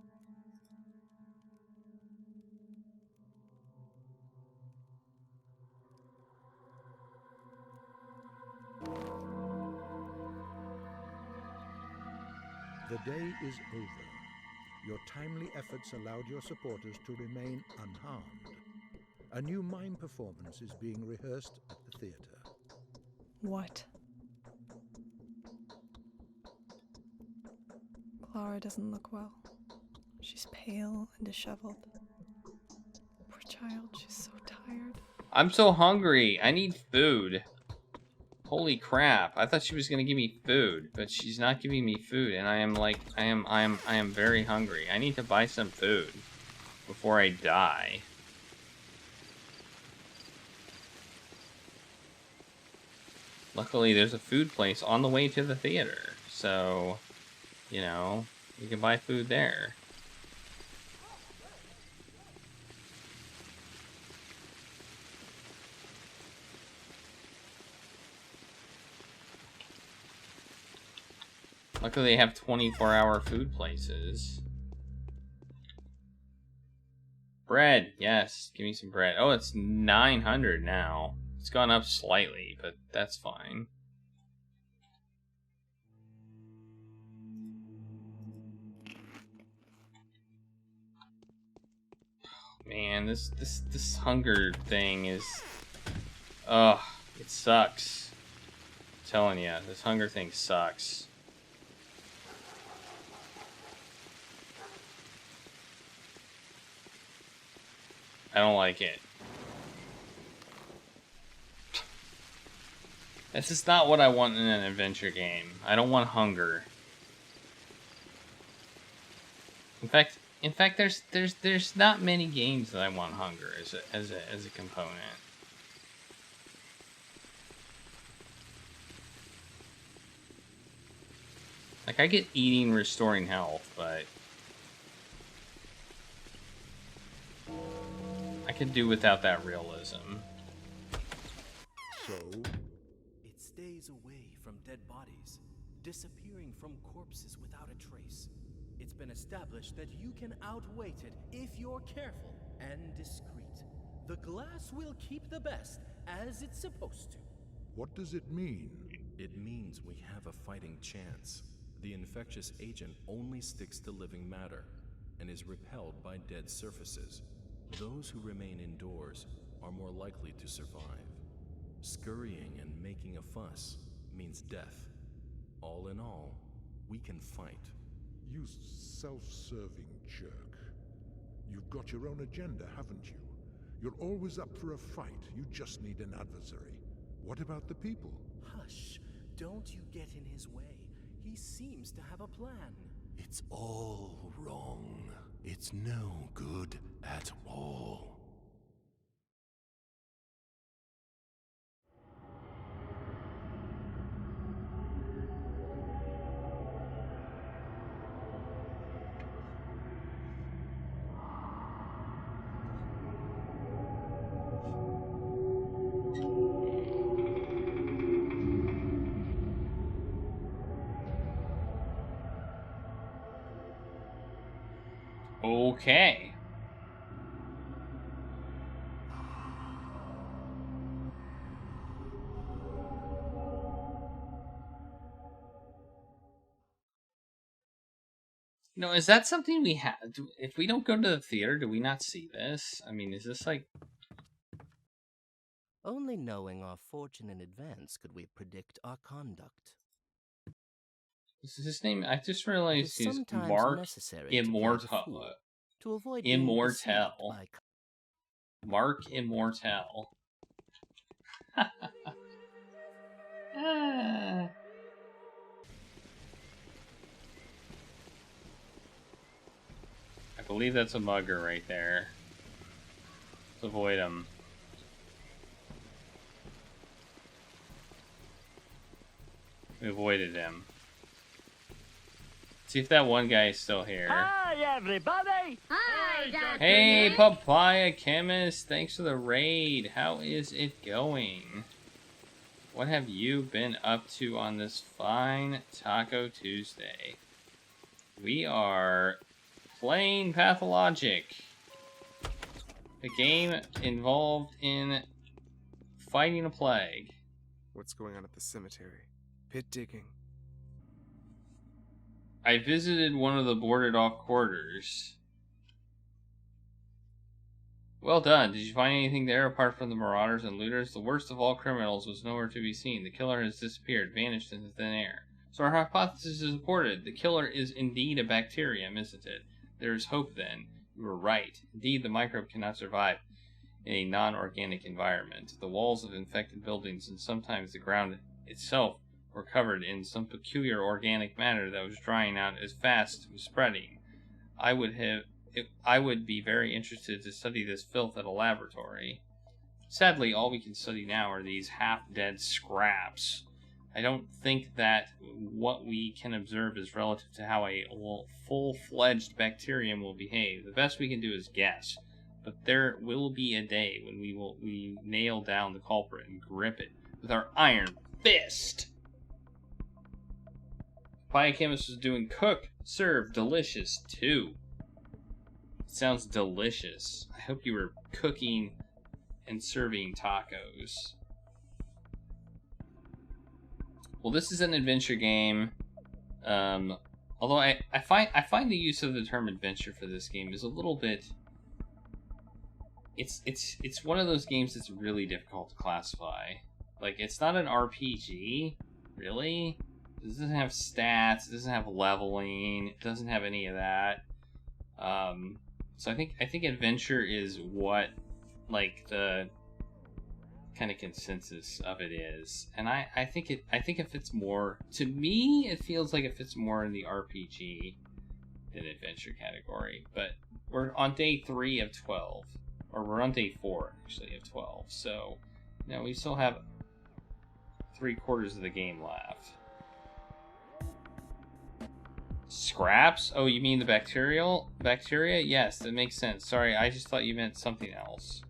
The day is over. Your timely efforts allowed your supporters to remain unharmed. A new mime performance is being rehearsed at the theater. What? Clara doesn't look well. She's pale and disheveled. Poor child, she's so tired. I'm so hungry. I need food. Holy crap. I thought she was going to give me food, but she's not giving me food, and I am very hungry. I need to buy some food before I die. Luckily, there's a food place on the way to the theater, so, you know, we can buy food there. Luckily, they have 24-hour food places. Bread, yes. Give me some bread. Oh, it's 900 now. It's gone up slightly, but that's fine. Man, this hunger thing is... Ugh, it sucks. I'm telling you, this hunger thing sucks. I don't like it. This is not what I want in an adventure game. I don't want hunger. In fact, there's not many games that I want hunger as a component. Like, I get eating restoring health, but I could do without that realism. So, It stays away from dead bodies, disappearing from corpses without a trace. It's been established that you can outweight it if you're careful and discreet. The glass will keep the best, as it's supposed to. what does it mean? It means we have a fighting chance. The infectious agent only sticks to living matter and is repelled by dead surfaces. Those who remain indoors are more likely to survive. Scurrying and making a fuss means death. All in all, we can fight. You self-serving jerk. You've got your own agenda, haven't you? You're always up for a fight. You just need an adversary. What about the people? Hush, don't you get in his way. He seems to have a plan. It's all wrong. It's no good at all. Okay. No, is that something we have? If we don't go to the theater, do we not see this? I mean, is this like... Only knowing our fortune in advance could we predict our conduct. This is his name. I just realized he's Sometimes Mark necessary to play the Immortal. fool, to avoid being deceived Immortal. by Mark Immortal. I believe that's a mugger right there. Let's avoid him. We avoided him. See if that one guy is still here. Hi, everybody! Hi, Dr. Hey, Nick. Papaya Chemist. Thanks for the raid. How is it going? What have you been up to on this fine Taco Tuesday? We are playing Pathologic. A game involved in fighting a plague. What's going on at the cemetery? Pit digging. I visited one of the boarded off quarters. Well done. Did you find anything there apart from the marauders and looters? The worst of all criminals was nowhere to be seen. The killer has disappeared, vanished into thin air. So our hypothesis is supported. The killer is indeed a bacterium, isn't it? There is hope then. You were right. Indeed, the microbe cannot survive in a non-organic environment. The walls of infected buildings and sometimes the ground itself were covered in some peculiar organic matter that was drying out as fast as it was spreading. I would be very interested to study this filth at a laboratory. Sadly, all we can study now are these half-dead scraps. I don't think that what we can observe is relative to how a full-fledged bacterium will behave. The best we can do is guess. But there will be a day when we nail down the culprit and grip it with our iron fist. Biochemist was doing cook, serve, delicious too. It sounds delicious. I hope you were cooking and serving tacos. Well, this is an adventure game. Although I find the use of the term adventure for this game is a little bit. It's one of those games that's really difficult to classify. Like, it's not an RPG, really. It doesn't have stats. It doesn't have leveling. It doesn't have any of that. So I think adventure is what, like, the kind of consensus of it is, and I think it fits more. To me, it feels like it fits more in the RPG than adventure category. But we're on day 3 of 12, or we're on day 4 actually of 12. So now we still have 3/4 of the game left. Scraps? Oh, you mean the bacteria? Yes, that makes sense. Sorry, I just thought you meant something else.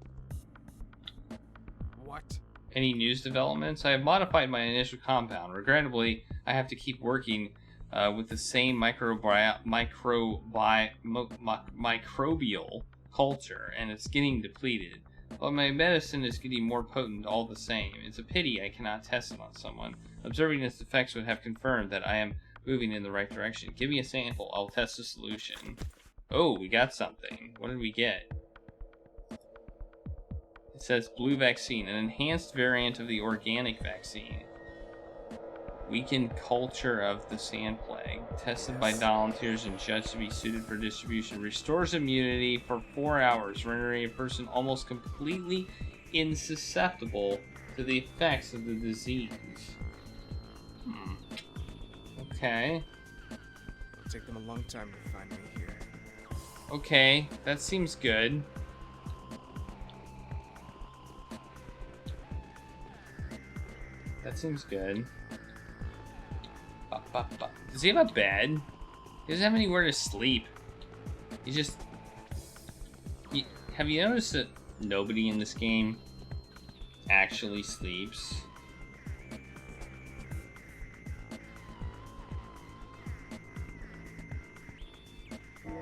What? Any news developments? I have modified my initial compound. Regrettably, I have to keep working with the same microbial culture, and it's getting depleted. But my medicine is getting more potent all the same. It's a pity I cannot test it on someone. Observing its effects would have confirmed that I am moving in the right direction. Give me a sample. I'll test the solution. Oh, we got something. What did we get? It says blue vaccine, an enhanced variant of the organic vaccine. Weakened culture of the sand plague. Tested by volunteers and judged to be suited for distribution. Restores immunity for 4 hours, rendering a person almost completely insusceptible to the effects of the disease. Okay. It'll take them a long time to find me here. Okay, that seems good. That seems good. Does he have a bed? He doesn't have anywhere to sleep. He just... Have you noticed that nobody in this game actually sleeps?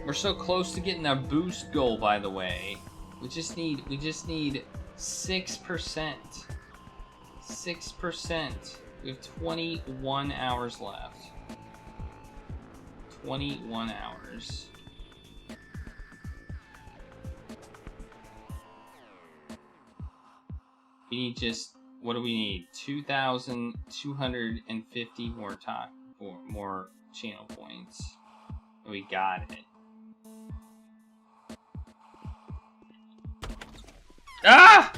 We're so close to getting our boost goal, by the way. We just need 6%. 6%. We have 21 hours left. 21 hours. We need just, what do we need? 2,250 more time, or more channel points. We got it. Ah!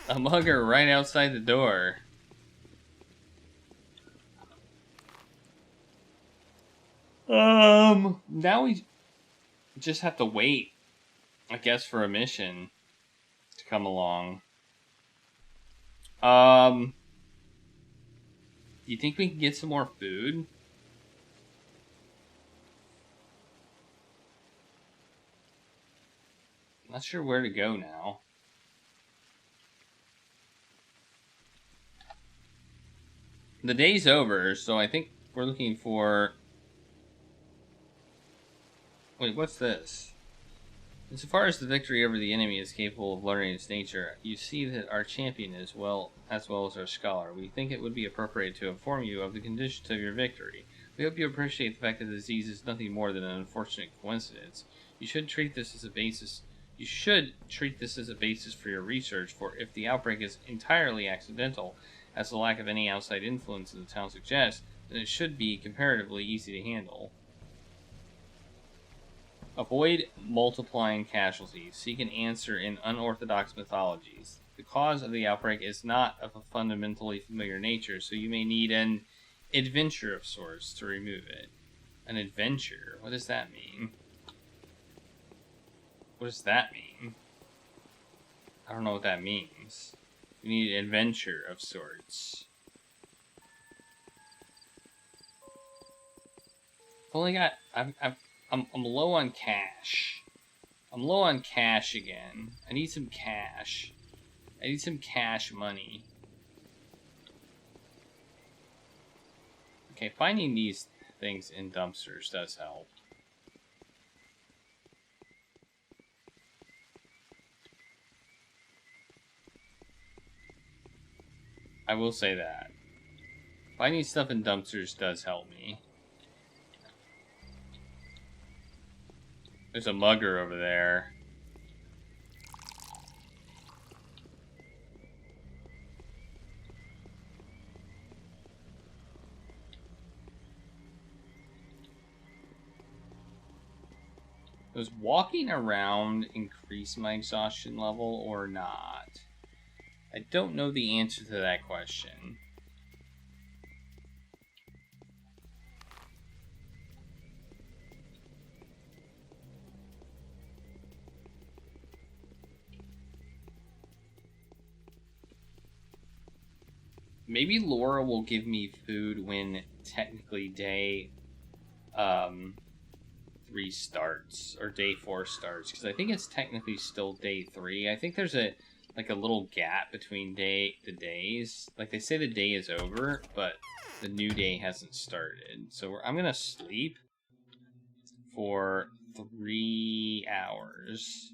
A mugger right outside the door. Now we just have to wait, I guess, for a mission to come along. Do you think we can get some more food? I'm not sure where to go now. The day's over, so I think we're looking for... Wait, what's this? Insofar as the victory over the enemy is capable of learning its nature, you see that our champion is as well as our scholar. We think it would be appropriate to inform you of the conditions of your victory. We hope you appreciate the fact that the disease is nothing more than an unfortunate coincidence. You should treat this as a basis for your research, for if the outbreak is entirely accidental, as the lack of any outside influence in the town suggests, then it should be comparatively easy to handle. Avoid multiplying casualties. Seek an answer in unorthodox mythologies. The cause of the outbreak is not of a fundamentally familiar nature, so you may need an adventure of sorts to remove it. An adventure? What does that mean? What does that mean? I don't know what that means. We need an adventure of sorts. I've only got... I'm low on cash. I'm low on cash again. I need some cash. I need some cash money. Okay, finding these things in dumpsters does help. I will say that. Finding stuff in dumpsters does help me. There's a mugger over there. Does walking around increase my exhaustion level or not? I don't know the answer to that question. Maybe Laura will give me food when technically day 3 starts, or day 4 starts, because I think it's technically still day 3. I think there's a little gap between the days. Like, they say the day is over, but the new day hasn't started. So I'm gonna sleep for 3 hours.